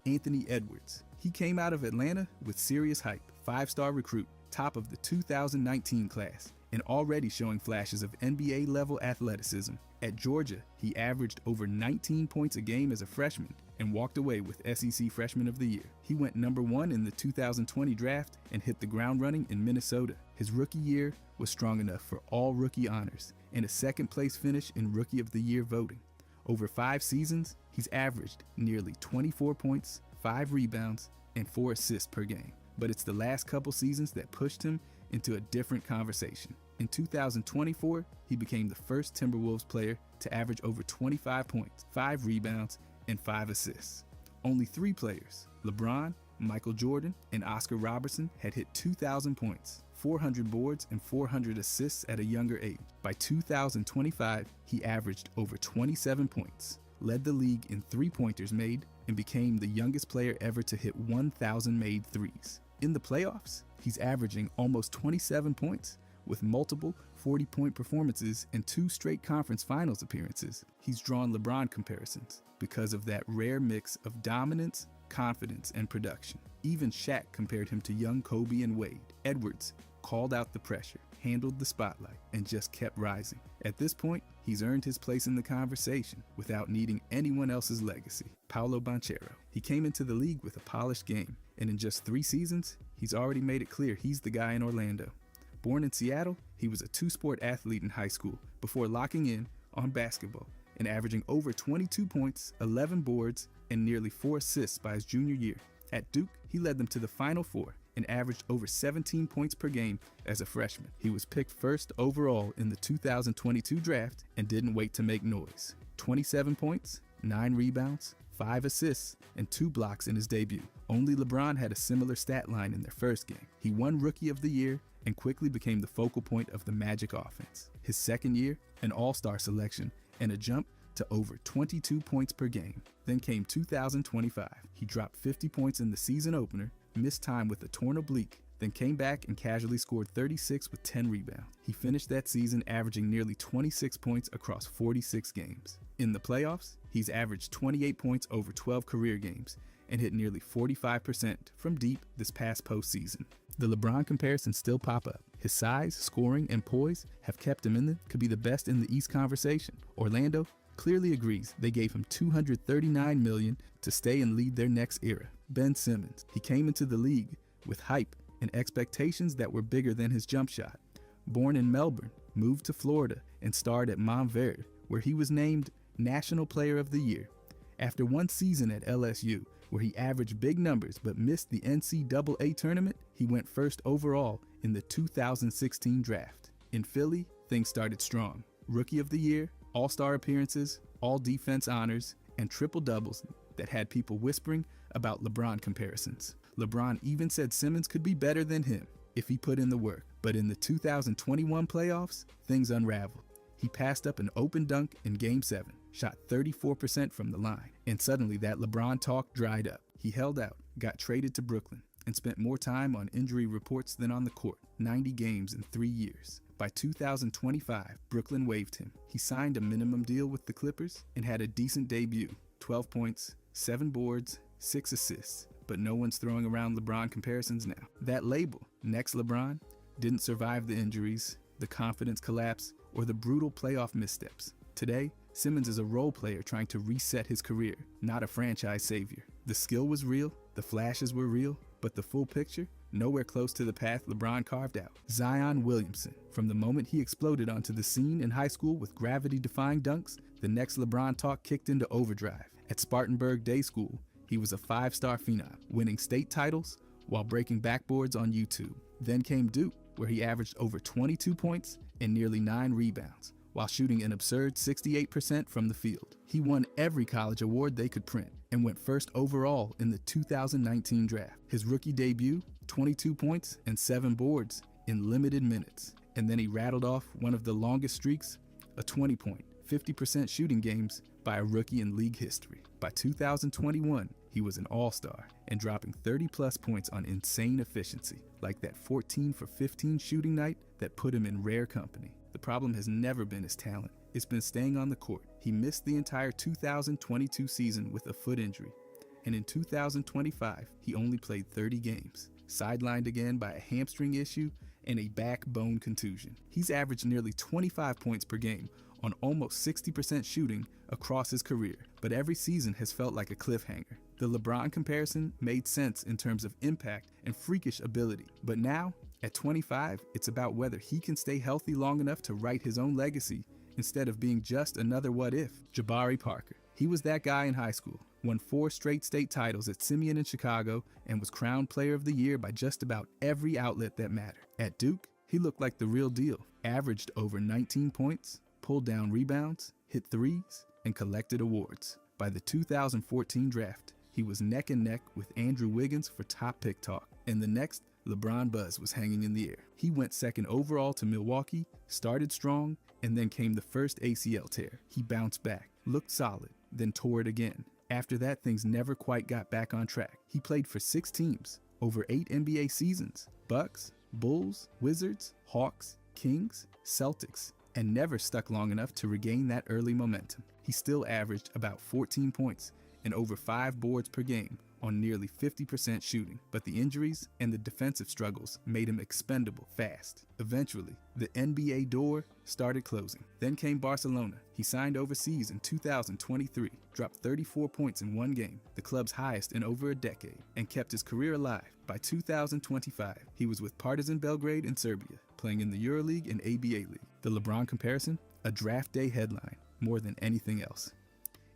Anthony Edwards. He came out of Atlanta with serious hype, 5-star recruit, top of the 2019 class, and already showing flashes of NBA-level athleticism. At Georgia, he averaged over 19 points a game as a freshman and walked away with SEC Freshman of the Year. He went number 1 in the 2020 draft and hit the ground running in Minnesota. His rookie year was strong enough for all rookie honors and a second-place finish in Rookie of the Year voting. Over 5 seasons, he's averaged nearly 24 points, 5 rebounds, and 4 assists per game. But it's the last couple seasons that pushed him into a different conversation. In 2024, he became the first Timberwolves player to average over 25 points, 5 rebounds, and 5 assists. Only 3 players, LeBron, Michael Jordan, and Oscar Robertson, had hit 2,000 points, 400 boards, and 400 assists at a younger age. By 2025, he averaged over 27 points, led the league in three-pointers made, and became the youngest player ever to hit 1,000 made threes. In the playoffs, he's averaging almost 27 points, with multiple 40-point performances and 2 straight conference finals appearances. He's drawn LeBron comparisons because of that rare mix of dominance, confidence, and production. Even Shaq compared him to young Kobe and Wade. Edwards called out the pressure, handled the spotlight, and just kept rising. At this point, he's earned his place in the conversation without needing anyone else's legacy. Paolo Banchero. He came into the league with a polished game, and in just 3 seasons, he's already made it clear he's the guy in Orlando. Born in Seattle, he was a 2-sport athlete in high school before locking in on basketball and averaging over 22 points, 11 boards, and nearly 4 assists by his junior year. At Duke, he led them to the Final Four and averaged over 17 points per game as a freshman. He was picked first overall in the 2022 draft and didn't wait to make noise. 27 points, 9 rebounds, 5 assists, and 2 blocks in his debut. Only LeBron had a similar stat line in their first game. He won Rookie of the Year and quickly became the focal point of the Magic offense. His second year, an All-Star selection and a jump to over 22 points per game. Then came 2025. He dropped 50 points in the season opener, missed time with a torn oblique, then came back and casually scored 36 with 10 rebounds. He finished that season averaging nearly 26 points across 46 games. In the playoffs, he's averaged 28 points over 12 career games and hit nearly 45% from deep this past postseason. The LeBron comparisons still pop up. His size, scoring, and poise have kept him could be the best in the East conversation. Orlando clearly agrees. They gave him $239 million to stay and lead their next era. Ben Simmons. He came into the league with hype and expectations that were bigger than his jump shot. Born in Melbourne, moved to Florida, and starred at Montverde, where he was named National Player of the Year. After one season at LSU, where he averaged big numbers but missed the NCAA tournament, he went first overall in the 2016 draft. In Philly, things started strong. Rookie of the Year, All-Star appearances, All-Defense honors, and triple-doubles that had people whispering about LeBron comparisons. LeBron even said Simmons could be better than him if he put in the work. But in the 2021 playoffs, things unraveled. He passed up an open dunk in Game 7, shot 34% from the line, and suddenly that LeBron talk dried up. He held out, got traded to Brooklyn, and spent more time on injury reports than on the court, 90 games in 3 years. By 2025, Brooklyn waived him. He signed a minimum deal with the Clippers and had a decent debut, 12 points, 7 boards, 6 assists. But no one's throwing around LeBron comparisons now. That label, Next LeBron, didn't survive the injuries, the confidence collapse, or the brutal playoff missteps. Today, Simmons is a role player trying to reset his career, not a franchise savior. The skill was real, the flashes were real, but the full picture? Nowhere close to the path LeBron carved out. Zion Williamson. From the moment he exploded onto the scene in high school with gravity-defying dunks, the Next LeBron talk kicked into overdrive. At Spartanburg Day School, he was a 5-star phenom, winning state titles while breaking backboards on YouTube. Then came Duke, where he averaged over 22 points and nearly 9 rebounds, while shooting an absurd 68% from the field. He won every college award they could print and went first overall in the 2019 draft. His rookie debut, 22 points and 7 boards in limited minutes. And then he rattled off one of the longest streaks, a 20-point, 50% shooting games by a rookie in league history. By 2021, he was an all-star and dropping 30-plus points on insane efficiency, like that 14 for 15 shooting night that put him in rare company. The problem has never been his talent. It's been staying on the court. He missed the entire 2022 season with a foot injury, and in 2025, he only played 30 games, sidelined again by a hamstring issue and a backbone contusion. He's averaged nearly 25 points per game on almost 60% shooting across his career, but every season has felt like a cliffhanger. The LeBron comparison made sense in terms of impact and freakish ability, but now, at 25, it's about whether he can stay healthy long enough to write his own legacy instead of being just another what-if. Jabari Parker. He was that guy in high school, won 4 straight state titles at Simeon in Chicago, and was crowned Player of the Year by just about every outlet that mattered. At Duke, he looked like the real deal, averaged over 19 points, pulled down rebounds, hit threes, and collected awards. By the 2014 draft, he was neck and neck with Andrew Wiggins for top pick talk, and the next LeBron buzz was hanging in the air. He went second overall to Milwaukee, started strong, and then came the first ACL tear. He bounced back, looked solid, then tore it again. After that, things never quite got back on track. He played for 6 teams, over 8 NBA seasons: Bucks, Bulls, Wizards, Hawks, Kings, Celtics, and never stuck long enough to regain that early momentum. He still averaged about 14 points and over 5 boards per game on nearly 50% shooting, but the injuries and the defensive struggles made him expendable fast. Eventually, the NBA door started closing. Then came Barcelona. He signed overseas in 2023, dropped 34 points in one game, the club's highest in over a decade, and kept his career alive. By 2025, he was with Partizan Belgrade in Serbia, playing in the EuroLeague and ABA League. The LeBron comparison? A draft day headline, more than anything else.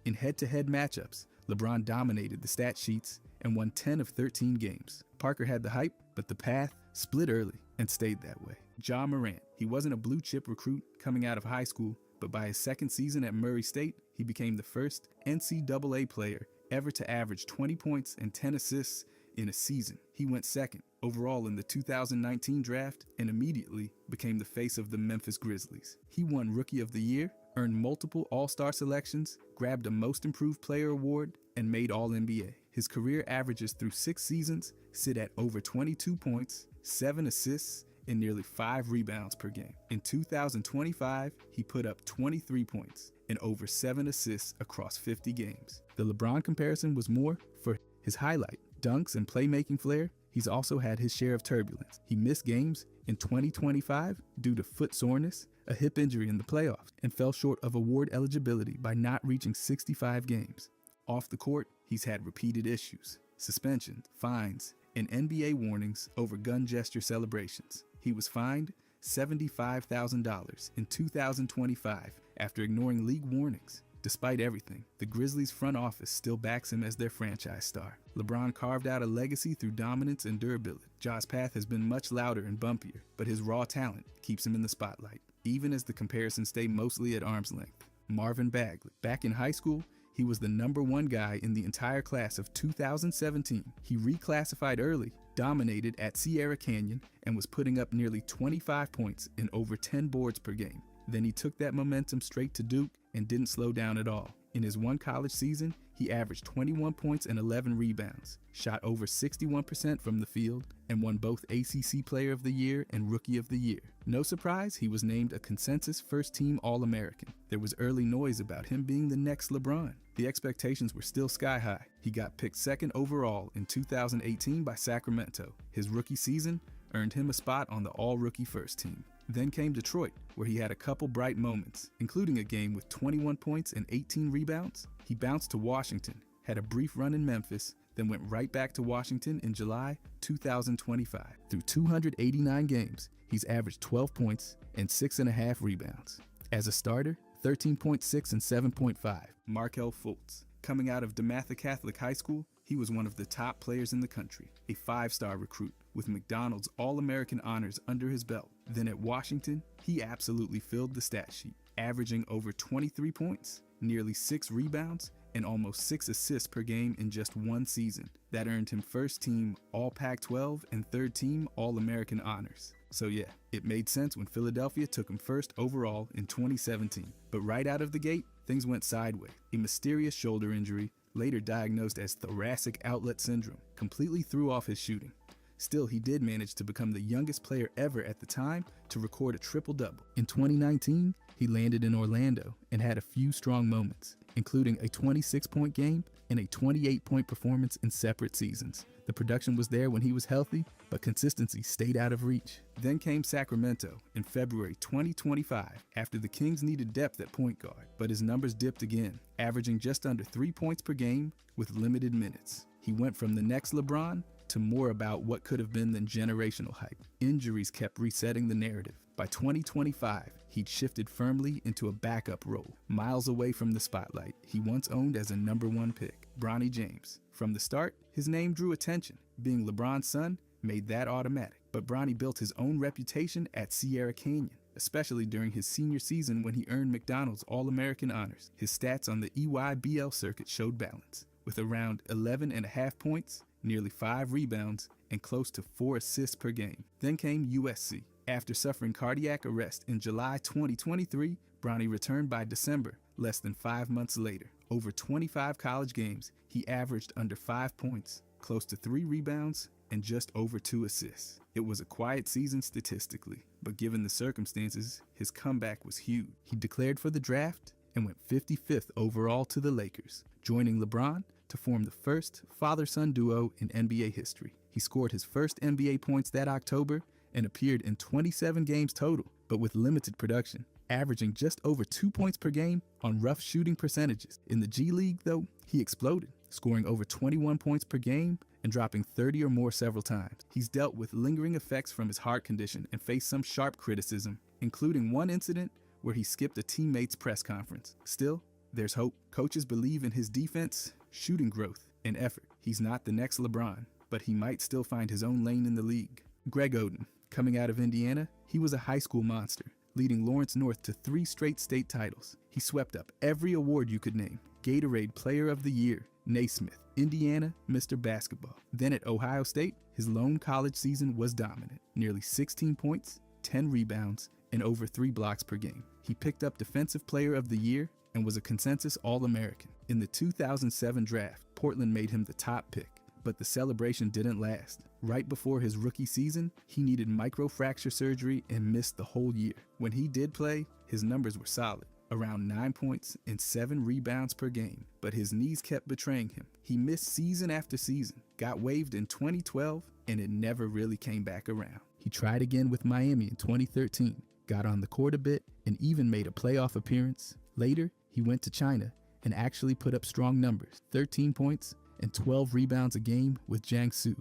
In head-to-head matchups, LeBron dominated the stat sheets and won 10 of 13 games. Parker had the hype, but the path split early and stayed that way. Ja Morant, he wasn't a blue-chip recruit coming out of high school, but by his second season at Murray State, he became the first NCAA player ever to average 20 points and 10 assists in a season. He went second overall in the 2019 draft and immediately became the face of the Memphis Grizzlies. He won Rookie of the Year, earned multiple All-Star selections, grabbed a Most Improved Player award, and made All-NBA. His career averages through 6 seasons sit at over 22 points, 7 assists, and nearly 5 rebounds per game. In 2025, he put up 23 points and over 7 assists across 50 games. The LeBron comparison was more for his highlight, dunks, and playmaking flair. He's also had his share of turbulence. He missed games in 2025 due to foot soreness, a hip injury in the playoffs, and fell short of award eligibility by not reaching 65 games. Off the court, he's had repeated issues, suspensions, fines, and NBA warnings over gun gesture celebrations. He was fined $75,000 in 2025 after ignoring league warnings. Despite everything, the Grizzlies' front office still backs him as their franchise star. LeBron carved out a legacy through dominance and durability. Ja's path has been much louder and bumpier, but his raw talent keeps him in the spotlight, even as the comparisons stay mostly at arm's length. Marvin Bagley. Back in high school, he was the #1 guy in the entire class of 2017. He reclassified early, dominated at Sierra Canyon, and was putting up nearly 25 points and over 10 boards per game. Then he took that momentum straight to Duke and didn't slow down at all. In his one college season, he averaged 21 points and 11 rebounds, shot over 61% from the field, and won both ACC Player of the Year and Rookie of the Year. No surprise, he was named a consensus first-team All-American. There was early noise about him being the next LeBron. The expectations were still sky high. He got picked second overall in 2018 by Sacramento. His rookie season earned him a spot on the All-Rookie First Team. Then came Detroit, where he had a couple bright moments, including a game with 21 points and 18 rebounds. He bounced to Washington, had a brief run in Memphis, then went right back to Washington in July 2025. Through 289 games, he's averaged 12 points and 6.5 rebounds. As a starter, 13.6 and 7.5. Markelle Fultz. Coming out of DeMatha Catholic High School, he was one of the top players in the country, a 5-star recruit with McDonald's All-American honors under his belt. Then at Washington, he absolutely filled the stat sheet, averaging over 23 points, nearly 6 rebounds, and almost 6 assists per game in just one season. That earned him first-team All-Pac-12 and third-team All-American honors. So yeah, it made sense when Philadelphia took him first overall in 2017. But right out of the gate, things went sideways. A mysterious shoulder injury, later diagnosed as thoracic outlet syndrome, completely threw off his shooting. Still, he did manage to become the youngest player ever at the time to record a triple-double. In 2019, he landed in Orlando and had a few strong moments, including a 26-point game and a 28-point performance in separate seasons. The production was there when he was healthy, but consistency stayed out of reach. Then came Sacramento in February 2025 after the Kings needed depth at point guard, but his numbers dipped again, averaging just under 3 points per game with limited minutes. He went from the next LeBron to more about what could have been than generational hype. Injuries kept resetting the narrative. By 2025, he'd shifted firmly into a backup role, miles away from the spotlight he once owned as a #1 pick, Bronny James. From the start, his name drew attention. Being LeBron's son made that automatic. But Bronny built his own reputation at Sierra Canyon, especially during his senior season when he earned McDonald's All-American honors. His stats on the EYBL circuit showed balance, with around 11.5 points, nearly 5 rebounds, and close to 4 assists per game. Then came USC. After suffering cardiac arrest in July 2023, Bronny returned by December, less than 5 months later. Over 25 college games, he averaged under 5 points, close to 3 rebounds, and just over 2 assists. It was a quiet season statistically, but given the circumstances, his comeback was huge. He declared for the draft and went 55th overall to the Lakers, joining LeBron to form the first father-son duo in NBA history. He scored his first NBA points that October and appeared in 27 games total, but with limited production, averaging just over 2 points per game on rough shooting percentages. In the G League, though, he exploded, scoring over 21 points per game and dropping 30 or more several times. He's dealt with lingering effects from his heart condition and faced some sharp criticism, including one incident where he skipped a teammate's press conference. Still, there's hope. Coaches believe in his defense, shooting growth, and effort. He's not the next LeBron, but he might still find his own lane in the league. Greg Oden, coming out of Indiana, he was a high school monster, leading Lawrence North to 3 straight state titles. He swept up every award you could name: Gatorade Player of the Year, Naismith, Indiana Mr. Basketball. Then at Ohio State, his lone college season was dominant. Nearly 16 points, 10 rebounds, and over 3 blocks per game. He picked up Defensive Player of the Year and was a consensus All-American. In the 2007 draft, Portland made him the top pick, but the celebration didn't last. Right before his rookie season, he needed microfracture surgery and missed the whole year. When he did play, his numbers were solid, around 9 points and 7 rebounds per game, but his knees kept betraying him. He missed season after season, got waived in 2012, and it never really came back around. He tried again with Miami in 2013, got on the court a bit, and even made a playoff appearance. Later, he went to China and actually put up strong numbers, 13 points and 12 rebounds a game with Jiangsu.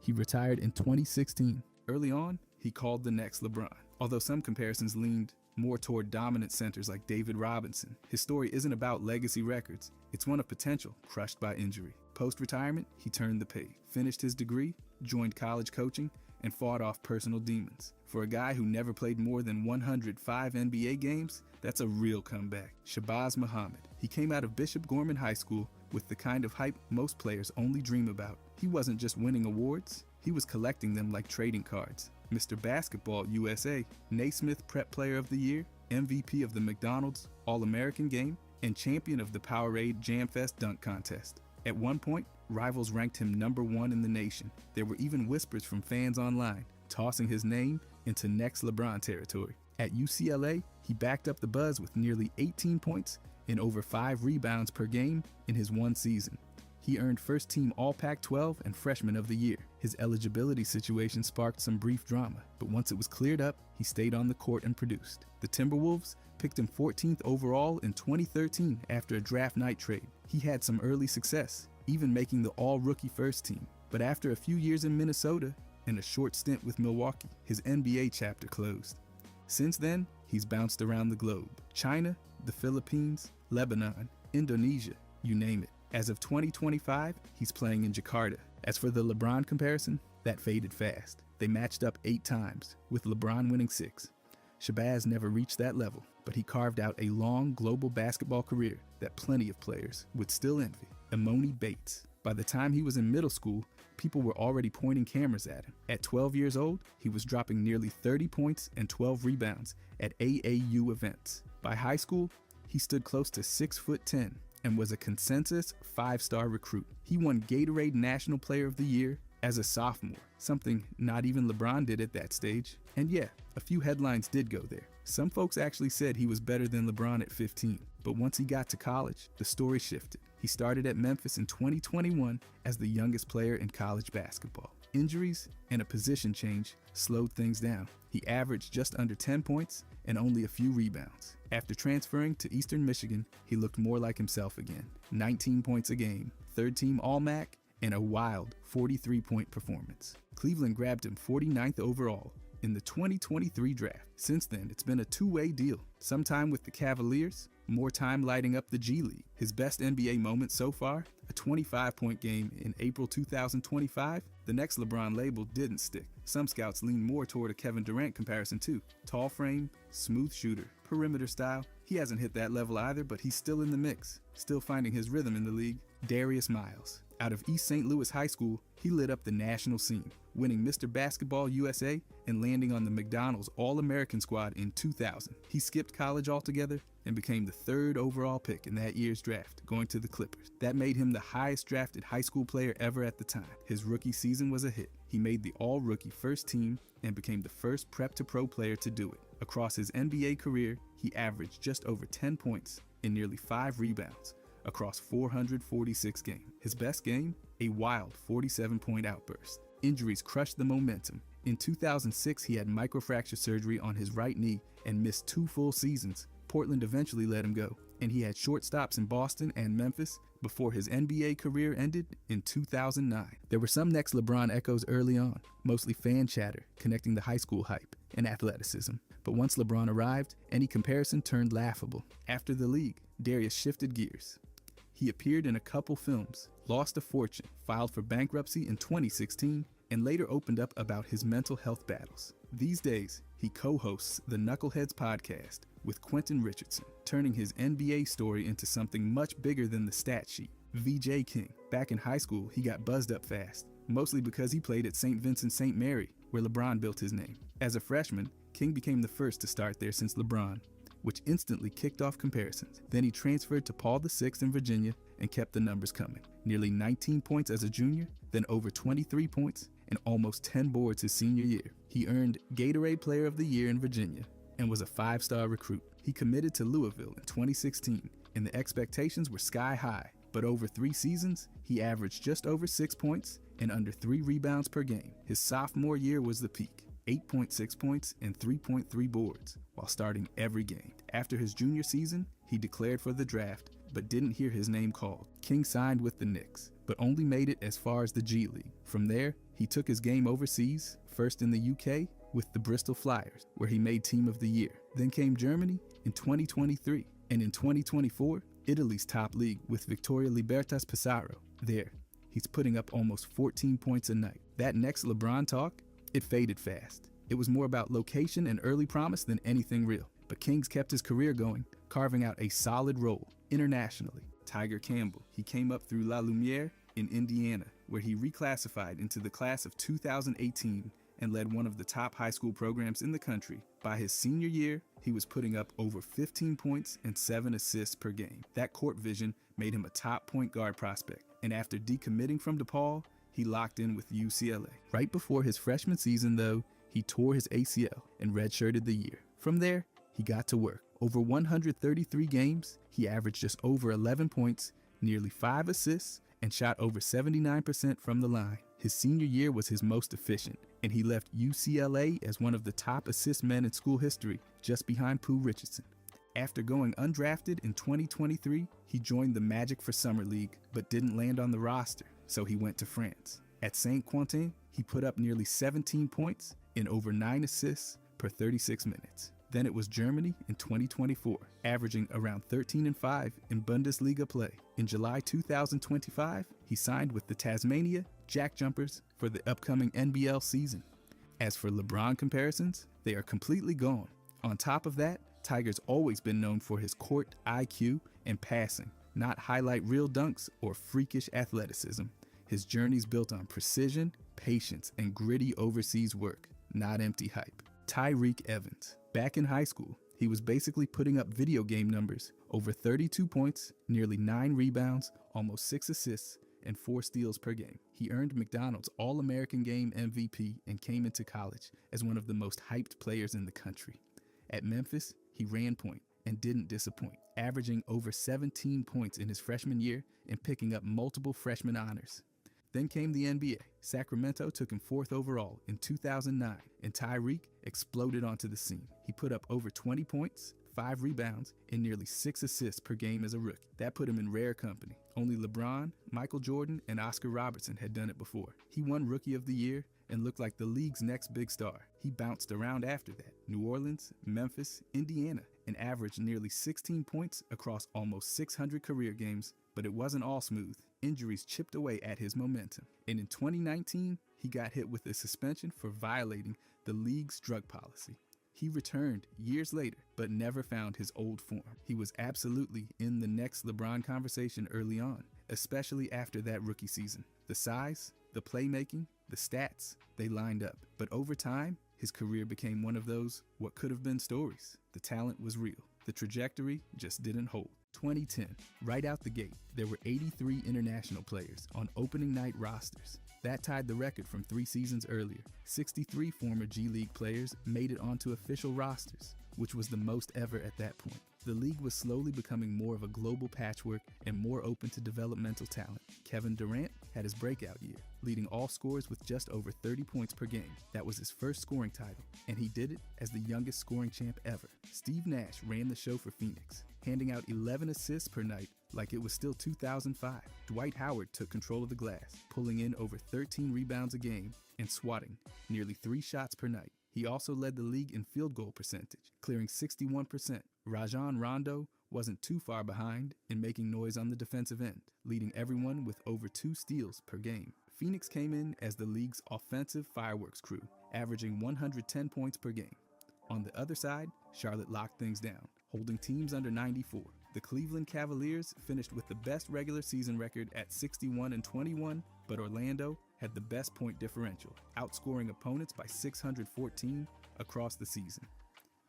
He retired in 2016. Early on, he called the next LeBron, although some comparisons leaned more toward dominant centers like David Robinson. His story isn't about legacy records, it's one of potential crushed by injury. Post-retirement, he turned the page, finished his degree, joined college coaching, and fought off personal demons. For a guy who never played more than 105 NBA games, that's a real comeback. Shabazz Muhammad. He came out of Bishop Gorman High School with the kind of hype most players only dream about. He wasn't just winning awards, he was collecting them like trading cards. Mr. Basketball USA, Naismith Prep Player of the Year, MVP of the McDonald's All-American Game, and champion of the Powerade Jam Fest Dunk Contest. At one point, rivals ranked him #1 in the nation. There were even whispers from fans online, tossing his name into next LeBron territory. At UCLA, he backed up the buzz with nearly 18 points and over 5 rebounds per game in his one season. He earned first-team All-Pac-12 and Freshman of the Year. His eligibility situation sparked some brief drama, but once it was cleared up, he stayed on the court and produced. The Timberwolves picked him 14th overall in 2013 after a draft night trade. He had some early success, even making the all-rookie first team. But after a few years in Minnesota and a short stint with Milwaukee, his NBA chapter closed. Since then, he's bounced around the globe. China, the Philippines, Lebanon, Indonesia, you name it. As of 2025, he's playing in Jakarta. As for the LeBron comparison, that faded fast. They matched up 8 times, with LeBron winning 6. Shabazz never reached that level, but he carved out a long global basketball career that plenty of players would still envy. Emoni Bates. By the time he was in middle school, people were already pointing cameras at him. At 12 years old, he was dropping nearly 30 points and 12 rebounds at AAU events. By high school, he stood close to 6'10" and was a consensus 5-star recruit. He won Gatorade National Player of the Year as a sophomore, something not even LeBron did at that stage. And yeah, a few headlines did go there. Some folks actually said he was better than LeBron at 15, but once he got to college, the story shifted. He started at Memphis in 2021 as the youngest player in college basketball. Injuries and a position change slowed things down. He averaged just under 10 points and only a few rebounds. After transferring to Eastern Michigan, he looked more like himself again. 19 points a game, third-team All-MAC, and a wild 43-point performance. Cleveland grabbed him 49th overall in the 2023 draft. Since then, it's been a two-way deal, sometime with the Cavaliers more time lighting up the G League. His best NBA moment so far, a 25-point game in April 2025. The next LeBron label didn't stick. Some scouts lean more toward a Kevin Durant comparison too. Tall frame, smooth shooter, perimeter style. He hasn't hit that level either, but he's still in the mix, still finding his rhythm in the league. Darius Miles. Out of East St. Louis High School, he lit up the national scene, winning Mr. Basketball USA and landing on the McDonald's All-American squad in 2000. He skipped college altogether and became the 3rd overall pick in that year's draft, going to the Clippers. That made him the highest drafted high school player ever at the time. His rookie season was a hit. He made the all-rookie first team and became the first prep-to-pro player to do it. Across his NBA career, he averaged just over 10 points and nearly 5 rebounds across 446 games. His best game? A wild 47-point outburst. Injuries crushed the momentum. In 2006, he had microfracture surgery on his right knee and missed 2 full seasons. Portland eventually let him go, and he had short stops in Boston and Memphis before his NBA career ended in 2009. There were some next LeBron echoes early on, mostly fan chatter connecting the high school hype and athleticism. But once LeBron arrived, any comparison turned laughable. After the league, Darius shifted gears. He appeared in a couple films, lost a fortune, filed for bankruptcy in 2016, and later opened up about his mental health battles. These days, he co-hosts the Knuckleheads podcast with Quentin Richardson, turning his NBA story into something much bigger than the stat sheet. VJ King. Back in high school, he got buzzed up fast, mostly because he played at St. Vincent St. Mary, where LeBron built his name. As a freshman, King became the first to start there since LeBron, which instantly kicked off comparisons. Then he transferred to Paul VI in Virginia and kept the numbers coming. Nearly 19 points as a junior, then over 23 points, and almost 10 boards his senior year. He earned Gatorade Player of the Year in Virginia and was a 5-star recruit. He committed to Louisville in 2016, and the expectations were sky high. But over 3 seasons, he averaged just over 6 points and under 3 rebounds per game. His sophomore year was the peak. 8.6 points and 3.3 boards while starting every game. After his junior season, he declared for the draft but didn't hear his name called. King signed with the Knicks, but only made it as far as the G League. From there, he took his game overseas, first in the UK with the Bristol Flyers, where he made Team of the Year. Then came Germany in 2023, and in 2024, Italy's top league with Victoria Libertas Pesaro. There, he's putting up almost 14 points a night. That next LeBron talk, it faded fast. It was more about location and early promise than anything real. But King's kept his career going, carving out a solid role internationally. Tiger Campbell. He came up through La Lumiere in Indiana, where he reclassified into the class of 2018 and led one of the top high school programs in the country. By his senior year, he was putting up over 15 points and 7 assists per game. That court vision made him a top point guard prospect. And after decommitting from DePaul, he locked in with UCLA. Right before his freshman season, though, he tore his ACL and redshirted the year. From there, he got to work. Over 133 games, he averaged just over 11 points, nearly 5 assists, and shot over 79% from the line. His senior year was his most efficient, and he left UCLA as one of the top assist men in school history, just behind Pooh Richardson. After going undrafted in 2023, he joined the Magic for Summer League, but didn't land on the roster, so he went to France. At Saint-Quentin, he put up nearly 17 points and over 9 assists per 36 minutes. Then it was Germany in 2024, averaging around 13-5 in Bundesliga play. In July 2025, he signed with the Tasmania Jackjumpers for the upcoming NBL season. As for LeBron comparisons, they are completely gone. On top of that, Tiger's always been known for his court IQ and passing, not highlight real dunks or freakish athleticism. His journey's built on precision, patience, and gritty overseas work, not empty hype. Tyreke Evans. Back in high school, he was basically putting up video game numbers, over 32 points, nearly 9 rebounds, almost 6 assists, and 4 steals per game. He earned McDonald's All-American Game MVP and came into college as one of the most hyped players in the country. At Memphis, he ran point and didn't disappoint, averaging over 17 points in his freshman year and picking up multiple freshman honors. Then came the NBA. Sacramento took him 4th overall in 2009, and Tyreke exploded onto the scene. He put up over 20 points, 5 rebounds, and nearly 6 assists per game as a rookie. That put him in rare company. Only LeBron, Michael Jordan, and Oscar Robertson had done it before. He won Rookie of the Year and looked like the league's next big star. He bounced around after that. New Orleans, Memphis, Indiana, and averaged nearly 16 points across almost 600 career games. But it wasn't all smooth. Injuries chipped away at his momentum. And in 2019, he got hit with a suspension for violating the league's drug policy. He returned years later, but never found his old form. He was absolutely in the next LeBron conversation early on, especially after that rookie season. The size, the playmaking, the stats, they lined up. But over time, his career became one of those what could have been stories. The talent was real. The trajectory just didn't hold. 2010, right out the gate, there were 83 international players on opening night rosters. That tied the record from 3 seasons earlier. 63 former G League players made it onto official rosters, which was the most ever at that point. The league was slowly becoming more of a global patchwork and more open to developmental talent. Kevin Durant had his breakout year, leading all scorers with just over 30 points per game. That was his first scoring title, and he did it as the youngest scoring champ ever. Steve Nash ran the show for Phoenix, handing out 11 assists per night like it was still 2005. Dwight Howard took control of the glass, pulling in over 13 rebounds a game and swatting nearly 3 shots per night. He also led the league in field goal percentage, clearing 61%. Rajon Rondo wasn't too far behind in making noise on the defensive end, leading everyone with over 2 steals per game. Phoenix came in as the league's offensive fireworks crew, averaging 110 points per game. On the other side, Charlotte locked things down, holding teams under 94. The Cleveland Cavaliers finished with the best regular season record at 61-21, but Orlando had the best point differential, outscoring opponents by 614 across the season.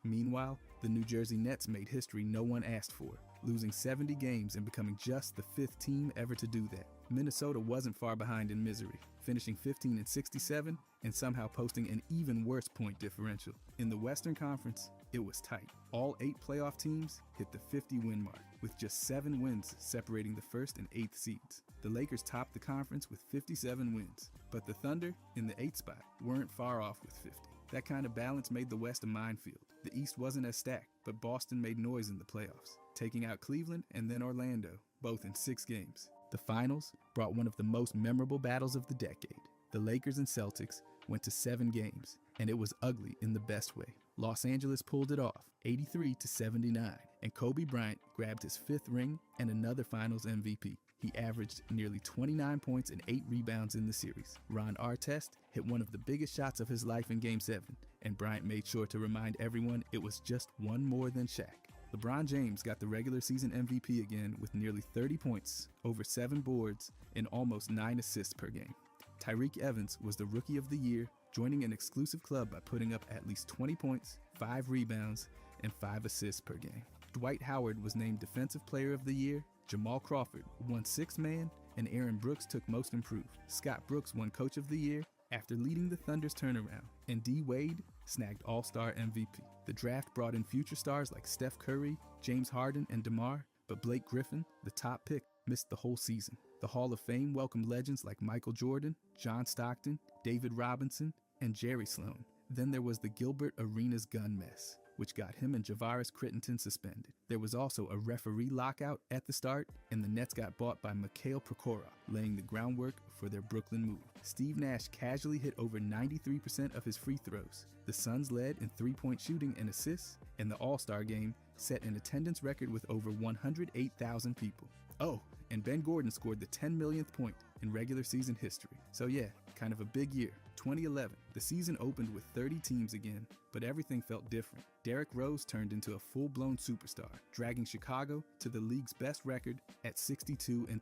Meanwhile, the New Jersey Nets made history no one asked for, losing 70 games and becoming just the 5th team ever to do that. Minnesota wasn't far behind in misery, finishing 15-67 and somehow posting an even worse point differential. In the Western Conference, it was tight. All 8 playoff teams hit the 50-win mark, with just 7 wins separating the 1st and 8th seeds. The Lakers topped the conference with 57 wins, but the Thunder, in the 8th spot, weren't far off with 50. That kind of balance made the West a minefield. The East wasn't as stacked, but Boston made noise in the playoffs, taking out Cleveland and then Orlando, both in 6 games. The finals brought one of the most memorable battles of the decade. The Lakers and Celtics went to 7 games, and it was ugly in the best way. Los Angeles pulled it off, 83-79, and Kobe Bryant grabbed his 5th ring and another Finals MVP. He averaged nearly 29 points and 8 rebounds in the series. Ron Artest hit one of the biggest shots of his life in Game 7, and Bryant made sure to remind everyone it was just one more than Shaq. LeBron James got the regular season MVP again with nearly 30 points, over 7 boards, and almost 9 assists per game. Tyreke Evans was the Rookie of the Year, joining an exclusive club by putting up at least 20 points, 5 rebounds, and 5 assists per game. Dwight Howard was named Defensive Player of the Year, Jamal Crawford won 6th Man, and Aaron Brooks took Most Improved. Scott Brooks won Coach of the Year after leading the Thunder's turnaround, and D. Wade snagged All-Star MVP. The draft brought in future stars like Steph Curry, James Harden, and DeMar, but Blake Griffin, the top pick, missed the whole season. The Hall of Fame welcomed legends like Michael Jordan, John Stockton, David Robinson, and Jerry Sloan. Then there was the Gilbert Arenas gun mess, which got him and Javaris Crittenton suspended. There was also a referee lockout at the start, and the Nets got bought by Mikhail Prokhorov, laying the groundwork for their Brooklyn move. Steve Nash casually hit over 93% of his free throws. The Suns led in 3-point shooting and assists, and the All-Star game set an attendance record with over 108,000 people. Oh, and Ben Gordon scored the 10 millionth point in regular season history. So yeah, kind of a big year. 2011, the season opened with 30 teams again, but everything felt different. Derrick Rose turned into a full-blown superstar, dragging Chicago to the league's best record at 62-20.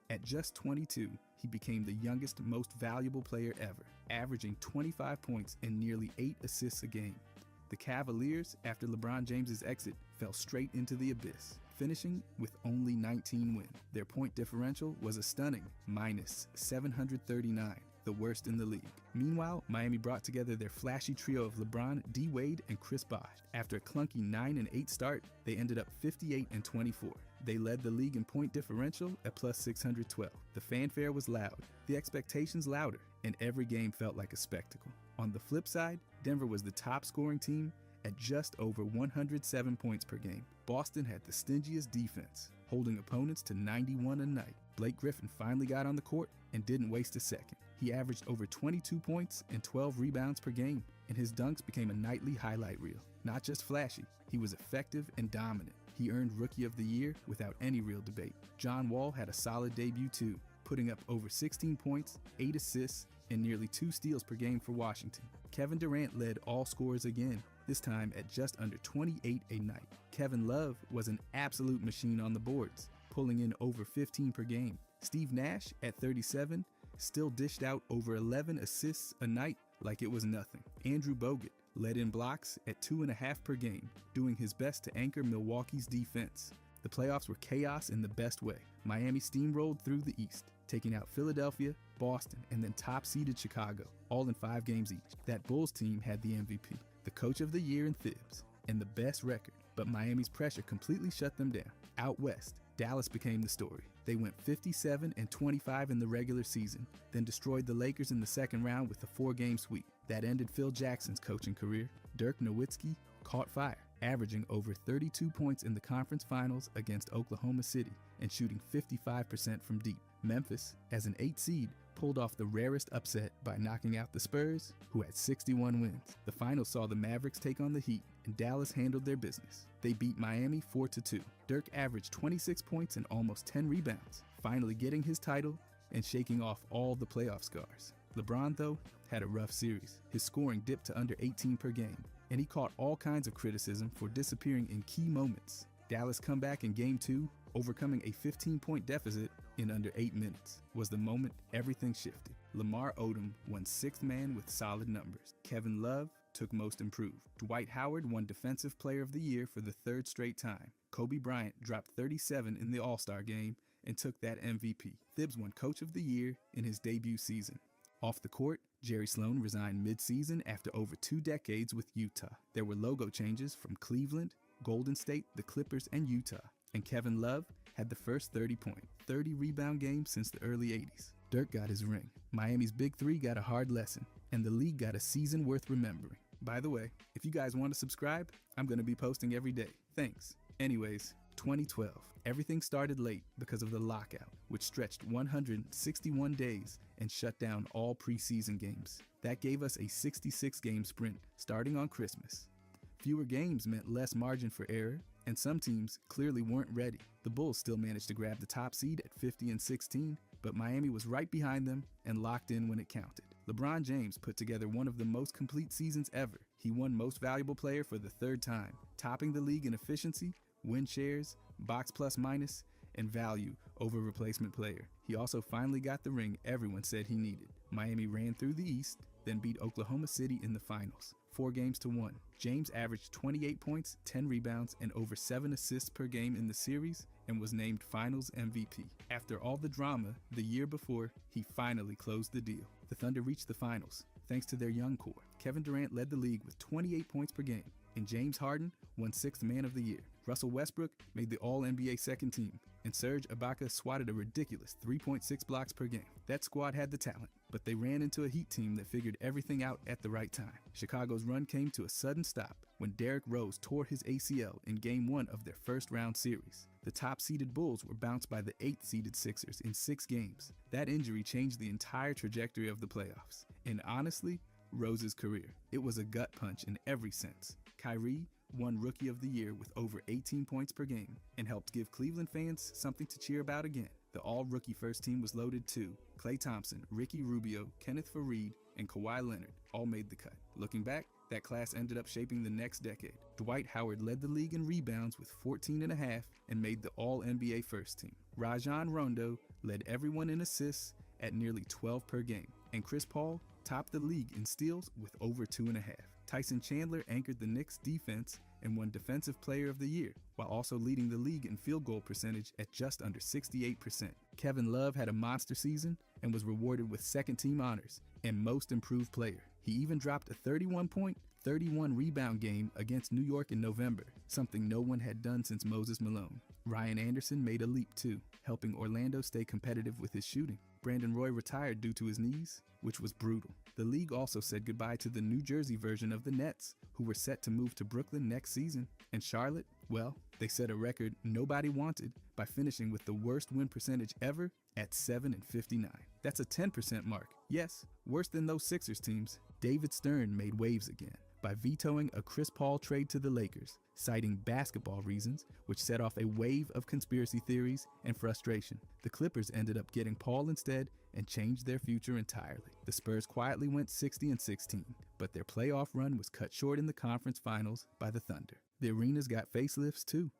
At just 22, he became the youngest, most valuable player ever, averaging 25 points and nearly 8 assists a game. The Cavaliers, after LeBron James's exit, fell straight into the abyss, finishing with only 19 wins. Their point differential was a stunning minus 739, the worst in the league. Meanwhile, Miami brought together their flashy trio of LeBron, D. Wade, and Chris Bosh. After a clunky 9-8 start, they ended up 58-24. They led the league in point differential at plus 612. The fanfare was loud, the expectations louder, and every game felt like a spectacle. On the flip side, Denver was the top scoring team at just over 107 points per game. Boston had the stingiest defense, holding opponents to 91 a night. Blake Griffin finally got on the court and didn't waste a second. He averaged over 22 points and 12 rebounds per game, and his dunks became a nightly highlight reel. Not just flashy, he was effective and dominant. He earned Rookie of the Year without any real debate. John Wall had a solid debut too, putting up over 16 points, 8 assists, and nearly 2 steals per game for Washington. Kevin Durant led all scorers again, this time at just under 28 a night. Kevin Love was an absolute machine on the boards, pulling in over 15 per game. Steve Nash, at 37, still dished out over 11 assists a night like it was nothing. Andrew Bogut led in blocks at 2.5 per game, doing his best to anchor Milwaukee's defense. The playoffs were chaos in the best way. Miami steamrolled through the East, taking out Philadelphia, Boston, and then top-seeded Chicago, all in 5 games each. That Bulls team had the MVP, the Coach of the Year in Thibs, and the best record, but Miami's pressure completely shut them down. Out west, Dallas became the story. They went 57-25 in the regular season, then destroyed the Lakers in the second round with a 4-game sweep. That ended Phil Jackson's coaching career. Dirk Nowitzki caught fire, averaging over 32 points in the conference finals against Oklahoma City and shooting 55% from deep. Memphis, as an 8 seed, pulled off the rarest upset by knocking out the Spurs, who had 61 wins. The finals saw the Mavericks take on the Heat, and Dallas handled their business. They beat Miami 4-2. Dirk averaged 26 points and almost 10 rebounds, finally getting his title and shaking off all the playoff scars. LeBron, though, had a rough series. His scoring dipped to under 18 per game, and he caught all kinds of criticism for disappearing in key moments. Dallas' comeback in Game 2, overcoming a 15-point deficit in under 8 minutes, was the moment everything shifted. Lamar Odom won 6th man with solid numbers. Kevin Love took Most Improved. Dwight Howard won Defensive Player of the Year for the 3rd straight time. Kobe Bryant dropped 37 in the All-Star game and took that MVP. Thibs won Coach of the Year in his debut season. Off the court, Jerry Sloan resigned mid-season after over 2 decades with Utah. There were logo changes from Cleveland, Golden State, the Clippers, and Utah. And Kevin Love had the first 30-point, 30-rebound game since the early 80s. Dirk got his ring. Miami's Big Three got a hard lesson, and the league got a season worth remembering. By the way, if you guys want to subscribe, I'm going to be posting every day. Thanks. Anyways, 2012. Everything started late because of the lockout, which stretched 161 days and shut down all preseason games. That gave us a 66-game sprint starting on Christmas. Fewer games meant less margin for error, and some teams clearly weren't ready. The Bulls still managed to grab the top seed at 50-16, but Miami was right behind them and locked in when it counted. LeBron James put together one of the most complete seasons ever. He won Most Valuable Player for the 3rd time, topping the league in efficiency, win shares, box plus minus, and value over replacement player. He also finally got the ring everyone said he needed. Miami ran through the East, then beat Oklahoma City in the finals, 4-1. James averaged 28 points, 10 rebounds, and over 7 assists per game in the series and was named Finals MVP. After all the drama the year before, he finally closed the deal. The Thunder reached the finals, thanks to their young core. Kevin Durant led the league with 28 points per game, and James Harden won 6th Man of the Year. Russell Westbrook made the All-NBA second team, and Serge Ibaka swatted a ridiculous 3.6 blocks per game. That squad had the talent, but they ran into a Heat team that figured everything out at the right time. Chicago's run came to a sudden stop when Derrick Rose tore his ACL in Game 1 of their first-round series. The top-seeded Bulls were bounced by the 8th-seeded Sixers in 6 games. That injury changed the entire trajectory of the playoffs, and honestly, Rose's career. It was a gut punch in every sense. Kyrie won Rookie of the Year with over 18 points per game and helped give Cleveland fans something to cheer about again. The all-rookie first team was loaded too. Klay Thompson, Ricky Rubio, Kenneth Faried, and Kawhi Leonard all made the cut. Looking back, that class ended up shaping the next decade. Dwight Howard led the league in rebounds with 14.5 and made the All-NBA first team. Rajon Rondo led everyone in assists at nearly 12 per game, and Chris Paul topped the league in steals with over 2.5. Tyson Chandler anchored the Knicks' defense and won Defensive Player of the Year, while also leading the league in field goal percentage at just under 68%. Kevin Love had a monster season and was rewarded with second-team honors and Most Improved Player. He even dropped a 31-point, 31-rebound game against New York in November, something no one had done since Moses Malone. Ryan Anderson made a leap too, helping Orlando stay competitive with his shooting. Brandon Roy retired due to his knees, which was brutal. The league also said goodbye to the New Jersey version of the Nets, who were set to move to Brooklyn next season. And Charlotte, well, they set a record nobody wanted by finishing with the worst win percentage ever at 7-59. That's a 10% mark. Yes, worse than those Sixers teams. David Stern made waves again by vetoing a Chris Paul trade to the Lakers, citing basketball reasons, which set off a wave of conspiracy theories and frustration. The Clippers ended up getting Paul instead and changed their future entirely. The Spurs quietly went 60-16, but their playoff run was cut short in the conference finals by the Thunder. The arenas got facelifts too.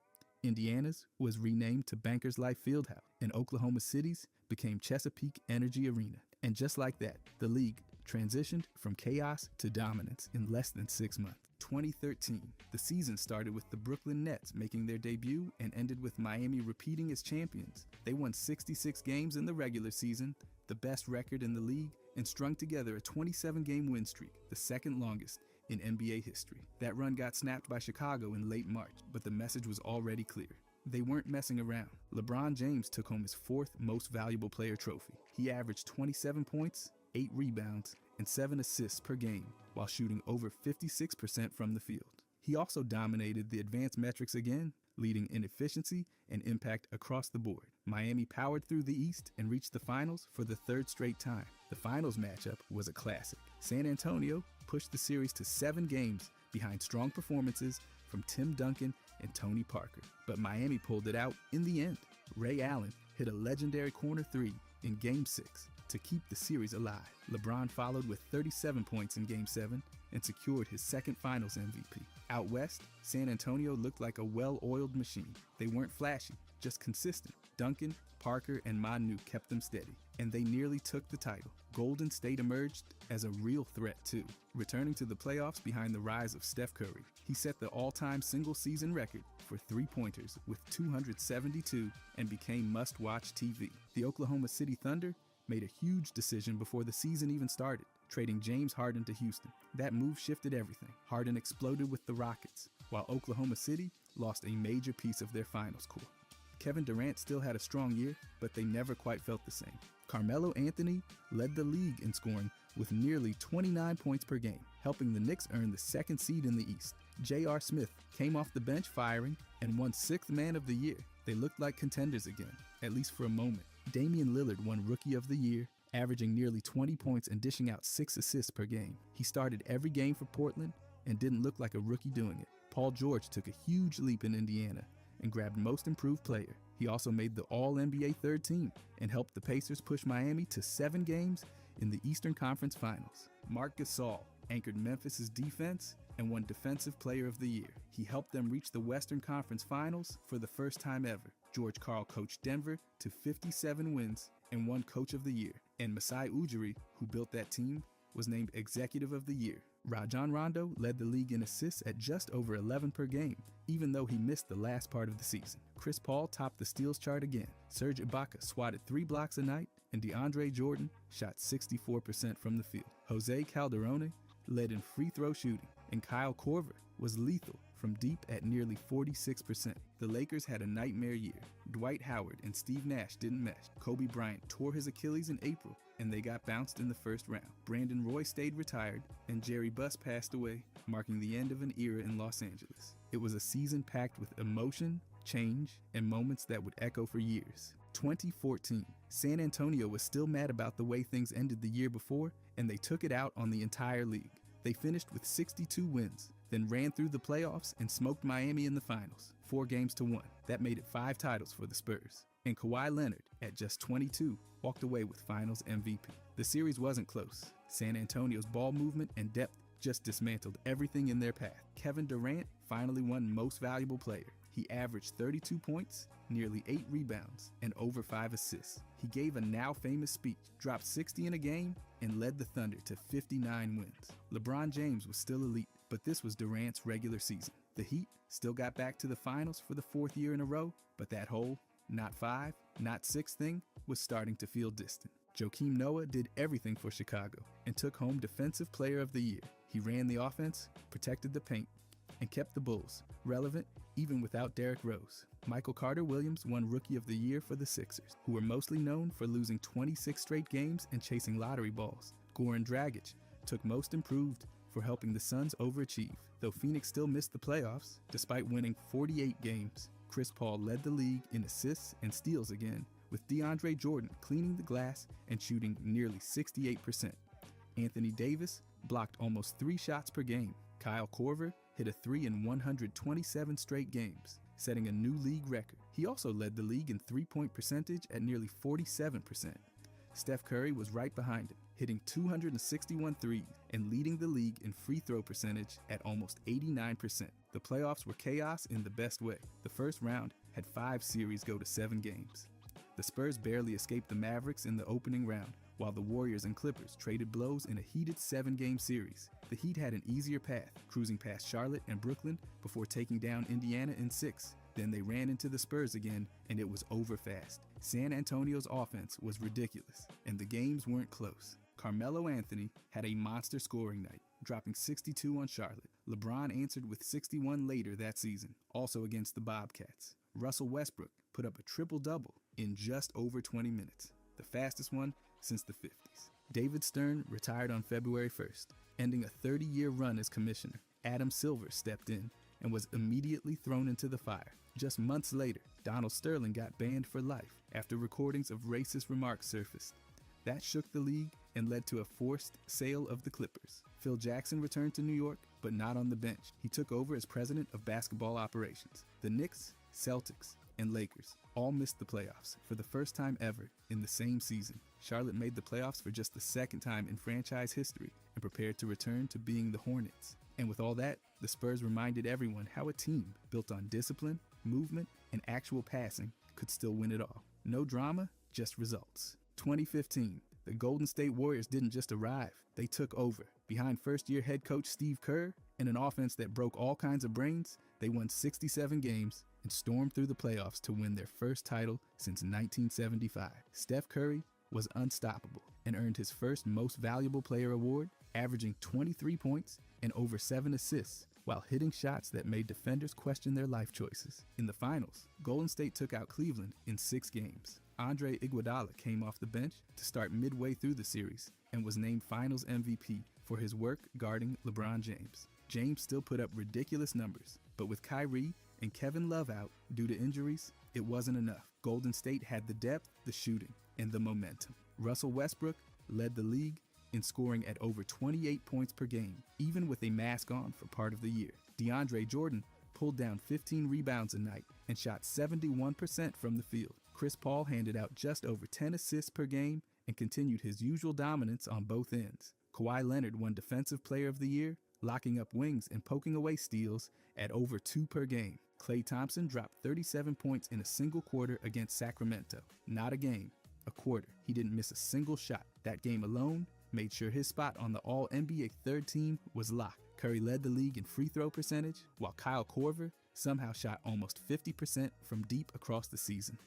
Indiana's was renamed to Bankers Life Fieldhouse, and Oklahoma City's became Chesapeake Energy Arena. And just like that, the league transitioned from chaos to dominance in less than 6 months. 2013, the season started with the Brooklyn Nets making their debut and ended with Miami repeating as champions. They won 66 games in the regular season, the best record in the league, and strung together a 27-game win streak, the second longest in NBA history. That run got snapped by Chicago in late March, but the message was already clear. They weren't messing around. LeBron James took home his 4th most valuable player trophy. He averaged 27 points, 8 rebounds, and 7 assists per game while shooting over 56% from the field. He also dominated the advanced metrics again, leading in efficiency and impact across the board. Miami powered through the East and reached the finals for the 3rd straight time. The finals matchup was a classic. San Antonio pushed the series to 7 games behind strong performances from Tim Duncan and Tony Parker. But Miami pulled it out in the end. Ray Allen hit a legendary corner 3 in Game 6 to keep the series alive. LeBron followed with 37 points in Game 7 and secured his 2nd Finals MVP. Out west, San Antonio looked like a well-oiled machine. They weren't flashy, just consistent. Duncan, Parker, and Manu kept them steady, and they nearly took the title. Golden State emerged as a real threat too, returning to the playoffs behind the rise of Steph Curry. He set the all-time single-season record for 3-pointers with 272 and became must-watch TV. The Oklahoma City Thunder made a huge decision before the season even started, trading James Harden to Houston. That move shifted everything. Harden exploded with the Rockets, while Oklahoma City lost a major piece of their finals core. Kevin Durant still had a strong year, but they never quite felt the same. Carmelo Anthony led the league in scoring with nearly 29 points per game, helping the Knicks earn the 2nd seed in the East. J.R. Smith came off the bench firing and won 6th Man of the Year. They looked like contenders again, at least for a moment. Damian Lillard won Rookie of the Year, averaging nearly 20 points and dishing out 6 assists per game. He started every game for Portland and didn't look like a rookie doing it. Paul George took a huge leap in Indiana and grabbed Most Improved Player. He also made the All-NBA 3rd team and helped the Pacers push Miami to 7 games in the Eastern Conference Finals. Marc Gasol anchored Memphis's defense and won Defensive Player of the Year. He helped them reach the Western Conference Finals for the first time ever. George Karl coached Denver to 57 wins and won Coach of the Year. And Masai Ujiri, who built that team, was named Executive of the Year. Rajon Rondo led the league in assists at just over 11 per game, even though he missed the last part of the season. Chris Paul topped the steals chart again. Serge Ibaka swatted 3 blocks a night, and DeAndre Jordan shot 64% from the field. Jose Calderone led in free throw shooting, and Kyle Korver was lethal from deep at nearly 46%. The Lakers had a nightmare year. Dwight Howard and Steve Nash didn't mesh. Kobe Bryant tore his Achilles in April, and they got bounced in the 1st round. Brandon Roy stayed retired, and Jerry Buss passed away, marking the end of an era in Los Angeles. It was a season packed with emotion, change, and moments that would echo for years. 2014, San Antonio was still mad about the way things ended the year before, and they took it out on the entire league. They finished with 62 wins, then ran through the playoffs and smoked Miami in the finals, 4-1. That made it 5 titles for the Spurs. And Kawhi Leonard, at just 22, walked away with Finals MVP. The series wasn't close. San Antonio's ball movement and depth just dismantled everything in their path. Kevin Durant finally won Most Valuable Player. He averaged 32 points, nearly 8 rebounds, and over 5 assists. He gave a now famous speech, dropped 60 in a game, and led the Thunder to 59 wins. LeBron James was still elite, but this was Durant's regular season. The Heat still got back to the finals for the 4th year in a row, but that whole not 5, not 6 thing was starting to feel distant. Joakim Noah did everything for Chicago and took home Defensive Player of the Year. He ran the offense, protected the paint, and kept the Bulls relevant even without Derrick Rose. Michael Carter-Williams won Rookie of the Year for the Sixers, who were mostly known for losing 26 straight games and chasing lottery balls. Goran Dragic took Most Improved for helping the Suns overachieve. Though Phoenix still missed the playoffs, despite winning 48 games, Chris Paul led the league in assists and steals again, with DeAndre Jordan cleaning the glass and shooting nearly 68%. Anthony Davis blocked almost 3 shots per game. Kyle Korver hit a 3 in 127 straight games, setting a new league record. He also led the league in three-point percentage at nearly 47%. Steph Curry was right behind him, hitting 261 threes and leading the league in free throw percentage at almost 89%. The playoffs were chaos in the best way. The first round had 5 series go to 7 games. The Spurs barely escaped the Mavericks in the opening round, while the Warriors and Clippers traded blows in a heated 7-game series. The Heat had an easier path, cruising past Charlotte and Brooklyn before taking down Indiana in 6. Then they ran into the Spurs again, and it was over fast. San Antonio's offense was ridiculous, and the games weren't close. Carmelo Anthony had a monster scoring night, dropping 62 on Charlotte. LeBron answered with 61 later that season, also against the Bobcats. Russell Westbrook put up a triple-double in just over 20 minutes, the fastest one since the 50s. David Stern retired on February 1st, ending a 30-year run as commissioner. Adam Silver stepped in and was immediately thrown into the fire. Just months later, Donald Sterling got banned for life after recordings of racist remarks surfaced. That shook the league and led to a forced sale of the Clippers. Phil Jackson returned to New York, but not on the bench. He took over as president of basketball operations. The Knicks, Celtics, and Lakers all missed the playoffs for the first time ever in the same season. Charlotte made the playoffs for just the second time in franchise history and prepared to return to being the Hornets. And with all that, the Spurs reminded everyone how a team built on discipline, movement, and actual passing could still win it all. No drama, just results. 2015, the Golden State Warriors didn't just arrive, they took over. Behind first-year head coach Steve Kerr and an offense that broke all kinds of brains, they won 67 games and stormed through the playoffs to win their first title since 1975. Steph Curry was unstoppable and earned his first Most Valuable Player award, averaging 23 points and over 7 assists, while hitting shots that made defenders question their life choices. In the finals, Golden State took out Cleveland in 6 games. Andre Iguodala came off the bench to start midway through the series and was named Finals MVP for his work guarding LeBron James. James still put up ridiculous numbers, but with Kyrie and Kevin Love out due to injuries, it wasn't enough. Golden State had the depth, the shooting, and the momentum. Russell Westbrook led the league in scoring at over 28 points per game, even with a mask on for part of the year. DeAndre Jordan pulled down 15 rebounds a night and shot 71% from the field. Chris Paul handed out just over 10 assists per game and continued his usual dominance on both ends. Kawhi Leonard won Defensive Player of the Year, locking up wings and poking away steals at over 2 per game. Klay Thompson dropped 37 points in a single quarter against Sacramento. Not a game, a quarter. He didn't miss a single shot. That game alone made sure his spot on the All-NBA third team was locked. Curry led the league in free throw percentage, while Kyle Korver somehow shot almost 50% from deep across the season.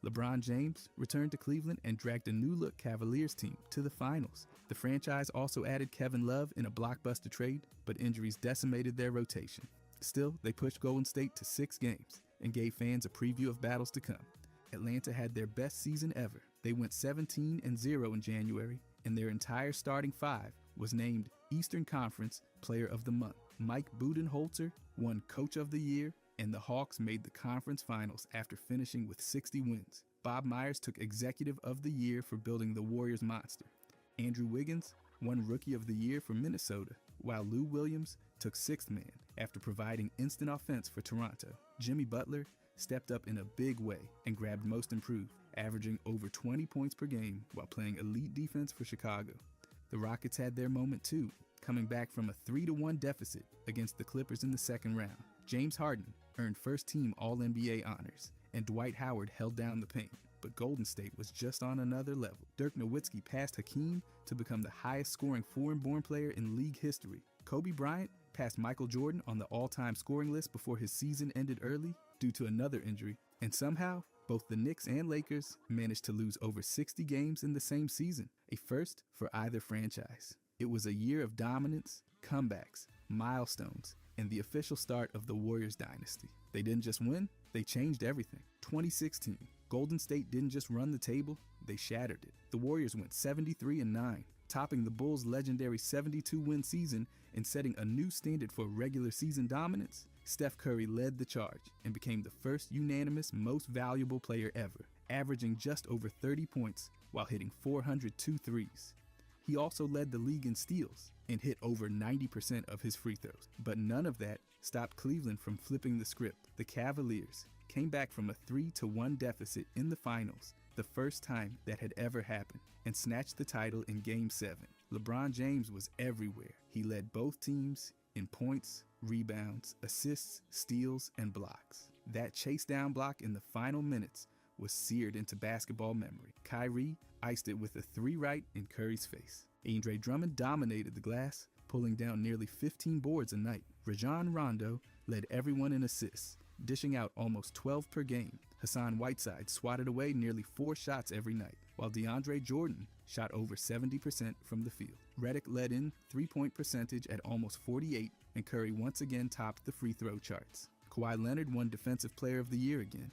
LeBron James returned to Cleveland and dragged a new-look Cavaliers team to the finals. The franchise also added Kevin Love in a blockbuster trade, but injuries decimated their rotation. Still, they pushed Golden State to 6 games and gave fans a preview of battles to come. Atlanta had their best season ever. They went 17-0 in January, and their entire starting 5 was named Eastern Conference Player of the Month. Mike Budenholzer won Coach of the Year, and the Hawks made the conference finals after finishing with 60 wins. Bob Myers took Executive of the Year for building the Warriors monster. Andrew Wiggins won Rookie of the Year for Minnesota, while Lou Williams took 6th man after providing instant offense for Toronto. Jimmy Butler stepped up in a big way and grabbed Most Improved, averaging over 20 points per game while playing elite defense for Chicago. The Rockets had their moment too, coming back from a 3-1 deficit against the Clippers in the second round. James Harden earned first-team All-NBA honors, and Dwight Howard held down the paint, but Golden State was just on another level. Dirk Nowitzki passed Hakeem to become the highest-scoring foreign-born player in league history. Kobe Bryant passed Michael Jordan on the all-time scoring list before his season ended early due to another injury, and somehow, both the Knicks and Lakers managed to lose over 60 games in the same season, a first for either franchise. It was a year of dominance, comebacks, milestones, and the official start of the Warriors dynasty. They didn't just win, they changed everything. 2016, Golden State didn't just run the table, they shattered it. The Warriors went 73-9, topping the Bulls' legendary 72-win season and setting a new standard for regular season dominance. Steph Curry led the charge and became the first unanimous most valuable player ever, averaging just over 30 points while hitting 402 threes. He also led the league in steals and hit over 90% of his free throws. But none of that stopped Cleveland from flipping the script. The Cavaliers came back from a 3-1 deficit in the finals, the first time that had ever happened, and snatched the title in Game 7. LeBron James was everywhere. He led both teams in points, rebounds, assists, steals, and blocks. That chase down block in the final minutes was seared into basketball memory. Kyrie iced it with a 3 right in Curry's face. Andre Drummond dominated the glass, pulling down nearly 15 boards a night. Rajon Rondo led everyone in assists, dishing out almost 12 per game. Hassan Whiteside swatted away nearly 4 shots every night, while DeAndre Jordan shot over 70% from the field. Redick led in three-point percentage at almost 48, and Curry once again topped the free throw charts. Kawhi Leonard won Defensive Player of the Year again.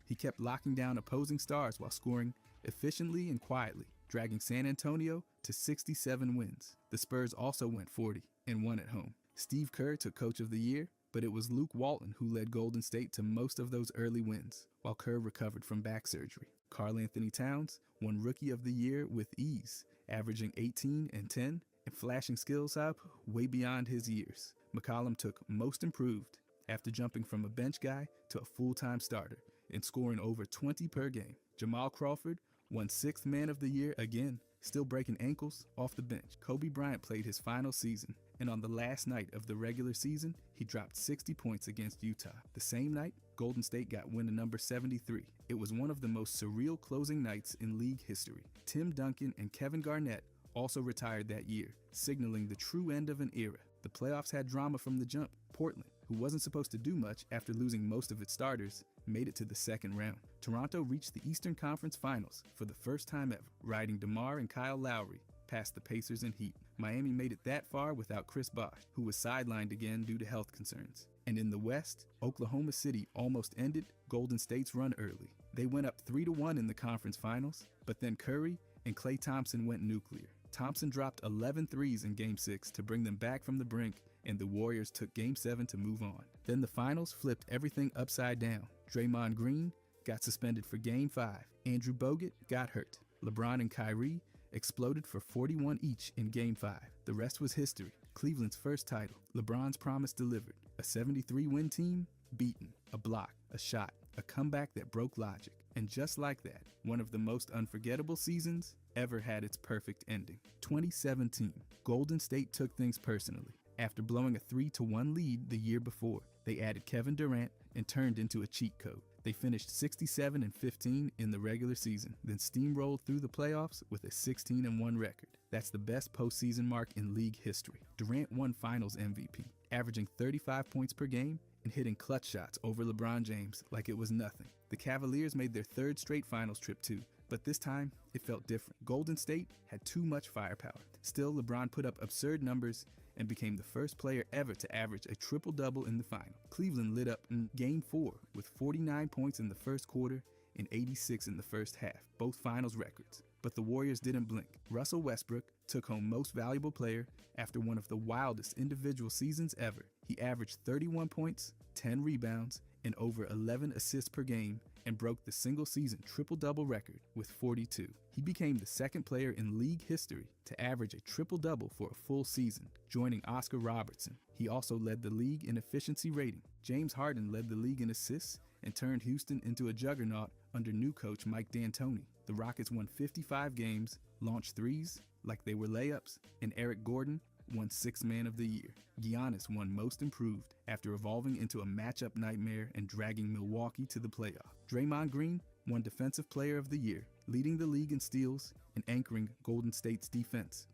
He kept locking down opposing stars while scoring efficiently and quietly, dragging San Antonio to 67 wins. The Spurs also went 40 and won at home. Steve Kerr took Coach of the Year, but it was Luke Walton who led Golden State to most of those early wins, while Kerr recovered from back surgery. Karl Anthony Towns won Rookie of the Year with ease, averaging 18 and 10 and flashing skills up way beyond his years. McCollum took Most Improved after jumping from a bench guy to a full-time starter and scoring over 20 per game. Jamal Crawford won 6th Man of the Year again, still breaking ankles off the bench. Kobe Bryant played his final season, and on the last night of the regular season, he dropped 60 points against Utah. The same night, Golden State got win number 73. It was one of the most surreal closing nights in league history. Tim Duncan and Kevin Garnett also retired that year, signaling the true end of an era. The playoffs had drama from the jump. Portland, who wasn't supposed to do much after losing most of its starters, made it to the second round. Toronto reached the Eastern Conference Finals for the first time ever, riding DeMar and Kyle Lowry past the Pacers and Heat. Miami made it that far without Chris Bosh, who was sidelined again due to health concerns. And in the West, Oklahoma City almost ended Golden State's run early. They went up 3-1 in the conference finals, but then Curry and Klay Thompson went nuclear. Thompson dropped 11 threes in Game 6 to bring them back from the brink, and the Warriors took Game 7 to move on. Then the finals flipped everything upside down. Draymond Green got suspended for Game 5. Andrew Bogut got hurt. LeBron and Kyrie exploded for 41 each in Game 5. The rest was history. Cleveland's first title. LeBron's promise delivered. A 73-win team beaten. A block, a shot, a comeback that broke logic. And just like that, one of the most unforgettable seasons ever had its perfect ending. 2017, Golden State took things personally. After blowing a 3-1 lead the year before, they added Kevin Durant and turned into a cheat code. They finished 67-15 in the regular season, then steamrolled through the playoffs with a 16-1 record. That's the best postseason mark in league history. Durant won Finals MVP, averaging 35 points per game and hitting clutch shots over LeBron James like it was nothing. The Cavaliers made their third straight finals trip too, but this time it felt different. Golden State had too much firepower. Still, LeBron put up absurd numbers and became the first player ever to average a triple-double in the final. Cleveland lit up in Game 4 with 49 points in the first quarter and 86 in the first half, both finals records. But the Warriors didn't blink. Russell Westbrook took home Most Valuable Player after one of the wildest individual seasons ever. He averaged 31 points, 10 rebounds, and over 11 assists per game, and broke the single-season triple-double record with 42. He became the second player in league history to average a triple-double for a full season, joining Oscar Robertson. He also led the league in efficiency rating. James Harden led the league in assists and turned Houston into a juggernaut under new coach Mike D'Antoni. The Rockets won 55 games, launched threes like they were layups, and Eric Gordon won 6th Man of the Year. Giannis won Most Improved after evolving into a matchup nightmare and dragging Milwaukee to the playoff. Draymond Green won Defensive Player of the Year, leading the league in steals and anchoring Golden State's defense.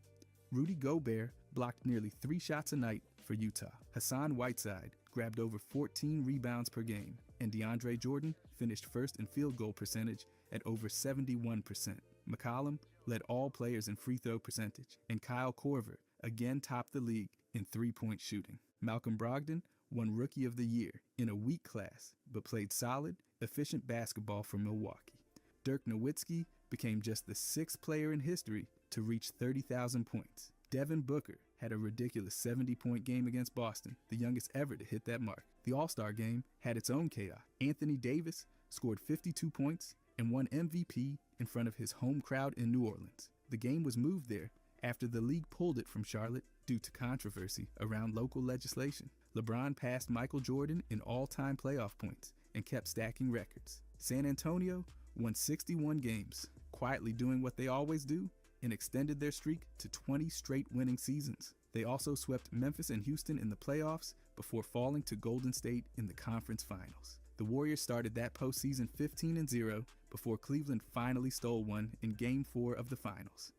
Rudy Gobert blocked nearly 3 shots a night for Utah. Hassan Whiteside grabbed over 14 rebounds per game, and DeAndre Jordan finished first in field goal percentage at over 71%. McCollum led all players in free throw percentage, and Kyle Korver again topped the league in three-point shooting. Malcolm Brogdon won Rookie of the Year in a weak class, but played solid, efficient basketball for Milwaukee. Dirk Nowitzki became just the 6th player in history to reach 30,000 points. Devin Booker had a ridiculous 70-point game against Boston, the youngest ever to hit that mark. The All-Star game had its own chaos. Anthony Davis scored 52 points and won MVP in front of his home crowd in New Orleans. The game was moved there after the league pulled it from Charlotte due to controversy around local legislation. LeBron passed Michael Jordan in all-time playoff points and kept stacking records. San Antonio won 61 games, quietly doing what they always do, and extended their streak to 20 straight winning seasons. They also swept Memphis and Houston in the playoffs before falling to Golden State in the conference finals. The Warriors started that postseason 15-0 before Cleveland finally stole one in Game 4 of the finals.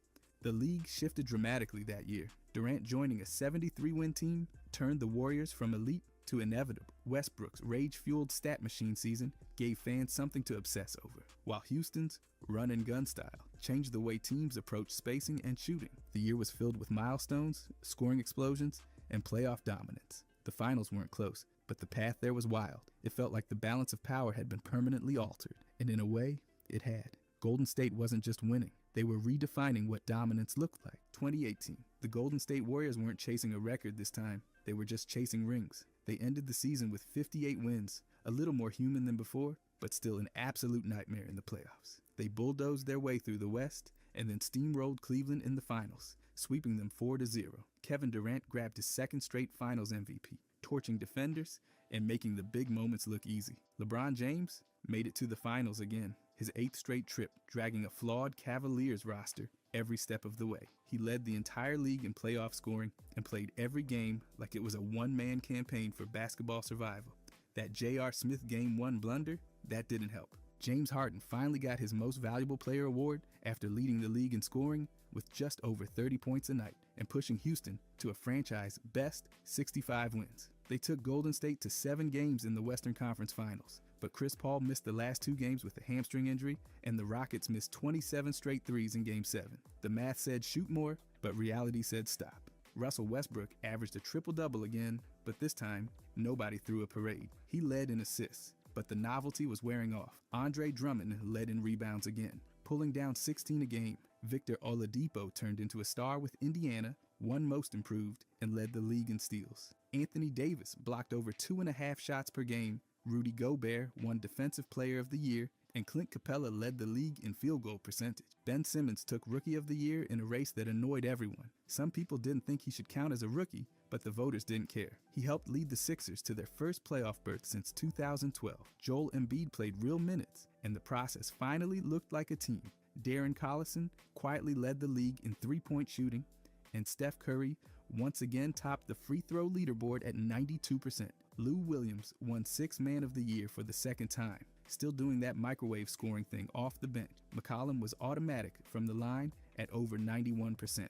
The league shifted dramatically that year. Durant joining a 73-win team turned the Warriors from elite to inevitable. Westbrook's rage-fueled stat machine season gave fans something to obsess over, while Houston's run-and-gun style changed the way teams approached spacing and shooting. The year was filled with milestones, scoring explosions, and playoff dominance. The finals weren't close, but the path there was wild. It felt like the balance of power had been permanently altered, and in a way, it had. Golden State wasn't just winning. They were redefining what dominance looked like. 2018. The Golden State Warriors weren't chasing a record this time. They were just chasing rings. They ended the season with 58 wins, a little more human than before, but still an absolute nightmare in the playoffs. They bulldozed their way through the West and then steamrolled Cleveland in the finals, sweeping them 4-0. Kevin Durant grabbed his second straight finals MVP, torching defenders and making the big moments look easy. LeBron James made it to the finals again, his 8th straight trip, dragging a flawed Cavaliers roster every step of the way. He led the entire league in playoff scoring and played every game like it was a one-man campaign for basketball survival. That J.R. Smith Game 1 blunder, that didn't help. James Harden finally got his Most Valuable Player award after leading the league in scoring with just over 30 points a night and pushing Houston to a franchise-best 65 wins. They took Golden State to 7 games in the Western Conference Finals, but Chris Paul missed the last 2 games with a hamstring injury, and the Rockets missed 27 straight threes in Game 7. The math said shoot more, but reality said stop. Russell Westbrook averaged a triple-double again, but this time, nobody threw a parade. He led in assists, but the novelty was wearing off. Andre Drummond led in rebounds again, pulling down 16 a game. Victor Oladipo turned into a star with Indiana, won Most Improved, and led the league in steals. Anthony Davis blocked over 2.5 shots per game. Rudy Gobert won Defensive Player of the Year, and Clint Capella led the league in field goal percentage. Ben Simmons took Rookie of the Year in a race that annoyed everyone. Some people didn't think he should count as a rookie, but the voters didn't care. He helped lead the Sixers to their first playoff berth since 2012. Joel Embiid played real minutes, and the process finally looked like a team. Darren Collison quietly led the league in three-point shooting, and Steph Curry once again topped the free throw leaderboard at 92%. Lou Williams won Sixth Man of the Year for the second time, still doing that microwave scoring thing off the bench. McCollum was automatic from the line at over 91%.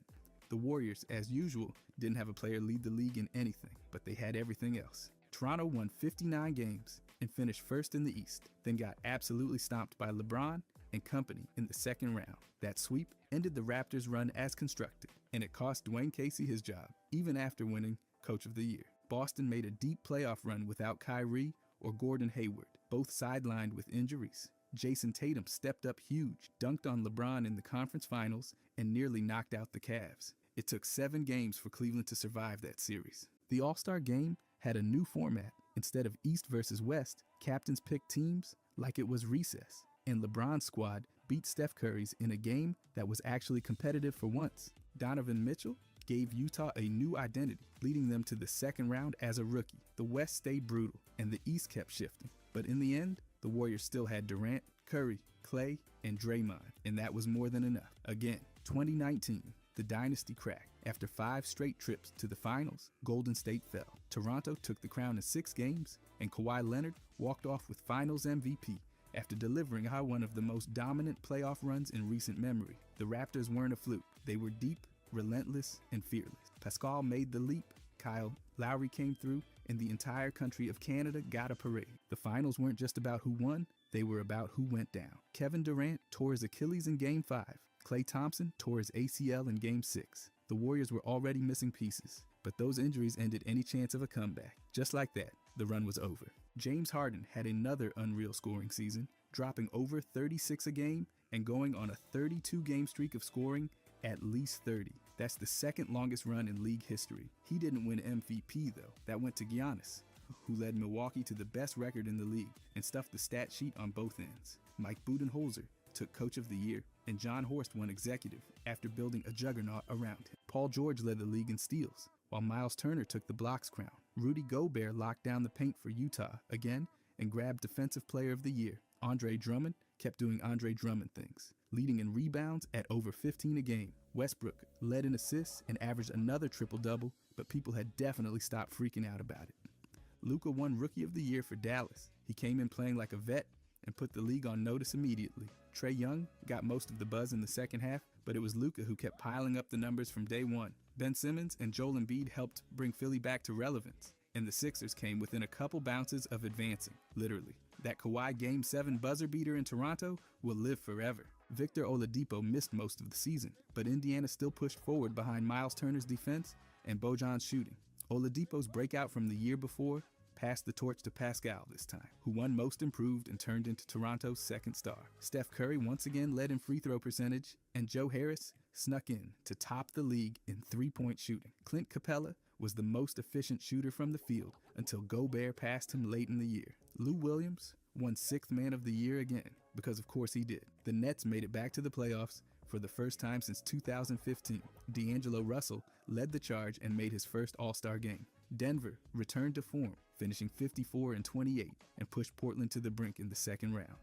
The Warriors, as usual, didn't have a player lead the league in anything, but they had everything else. Toronto won 59 games and finished first in the East, then got absolutely stomped by LeBron and company in the second round. That sweep ended the Raptors' run as constructed, and it cost Dwayne Casey his job, even after winning Coach of the Year. Boston made a deep playoff run without Kyrie or Gordon Hayward, both sidelined with injuries. Jason Tatum stepped up huge, dunked on LeBron in the conference finals, and nearly knocked out the Cavs. It took 7 games for Cleveland to survive that series. The All-Star Game had a new format. Instead of East versus West, captains picked teams like it was recess, and LeBron's squad beat Steph Curry's in a game that was actually competitive for once. Donovan Mitchell gave Utah a new identity, leading them to the second round as a rookie. The West stayed brutal, and the East kept shifting. But in the end, the Warriors still had Durant, Curry, Clay, and Draymond, and that was more than enough. Again, 2019, the dynasty cracked. After 5 straight trips to the finals, Golden State fell. Toronto took the crown in 6 games, and Kawhi Leonard walked off with Finals MVP after delivering one of the most dominant playoff runs in recent memory. The Raptors weren't a fluke. They were deep, relentless, and fearless. Pascal made the leap, Kyle Lowry came through, and the entire country of Canada got a parade. The finals weren't just about who won, they were about who went down. Kevin Durant tore his Achilles in Game 5. Klay Thompson tore his ACL in Game 6. The Warriors were already missing pieces, but those injuries ended any chance of a comeback. Just like that, the run was over. James Harden had another unreal scoring season, dropping over 36 a game and going on a 32-game streak of scoring at least 30. That's the second longest run in league history. He didn't win MVP though. That went to Giannis, who led Milwaukee to the best record in the league and stuffed the stat sheet on both ends. Mike Budenholzer took Coach of the Year, and John Horst won Executive after building a juggernaut around him. Paul George led the league in steals, while Miles Turner took the blocks crown. Rudy Gobert locked down the paint for Utah again and grabbed Defensive Player of the Year. Andre Drummond kept doing Andre Drummond things, leading in rebounds at over 15 a game. Westbrook led in assists and averaged another triple-double, but people had definitely stopped freaking out about it. Luka won Rookie of the Year for Dallas. He came in playing like a vet and put the league on notice immediately. Trae Young got most of the buzz in the second half, but it was Luka who kept piling up the numbers from day one. Ben Simmons and Joel Embiid helped bring Philly back to relevance, and the Sixers came within a couple bounces of advancing, literally. That Kawhi Game 7 buzzer beater in Toronto will live forever. Victor Oladipo missed most of the season, but Indiana still pushed forward behind Miles Turner's defense and Bojan's shooting. Oladipo's breakout from the year before passed the torch to Pascal this time, who won Most Improved and turned into Toronto's second star. Steph Curry once again led in free throw percentage, and Joe Harris snuck in to top the league in three-point shooting. Clint Capella was the most efficient shooter from the field until Gobert passed him late in the year. Lou Williams won 6th Man of the Year again, because of course he did. The Nets made it back to the playoffs for the first time since 2015. D'Angelo Russell led the charge and made his first All-Star game. Denver returned to form, finishing 54-28 and pushed Portland to the brink in the second round.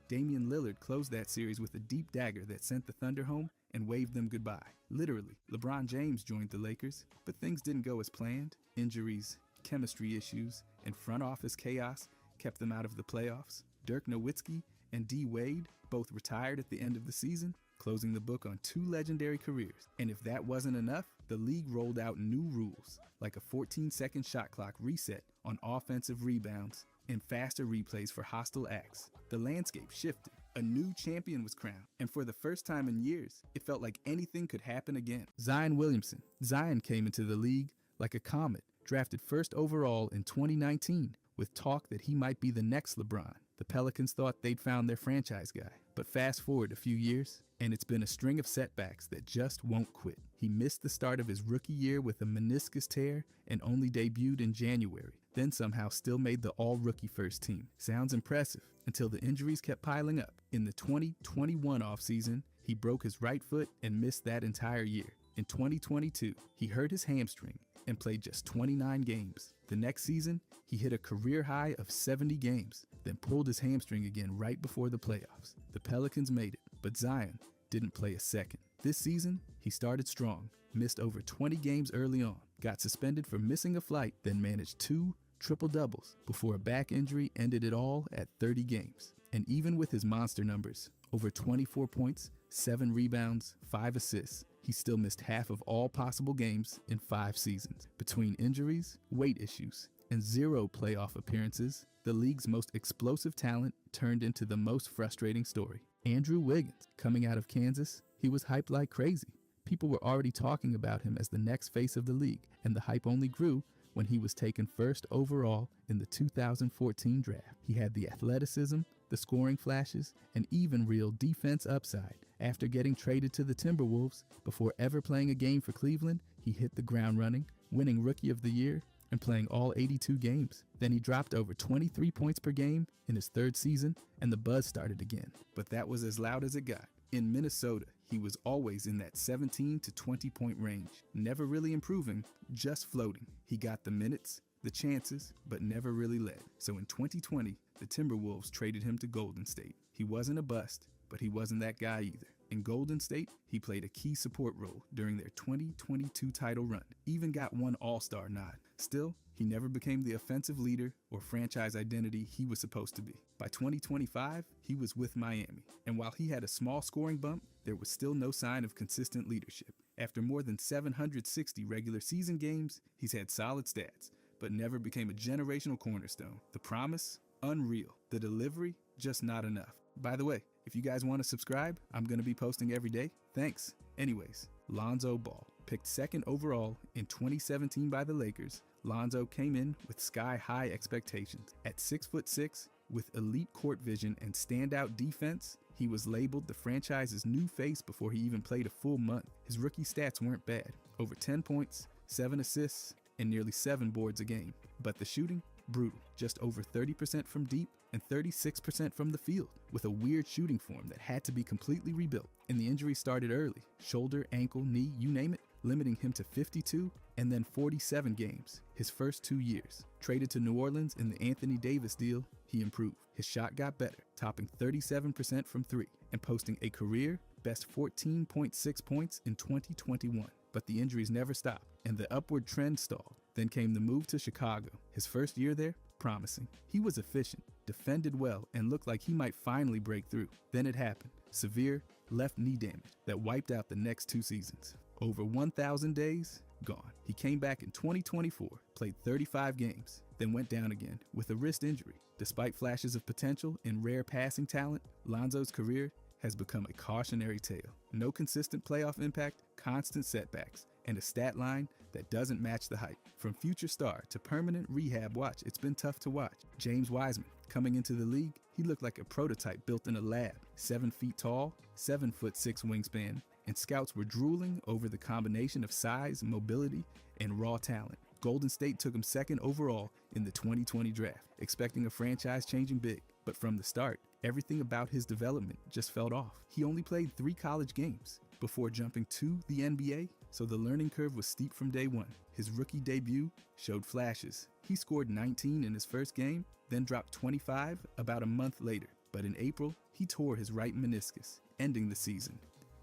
Damian Lillard closed that series with a deep dagger that sent the Thunder home and waved them goodbye. Literally, LeBron James joined the Lakers, but things didn't go as planned. Injuries, chemistry issues, and front office chaos kept them out of the playoffs. Dirk Nowitzki and D. Wade both retired at the end of the season, closing the book on 2 legendary careers. And if that wasn't enough, the league rolled out new rules, like a 14-second shot clock reset on offensive rebounds and faster replays for hostile acts. The landscape shifted. A new champion was crowned, and for the first time in years, it felt like anything could happen again. Zion Williamson. Zion came into the league like a comet, drafted first overall in 2019, with talk that he might be the next LeBron. The Pelicans thought they'd found their franchise guy. But fast forward a few years, and it's been a string of setbacks that just won't quit. He missed the start of his rookie year with a meniscus tear and only debuted in January, then somehow still made the all-rookie first team. Sounds impressive, until the injuries kept piling up. In the 2021 offseason, he broke his right foot and missed that entire year. In 2022, he hurt his hamstring and played just 29 games. The next season, he hit a career high of 70 games, then pulled his hamstring again right before the playoffs. The Pelicans made it, but Zion didn't play a second. This season, he started strong, missed over 20 games early on, got suspended for missing a flight, then managed 2 triple-doubles before a back injury ended it all at 30 games. And even with his monster numbers, over 24 points, 7 rebounds, 5 assists, he still missed half of all possible games in 5 seasons. Between injuries, weight issues, and 0 playoff appearances, the league's most explosive talent turned into the most frustrating story. Andrew Wiggins, coming out of Kansas, he was hyped like crazy. People were already talking about him as the next face of the league, and the hype only grew when he was taken first overall in the 2014 draft. He had the athleticism, the scoring flashes, and even real defense upside. After getting traded to the Timberwolves, before ever playing a game for Cleveland, he hit the ground running, winning Rookie of the Year and playing all 82 games. Then he dropped over 23 points per game in his 3rd season, and the buzz started again. But that was as loud as it got. In Minnesota, he was always in that 17 to 20 point range, never really improving, just floating. He got the minutes, the chances, but never really led. So in 2020, the Timberwolves traded him to Golden State. He wasn't a bust, but he wasn't that guy either. In Golden State, he played a key support role during their 2022 title run, even got one All-Star nod. Still, he never became the offensive leader or franchise identity he was supposed to be. By 2025, he was with Miami, and while he had a small scoring bump, there was still no sign of consistent leadership. After more than 760 regular season games, he's had solid stats, but never became a generational cornerstone. The promise? Unreal. The delivery? Just not enough. By the way, if you guys want to subscribe, I'm going to be posting every day. Thanks. Anyways, Lonzo Ball. Picked 2nd overall in 2017 by the Lakers, Lonzo came in with sky-high expectations. At 6'6", with elite court vision and standout defense, He was labeled the franchise's new face before he even played a full month. His rookie stats weren't bad. Over 10 points, 7 assists, and nearly 7 boards a game. But the shooting? Brutal. Just over 30% from deep and 36% from the field, with a weird shooting form that had to be completely rebuilt. And the injury started early. Shoulder, ankle, knee, you name it, limiting him to 52 and then 47 games his first 2 years. Traded to New Orleans in the Anthony Davis deal, he improved. His shot got better, topping 37% from 3 and posting a career best 14.6 points in 2021. But the injuries never stopped, and the upward trend stalled. Then came the move to Chicago. His first year there, promising. He was efficient, defended well, and looked like he might finally break through. Then it happened. Severe left knee damage that wiped out the next 2 seasons. Over 1,000 days, gone. He came back in 2024, played 35 games, then went down again with a wrist injury. Despite flashes of potential and rare passing talent, Lonzo's career has become a cautionary tale. No consistent playoff impact, constant setbacks, and a stat line that doesn't match the hype. From future star to permanent rehab watch, it's been tough to watch. James Wiseman, coming into the league, he looked like a prototype built in a lab. 7 feet tall, 7'6" wingspan, and scouts were drooling over the combination of size, mobility, and raw talent. Golden State took him 2nd overall in the 2020 draft, expecting a franchise-changing big. But from the start, everything about his development just felt off. He only played 3 college games before jumping to the NBA, so the learning curve was steep from day one. His rookie debut showed flashes. He scored 19 in his first game, then dropped 25 about a month later. But in April, he tore his right meniscus, ending the season.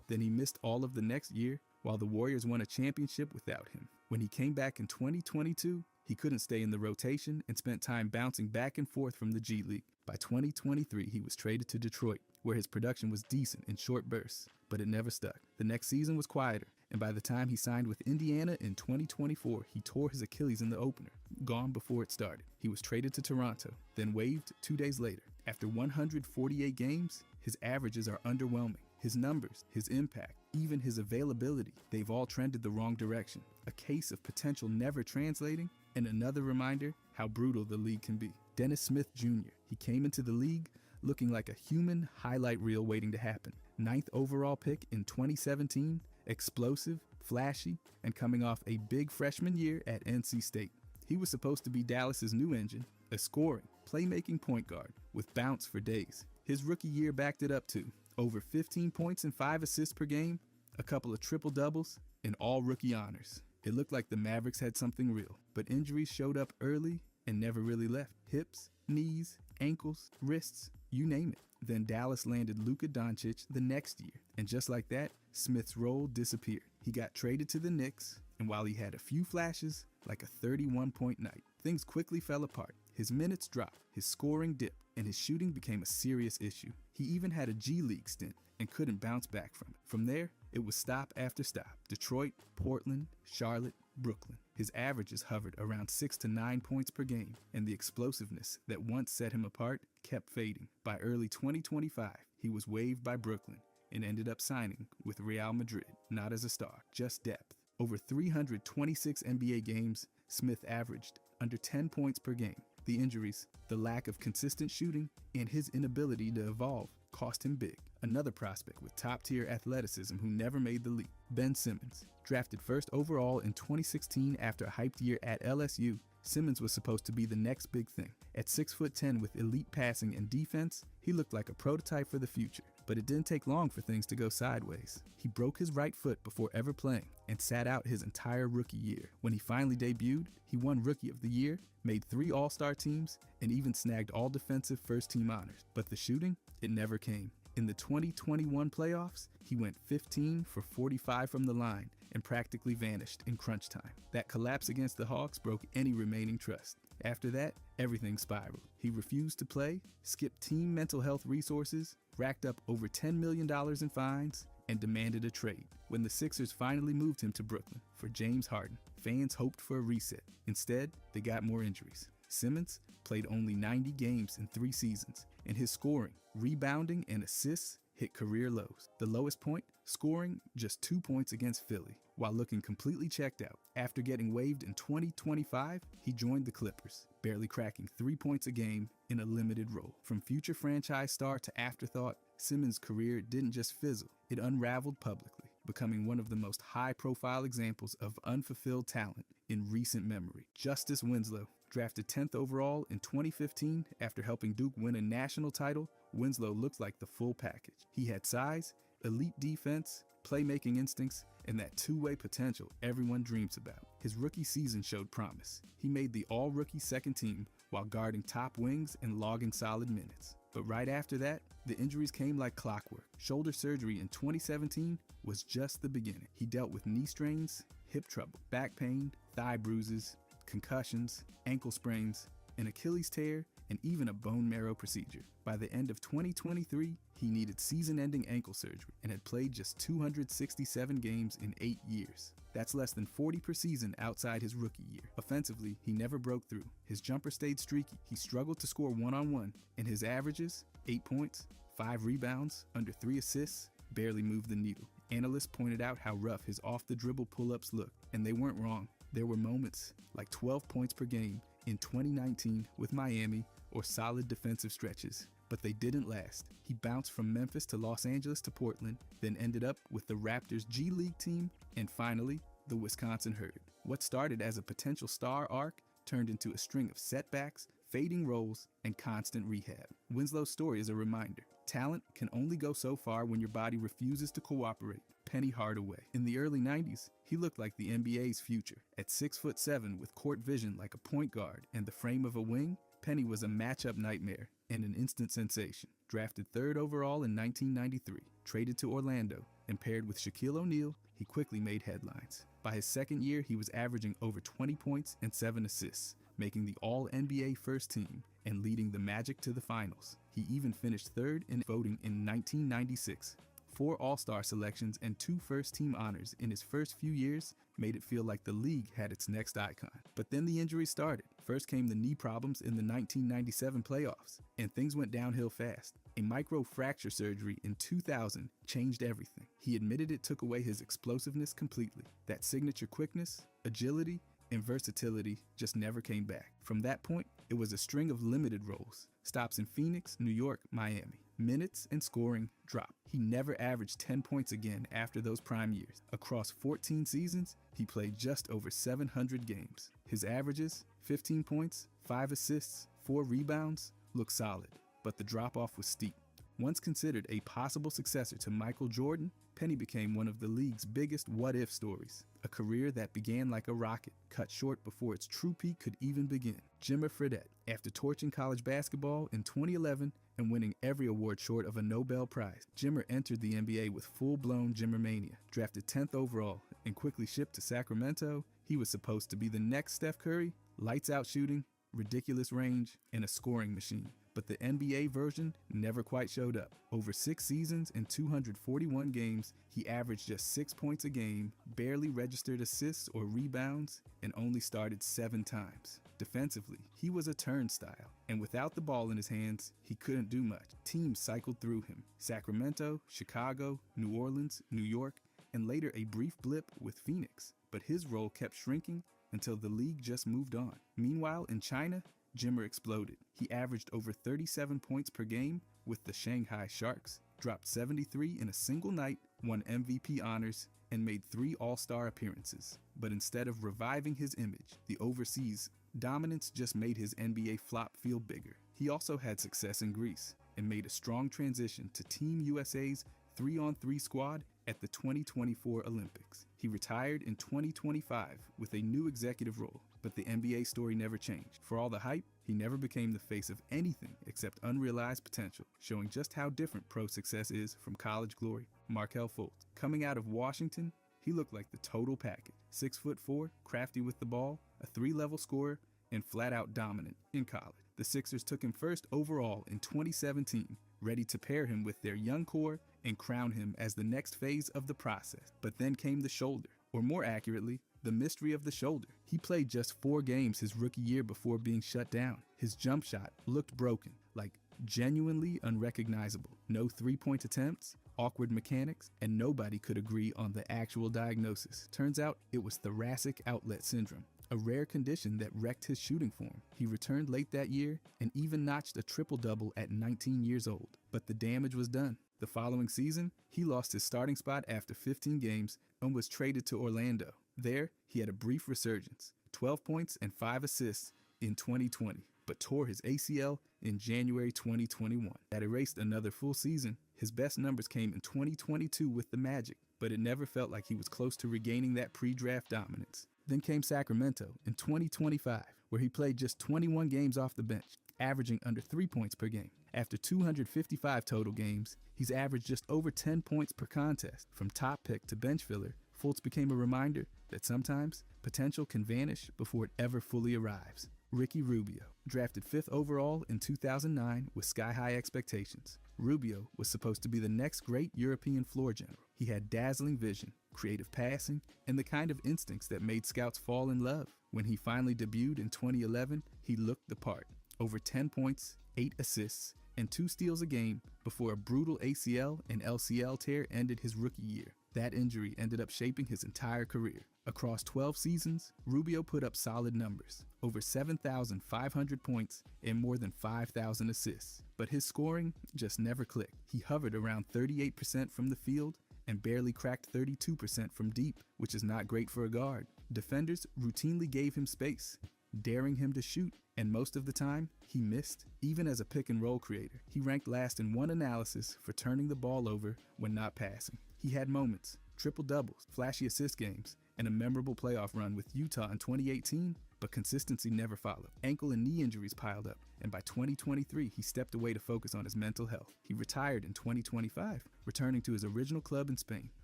Then he missed all of the next year, while the Warriors won a championship without him. When he came back in 2022, he couldn't stay in the rotation and spent time bouncing back and forth from the G League. By 2023, he was traded to Detroit, where his production was decent in short bursts, but it never stuck. The next season was quieter, and by the time he signed with Indiana in 2024, he tore his Achilles in the opener, gone before it started. He was traded to Toronto, then waived 2 days later. After 148 games, his averages are underwhelming. His numbers, his impact, even his availability, they've all trended the wrong direction. A case of potential never translating, and another reminder how brutal the league can be. Dennis Smith Jr., he came into the league looking like a human highlight reel waiting to happen. 9th overall pick in 2017, explosive, flashy, and coming off a big freshman year at NC State. He was supposed to be Dallas's new engine, a scoring, playmaking point guard with bounce for days. His rookie year backed it up too. Over 15 points and 5 assists per game, a couple of triple-doubles, and all rookie honors. It looked like the Mavericks had something real, but injuries showed up early and never really left. Hips, knees, ankles, wrists, you name it. Then Dallas landed Luka Doncic the next year, and just like that, Smith's role disappeared. He got traded to the Knicks, and while he had a few flashes, like a 31-point night, things quickly fell apart. His minutes dropped, his scoring dipped, and his shooting became a serious issue. He even had a G League stint and couldn't bounce back from it. From there, it was stop after stop. Detroit, Portland, Charlotte, Brooklyn. His averages hovered around 6 to 9 points per game, and the explosiveness that once set him apart kept fading. By early 2025, he was waived by Brooklyn and ended up signing with Real Madrid, not as a star, just depth. Over 326 NBA games, Smith averaged under 10 points per game. The injuries, the lack of consistent shooting, and his inability to evolve cost him big. Another prospect with top-tier athleticism who never made the league, Ben Simmons. Drafted 1st overall in 2016 after a hyped year at LSU, Simmons was supposed to be the next big thing. At 6'10" with elite passing and defense, he looked like a prototype for the future. But it didn't take long for things to go sideways. He broke his right foot before ever playing and sat out his entire rookie year. When he finally debuted, he won Rookie of the Year, made 3 All-Star teams, and even snagged all defensive first-team honors. But the shooting, it never came. In the 2021 playoffs, he went 15 for 45 from the line and practically vanished in crunch time. That collapse against the Hawks broke any remaining trust. After that, everything spiraled. He refused to play, skipped team mental health resources, racked up over $10 million in fines, and demanded a trade. When the Sixers finally moved him to Brooklyn for James Harden, fans hoped for a reset. Instead, they got more injuries. Simmons played only 90 games in 3 seasons, and his scoring, rebounding, and assists hit career lows. The lowest point, scoring just 2 points against Philly, while looking completely checked out. After getting waived in 2025, he joined the Clippers, barely cracking 3 points a game in a limited role. From future franchise star to afterthought, Simmons' career didn't just fizzle, it unraveled publicly, becoming one of the most high-profile examples of unfulfilled talent in recent memory. Justice Winslow, drafted 10th overall in 2015 after helping Duke win a national title, Winslow looked like the full package. He had size, elite defense, playmaking instincts, and that two-way potential everyone dreams about. His rookie season showed promise. He made the all-rookie second team while guarding top wings and logging solid minutes. But right after that, the injuries came like clockwork. Shoulder surgery in 2017 was just the beginning. He dealt with knee strains, hip trouble, back pain, thigh bruises, concussions, ankle sprains, an Achilles tear, and even a bone marrow procedure. By the end of 2023, he needed season-ending ankle surgery and had played just 267 games in 8 years. That's less than 40 per season outside his rookie year. Offensively, he never broke through. His jumper stayed streaky. He struggled to score one-on-one, and his averages, 8 points, 5 rebounds, under 3 assists, barely moved the needle. Analysts pointed out how rough his off-the-dribble pull-ups looked, and they weren't wrong. There were moments, like 12 points per game in 2019 with Miami, or solid defensive stretches, but they didn't last. He bounced from Memphis to Los Angeles to Portland, then ended up with the Raptors G League team, and finally, the Wisconsin Herd. What started as a potential star arc turned into a string of setbacks, fading roles, and constant rehab. Winslow's story is a reminder. Talent can only go so far when your body refuses to cooperate. Penny Hardaway. In the early 90s, he looked like the NBA's future. At 6'7" with court vision like a point guard and the frame of a wing, Penny was a matchup nightmare and an instant sensation. Drafted 3rd overall in 1993, traded to Orlando, and paired with Shaquille O'Neal, he quickly made headlines. By his second year, he was averaging over 20 points and 7 assists, making the All-NBA first team and leading the Magic to the finals. He even finished 3rd in voting in 1996. 4 All-Star selections and 2 first-team honors in his first few years made it feel like the league had its next icon. But then the injuries started. First came the knee problems in the 1997 playoffs, and things went downhill fast. A microfracture surgery in 2000 changed everything. He admitted it took away his explosiveness completely. That signature quickness, agility, and versatility just never came back. From that point, it was a string of limited roles. Stops in Phoenix, New York, Miami. Minutes and scoring dropped. He never averaged 10 points again after those prime years. Across 14 seasons, he played just over 700 games. His averages, 15 points, 5 assists, 4 rebounds, looked solid, but the drop-off was steep. Once considered a possible successor to Michael Jordan, Penny became one of the league's biggest what-if stories. A career that began like a rocket, cut short before its true peak could even begin. Jimmer Fredette, after torching college basketball in 2011 and winning every award short of a Nobel Prize, Jimmer entered the NBA with full-blown Jimmermania. Drafted 10th overall and quickly shipped to Sacramento, he was supposed to be the next Steph Curry, lights-out shooting, ridiculous range, and a scoring machine. But the NBA version never quite showed up. Over 6 seasons and 241 games, he averaged just 6 points a game, barely registered assists or rebounds, and only started 7 times. Defensively, he was a turnstile, and without the ball in his hands, he couldn't do much. Teams cycled through him. Sacramento, Chicago, New Orleans, New York, and later a brief blip with Phoenix. But his role kept shrinking until the league just moved on. Meanwhile, in China, Jimmer exploded. He averaged over 37 points per game with the Shanghai Sharks, dropped 73 in a single night, won MVP honors, and made 3 All-Star appearances. But instead of reviving his image, the overseas dominance just made his NBA flop feel bigger. He also had success in Greece and made a strong transition to Team USA's 3-on-3 squad at the 2024 Olympics. He retired in 2025 with a new executive role, but the NBA story never changed. For all the hype, he never became the face of anything except unrealized potential, showing just how different pro success is from college glory. Markelle Fultz. Coming out of Washington, he looked like the total package. 6'4", crafty with the ball, a 3-level scorer, and flat-out dominant in college. The Sixers took him 1st overall in 2017, ready to pair him with their young core and crown him as the next phase of the process. But then came the shoulder, or more accurately, the mystery of the shoulder. He played just 4 games his rookie year before being shut down. His jump shot looked broken, like genuinely unrecognizable. No 3-point attempts, awkward mechanics, and nobody could agree on the actual diagnosis. Turns out it was thoracic outlet syndrome, a rare condition that wrecked his shooting form. He returned late that year and even notched a triple-double at 19 years old. But the damage was done. The following season, he lost his starting spot after 15 games and was traded to Orlando. There, he had a brief resurgence, 12 points and 5 assists in 2020, but tore his ACL in January 2021. That erased another full season. His best numbers came in 2022 with the Magic, but it never felt like he was close to regaining that pre-draft dominance. Then came Sacramento in 2025, where he played just 21 games off the bench, averaging under 3 points per game. After 255 total games, he's averaged just over 10 points per contest. From top pick to bench filler, Fultz became a reminder that sometimes potential can vanish before it ever fully arrives. Ricky Rubio, drafted 5th overall in 2009 with sky-high expectations. Rubio was supposed to be the next great European floor general. He had dazzling vision, creative passing, and the kind of instincts that made scouts fall in love. When he finally debuted in 2011, he looked the part. Over 10 points, 8 assists, and 2 steals a game before a brutal ACL and LCL tear ended his rookie year. That injury ended up shaping his entire career. Across 12 seasons, Rubio put up solid numbers, over 7,500 points and more than 5,000 assists. But his scoring just never clicked. He hovered around 38% from the field and barely cracked 32% from deep, which is not great for a guard. Defenders routinely gave him space, daring him to shoot, and most of the time, he missed. Even as a pick-and-roll creator, he ranked last in one analysis for turning the ball over when not passing. He had moments, triple-doubles, flashy assist games, and a memorable playoff run with Utah in 2018, but consistency never followed. Ankle and knee injuries piled up, and by 2023, he stepped away to focus on his mental health. He retired in 2025, returning to his original club in Spain.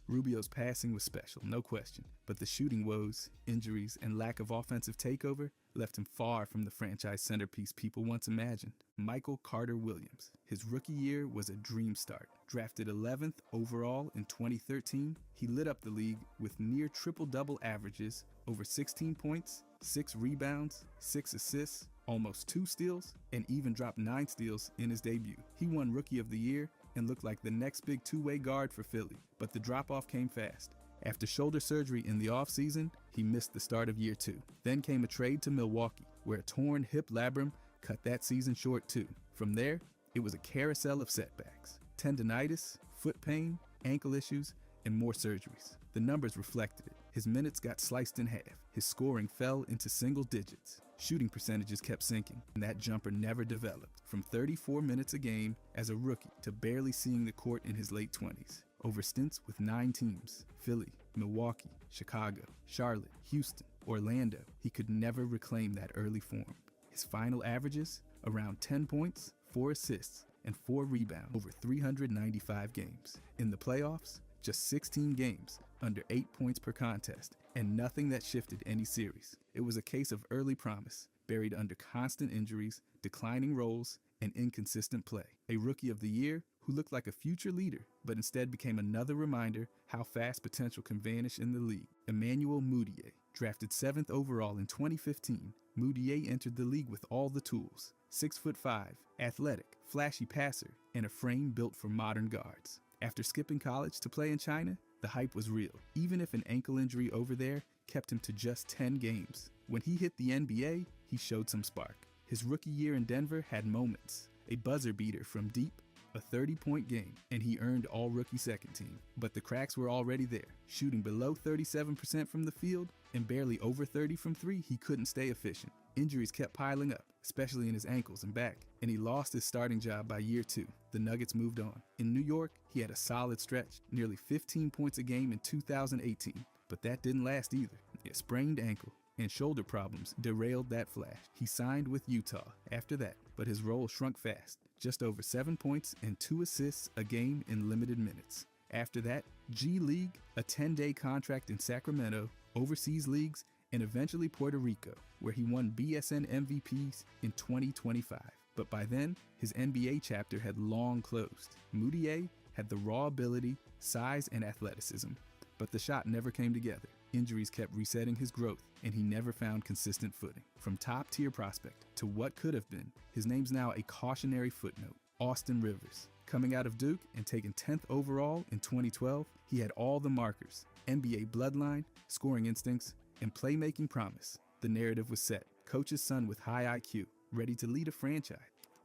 Rubio's passing was special, no question, but the shooting woes, injuries, and lack of offensive takeover left him far from the franchise centerpiece people once imagined. Michael Carter Williams. His rookie year was a dream start. Drafted 11th overall in 2013, he lit up the league with near triple-double averages, over 16 points, 6 rebounds, 6 assists, almost 2 steals, and even dropped 9 steals in his debut. He won Rookie of the Year and looked like the next big two-way guard for Philly, but the drop-off came fast. After shoulder surgery in the offseason, he missed the start of year 2. Then came a trade to Milwaukee, where a torn hip labrum cut that season short too. From there, it was a carousel of setbacks. Tendinitis, foot pain, ankle issues, and more surgeries. The numbers reflected it. His minutes got sliced in half. His scoring fell into single digits. Shooting percentages kept sinking, and that jumper never developed. From 34 minutes a game as a rookie to barely seeing the court in his late 20s. Over stints with 9 teams, Philly, Milwaukee, Chicago, Charlotte, Houston, Orlando, he could never reclaim that early form. His final averages, around 10 points, 4 assists, and 4 rebounds over 395 games. In the playoffs, just 16 games, under 8 points per contest, and nothing that shifted any series. It was a case of early promise, buried under constant injuries, declining roles, and inconsistent play. A Rookie of the Year who looked like a future leader, but instead became another reminder how fast potential can vanish in the league. Emmanuel Mudiay, drafted 7th overall in 2015, Mudiay entered the league with all the tools. 6'5", athletic, flashy passer, and a frame built for modern guards. After skipping college to play in China, the hype was real, even if an ankle injury over there kept him to just 10 games. When he hit the NBA, he showed some spark. His rookie year in Denver had moments, a buzzer beater from deep, a 30-point game, and he earned all-rookie second team. But the cracks were already there. Shooting below 37% from the field and barely over 30 from 3, he couldn't stay efficient. Injuries kept piling up, especially in his ankles and back, and he lost his starting job by year 2. The Nuggets moved on. In New York, he had a solid stretch, nearly 15 points a game in 2018, but that didn't last either. A sprained ankle and shoulder problems derailed that flash. He signed with Utah after that, but his role shrunk fast, just over 7 points and 2 assists a game in limited minutes. After that, G League, a 10-day contract in Sacramento, overseas leagues, and eventually Puerto Rico, where he won BSN MVPs in 2025. But by then, his NBA chapter had long closed. Mudiay had the raw ability, size, and athleticism, but the shot never came together. Injuries kept resetting his growth, and he never found consistent footing. From top-tier prospect to what could have been, his name's now a cautionary footnote. Austin Rivers. Coming out of Duke and taken 10th overall in 2012, he had all the markers: NBA bloodline, scoring instincts, and playmaking promise. The narrative was set. Coach's son with high IQ, ready to lead a franchise.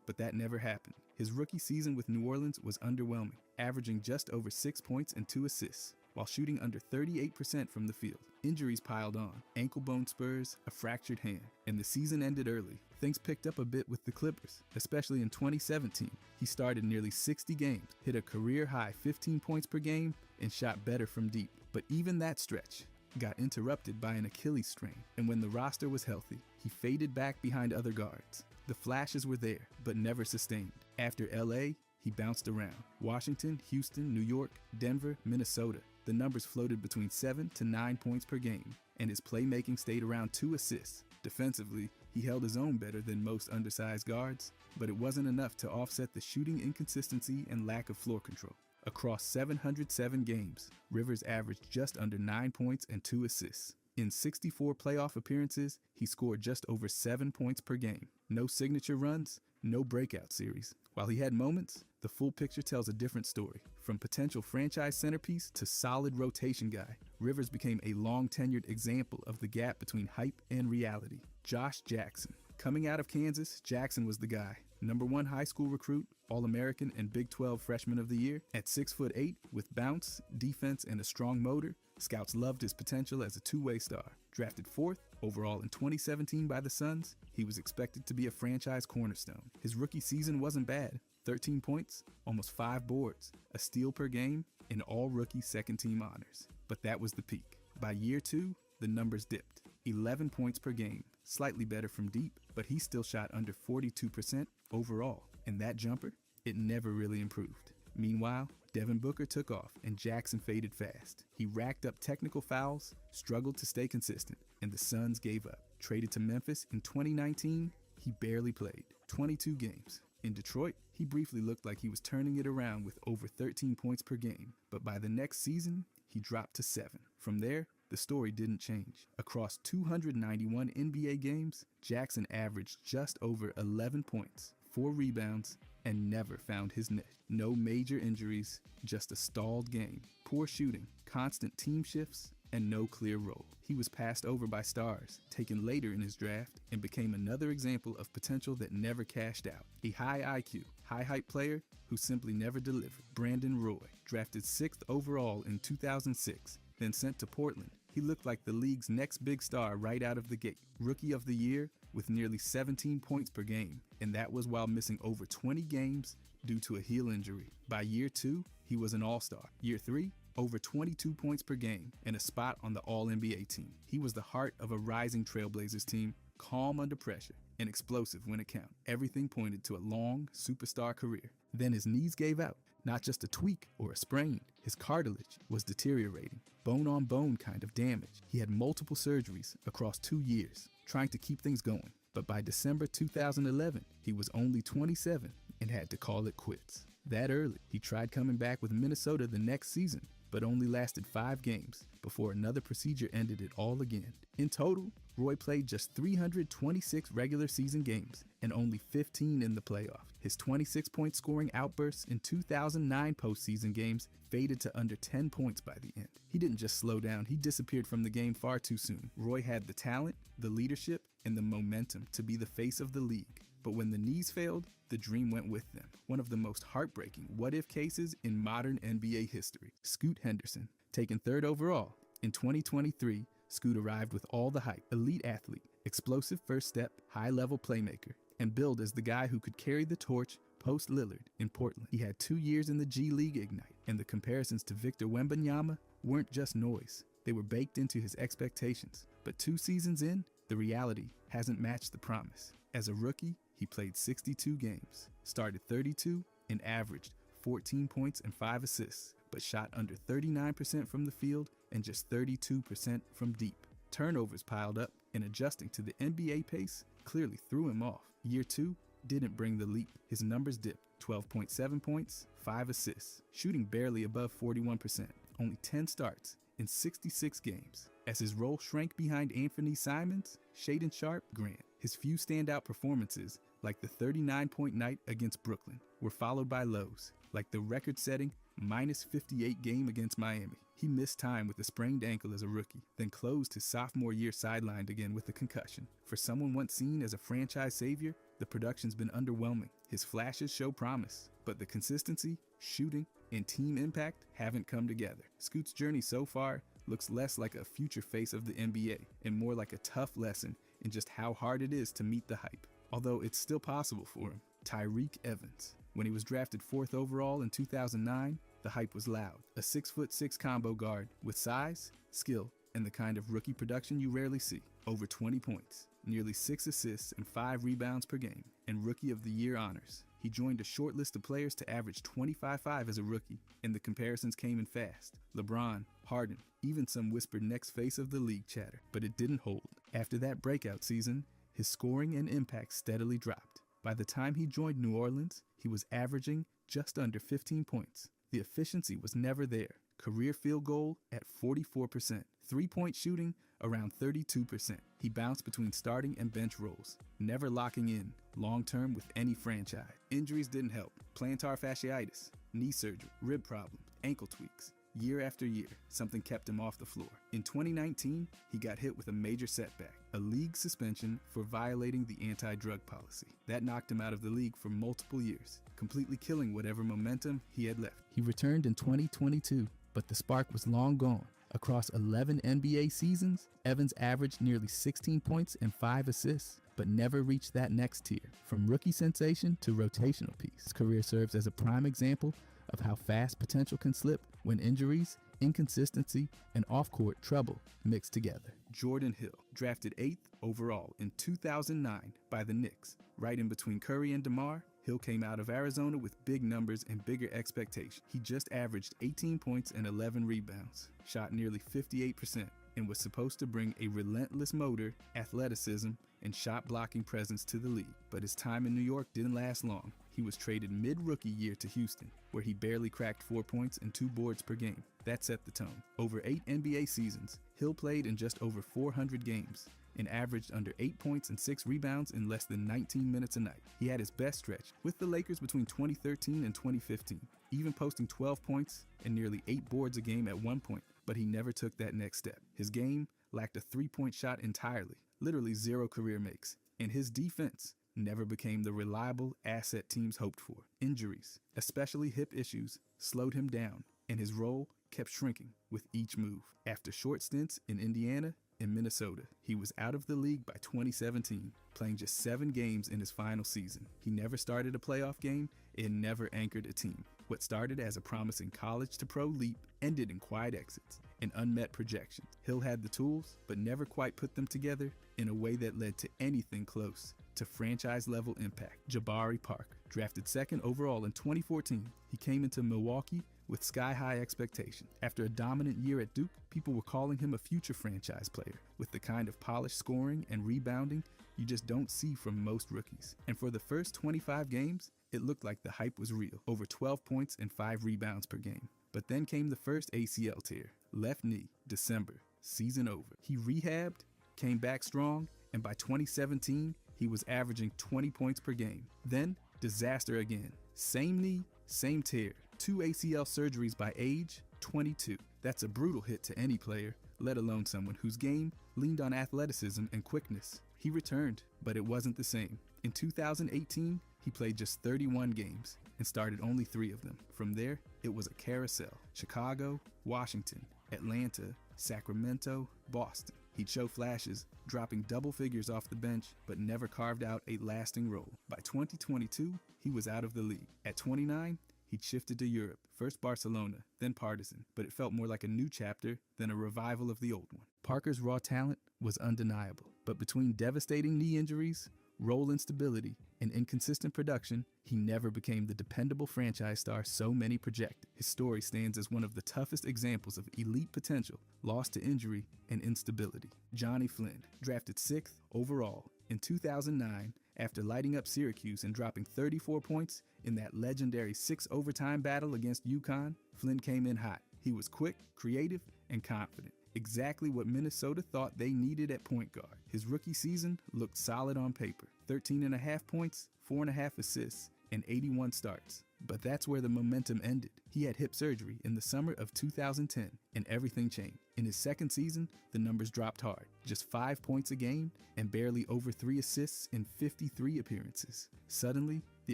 But that never happened. His rookie season with New Orleans was underwhelming. averaging just over 6 points and 2 assists, while shooting under 38% from the field. Injuries piled on, ankle bone spurs, a fractured hand, and the season ended early. Things picked up a bit with the Clippers, especially in 2017. He started nearly 60 games, hit a career-high 15 points per game, and shot better from deep. But even that stretch got interrupted by an Achilles strain, and when the roster was healthy, he faded back behind other guards. The flashes were there, but never sustained. After LA, he bounced around. Washington, Houston, New York, Denver, Minnesota. The numbers floated between 7 to 9 points per game, and his playmaking stayed around 2 assists. Defensively, he held his own better than most undersized guards, but it wasn't enough to offset the shooting inconsistency and lack of floor control. Across 707 games, Rivers averaged just under 9 points and 2 assists. In 64 playoff appearances, he scored just over 7 points per game. No signature runs, no breakout series. While he had moments, the full picture tells a different story. From potential franchise centerpiece to solid rotation guy, Rivers became a long-tenured example of the gap between hype and reality. Josh Jackson. Coming out of Kansas, Jackson was the guy. #1 high school recruit, All-American and Big 12 Freshman of the Year. At 6'8", with bounce, defense, and a strong motor, scouts loved his potential as a two-way star. Drafted 4th overall in 2017 by the Suns, he was expected to be a franchise cornerstone. His rookie season wasn't bad. 13 points, almost 5 boards, a steal per game, and all-rookie second-team honors. But that was the peak. By year 2, the numbers dipped. 11 points per game, slightly better from deep, but he still shot under 42% overall. And that jumper, it never really improved. Meanwhile, Devin Booker took off and Jackson faded fast. He racked up technical fouls, struggled to stay consistent, and the Suns gave up. Traded to Memphis in 2019, he barely played. 22 games. In Detroit, he briefly looked like he was turning it around with over 13 points per game, but by the next season, he dropped to 7. From there, the story didn't change. Across 291 NBA games, Jackson averaged just over 11 points, 4 rebounds, and never found his net. No major injuries, just a stalled game, poor shooting, constant team shifts, and no clear role. He was passed over by stars, taken later in his draft, and became another example of potential that never cashed out. A high IQ, high hype player who simply never delivered. Brandon Roy, drafted 6th overall in 2006, then sent to Portland. He looked like the league's next big star right out of the gate. Rookie of the year with nearly 17 points per game, and that was while missing over 20 games due to a heel injury. By year 2, he was an all-star. Year 3, over 22 points per game and a spot on the All-NBA team. He was the heart of a rising Trailblazers team, calm under pressure and explosive when it counted. Everything pointed to a long, superstar career. Then his knees gave out. Not just a tweak or a sprain, his cartilage was deteriorating. Bone-on-bone kind of damage. He had multiple surgeries across 2 years, trying to keep things going. But by December 2011, he was only 27 and had to call it quits. That early, he tried coming back with Minnesota the next season, but only lasted 5 games before another procedure ended it all again. In total, Roy played just 326 regular season games and only 15 in the playoffs. His 26-point scoring outbursts in 2009 postseason games faded to under 10 points by the end. He didn't just slow down, he disappeared from the game far too soon. Roy had the talent, the leadership, and the momentum to be the face of the league. But when the knees failed, the dream went with them. One of the most heartbreaking what-if cases in modern NBA history. Scoot Henderson, taken 3rd overall. In 2023, Scoot arrived with all the hype. Elite athlete, explosive first step, high-level playmaker, and billed as the guy who could carry the torch post Lillard in Portland. He had 2 years in the G League Ignite, and the comparisons to Victor Wembanyama weren't just noise. They were baked into his expectations. But 2 seasons in, the reality hasn't matched the promise. As a rookie, he played 62 games, started 32, and averaged 14 points and 5 assists, but shot under 39% from the field and just 32% from deep. Turnovers piled up, and adjusting to the NBA pace clearly threw him off. Year 2 didn't bring the leap. His numbers dipped, 12.7 points, 5 assists, shooting barely above 41%, only 10 starts in 66 games. As his role shrank behind Anthony Simons, Shaedon Sharpe, Grant, his few standout performances, like the 39-point night against Brooklyn, were followed by lows, like the record-setting -58 game against Miami. He missed time with a sprained ankle as a rookie, then closed his sophomore year sidelined again with a concussion. For someone once seen as a franchise savior, the production's been underwhelming. His flashes show promise, but the consistency, shooting, and team impact haven't come together. Scoot's journey so far looks less like a future face of the NBA and more like a tough lesson in just how hard it is to meet the hype. Although it's still possible for him. Tyreke Evans. When he was drafted 4th overall in 2009, the hype was loud. A 6'6" combo guard with size, skill, and the kind of rookie production you rarely see. Over 20 points, nearly 6 assists and 5 rebounds per game, and Rookie of the Year honors. He joined a short list of players to average 25.5 as a rookie, and the comparisons came in fast. LeBron, Harden, even some whispered next face of the league chatter, but it didn't hold. After that breakout season, his scoring and impact steadily dropped. By the time he joined New Orleans, he was averaging just under 15 points. The efficiency was never there. Career field goal at 44%. Three-point shooting around 32%. He bounced between starting and bench roles, never locking in long-term with any franchise. Injuries didn't help. Plantar fasciitis, knee surgery, rib problems, ankle tweaks. Year after year, something kept him off the floor. In 2019, he got hit with a major setback, a league suspension for violating the anti-drug policy. That knocked him out of the league for multiple years, completely killing whatever momentum he had left. He returned in 2022, but the spark was long gone. Across 11 NBA seasons, Evans averaged nearly 16 points and 5 assists, but never reached that next tier. From rookie sensation to rotational piece, his career serves as a prime example of how fast potential can slip when injuries, inconsistency, and off-court trouble mix together. Jordan Hill, drafted 8th overall in 2009 by the Knicks. Right in between Curry and DeMar, Hill came out of Arizona with big numbers and bigger expectations. He just averaged 18 points and 11 rebounds, shot nearly 58%, and was supposed to bring a relentless motor, athleticism, and shot-blocking presence to the league. But his time in New York didn't last long. He was traded mid-rookie year to Houston, where he barely cracked 4 points and 2 boards per game. That set the tone. Over 8 NBA seasons, Hill played in just over 400 games and averaged under 8 points and 6 rebounds in less than 19 minutes a night. He had his best stretch with the Lakers between 2013 and 2015, even posting 12 points and nearly 8 boards a game at one point, but he never took that next step. His game lacked a three-point shot entirely, literally 0 career makes, and his defense never became the reliable asset teams hoped for. Injuries, especially hip issues, slowed him down, and his role kept shrinking with each move. After short stints in Indiana and Minnesota, he was out of the league by 2017, playing just 7 games in his final season. He never started a playoff game and never anchored a team. What started as a promising college to pro leap ended in quiet exits and unmet projections. Hill had the tools, but never quite put them together in a way that led to anything close to franchise-level impact. Jabari Parker, drafted 2nd overall in 2014, he came into Milwaukee with sky-high expectations. After a dominant year at Duke, people were calling him a future franchise player with the kind of polished scoring and rebounding you just don't see from most rookies. And for the first 25 games, it looked like the hype was real, over 12 points and 5 rebounds per game. But then came the first ACL tear, left knee, December, season over. He rehabbed, came back strong, and by 2017, he was averaging 20 points per game. Then, disaster again. Same knee, same tear. 2 ACL surgeries by age 22. That's a brutal hit to any player, let alone someone whose game leaned on athleticism and quickness. He returned, but it wasn't the same. In 2018, he played just 31 games and started only 3 of them. From there, it was a carousel. Chicago, Washington, Atlanta, Sacramento, Boston. He'd show flashes, dropping double figures off the bench, but never carved out a lasting role. By 2022, he was out of the league. At 29, he'd shifted to Europe, first Barcelona, then Partizan, but it felt more like a new chapter than a revival of the old one. Parker's raw talent was undeniable, but between devastating knee injuries, role instability, and inconsistent production, he never became the dependable franchise star so many projected. His story stands as one of the toughest examples of elite potential lost to injury and instability. Johnny Flynn, drafted 6th overall in 2009 after lighting up Syracuse and dropping 34 points in that legendary 6 overtime battle against UConn, Flynn came in hot. He was quick, creative, and confident. Exactly what Minnesota thought they needed at point guard. His rookie season looked solid on paper. 13.5 points, 4.5 assists, and 81 starts. But that's where the momentum ended. He had hip surgery in the summer of 2010, and everything changed. In his second season, the numbers dropped hard. Just 5 points a game and barely over 3 assists in 53 appearances. Suddenly, the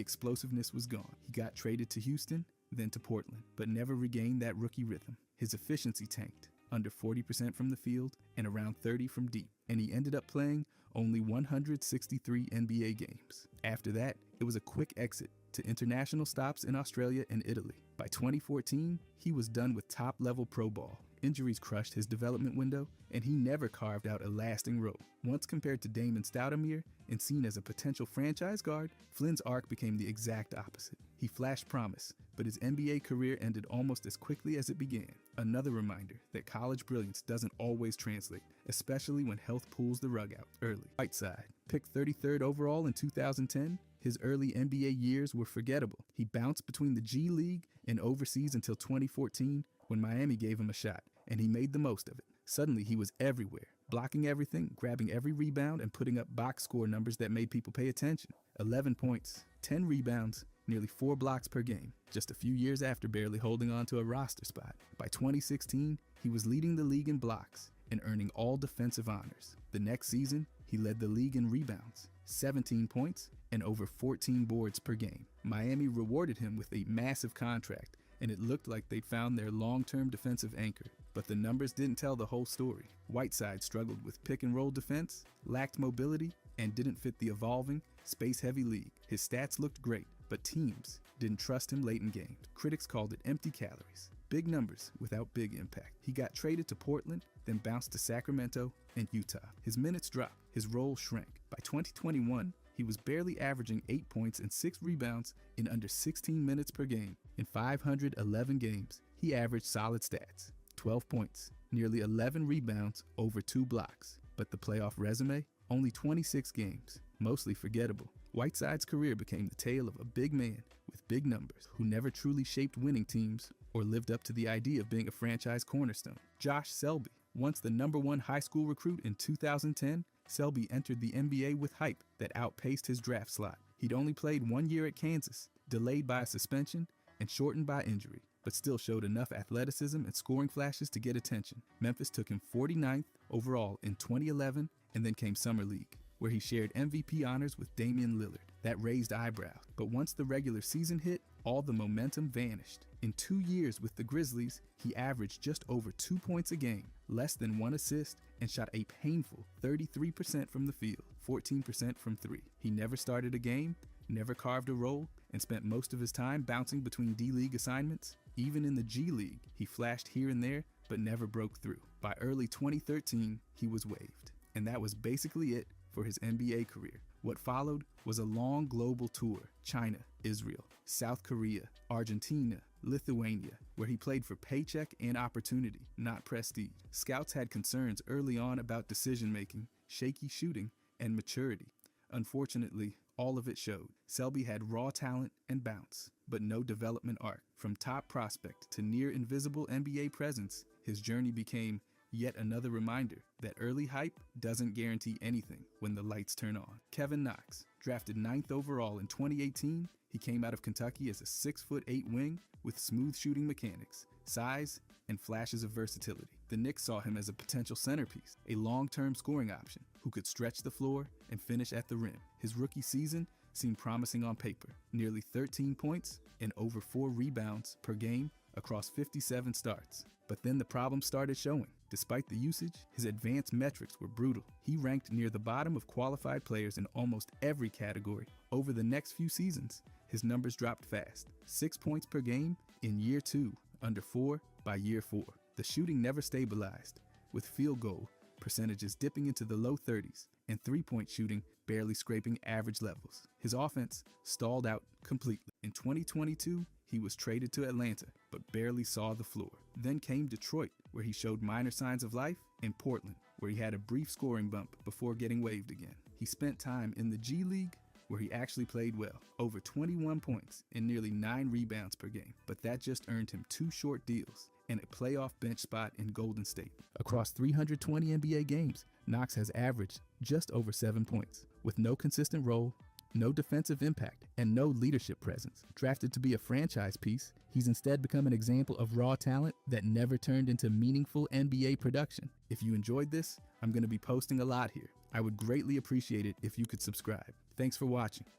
explosiveness was gone. He got traded to Houston, then to Portland, but never regained that rookie rhythm. His efficiency tanked, under 40% from the field and around 30% from deep, and he ended up playing only 163 NBA games. After that, it was a quick exit to international stops in Australia and Italy. By 2014, he was done with top-level pro ball. Injuries crushed his development window, and he never carved out a lasting role. Once compared to Damon Stoudemire and seen as a potential franchise guard, Flynn's arc became the exact opposite. He flashed promise, but his NBA career ended almost as quickly as it began. Another reminder that college brilliance doesn't always translate, especially when health pulls the rug out early. Whiteside, picked 33rd overall in 2010, his early NBA years were forgettable. He bounced between the G League and overseas until 2014 when Miami gave him a shot, and he made the most of it. Suddenly he was everywhere, blocking everything, grabbing every rebound, and putting up box score numbers that made people pay attention. 11 points, 10 rebounds, nearly 4 blocks per game, just a few years after barely holding on to a roster spot. By 2016, he was leading the league in blocks and earning all defensive honors. The next season, he led the league in rebounds, 17 points, and over 14 boards per game. Miami rewarded him with a massive contract, and it looked like they'd found their long-term defensive anchor. But the numbers didn't tell the whole story. Whiteside struggled with pick-and-roll defense, lacked mobility, and didn't fit the evolving, space-heavy league. His stats looked great, but teams didn't trust him late in games. Critics called it empty calories. Big numbers without big impact. He got traded to Portland, then bounced to Sacramento and Utah. His minutes dropped, his role shrank. By 2021, he was barely averaging 8 points and 6 rebounds in under 16 minutes per game. In 511 games, he averaged solid stats: 12 points, nearly 11 rebounds, over 2 blocks. But the playoff resume? Only 26 games, mostly forgettable. Whiteside's career became the tale of a big man with big numbers who never truly shaped winning teams or lived up to the idea of being a franchise cornerstone. Josh Selby, once the #1 high school recruit in 2010, Selby entered the NBA with hype that outpaced his draft slot. He'd only played 1 year at Kansas, delayed by a suspension and shortened by injury, but still showed enough athleticism and scoring flashes to get attention. Memphis took him 49th overall in 2011, and then came Summer League, where he shared MVP honors with Damian Lillard. That raised eyebrows, but once the regular season hit, all the momentum vanished. In 2 years with the Grizzlies, he averaged just over 2 points a game, less than 1 assist, and shot a painful 33% from the field, 14% from 3. He never started a game, never carved a role, and spent most of his time bouncing between D-League assignments. Even in the G League, he flashed here and there, but never broke through. By early 2013, he was waived. And that was basically it for his NBA career. What followed was a long global tour: China, Israel, South Korea, Argentina, Lithuania, where he played for paycheck and opportunity, not prestige. Scouts had concerns early on about decision-making, shaky shooting, and maturity. Unfortunately, all of it showed. Selby had raw talent and bounce, but no development arc. From top prospect to near invisible NBA presence, his journey became yet another reminder that early hype doesn't guarantee anything when the lights turn on. Kevin Knox, drafted 9th overall in 2018, he came out of Kentucky as a 6'8" wing with smooth shooting mechanics, size, and flashes of versatility. The Knicks saw him as a potential centerpiece, a long-term scoring option who could stretch the floor and finish at the rim. His rookie season seemed promising on paper: nearly 13 points and over 4 rebounds per game across 57 starts. But then the problems started showing. Despite the usage, his advanced metrics were brutal. He ranked near the bottom of qualified players in almost every category. Over the next few seasons, his numbers dropped fast: 6 points per game in year 2, under 4 by year 4. The shooting never stabilized, with field goal percentages dipping into the low 30s and three-point shooting barely scraping average levels. His offense stalled out completely. In 2022, he was traded to Atlanta, but barely saw the floor. Then came Detroit, where he showed minor signs of life, and Portland, where he had a brief scoring bump before getting waived again. He spent time in the G League, where he actually played well, over 21 points and nearly 9 rebounds per game. But that just earned him 2 short deals and a playoff bench spot in Golden State. Across 320 NBA games, Knox has averaged just over 7 points. With no consistent role, no defensive impact, and no leadership presence. Drafted to be a franchise piece, he's instead become an example of raw talent that never turned into meaningful NBA production. If you enjoyed this, I'm going to be posting a lot here. I would greatly appreciate it if you could subscribe. Thanks for watching.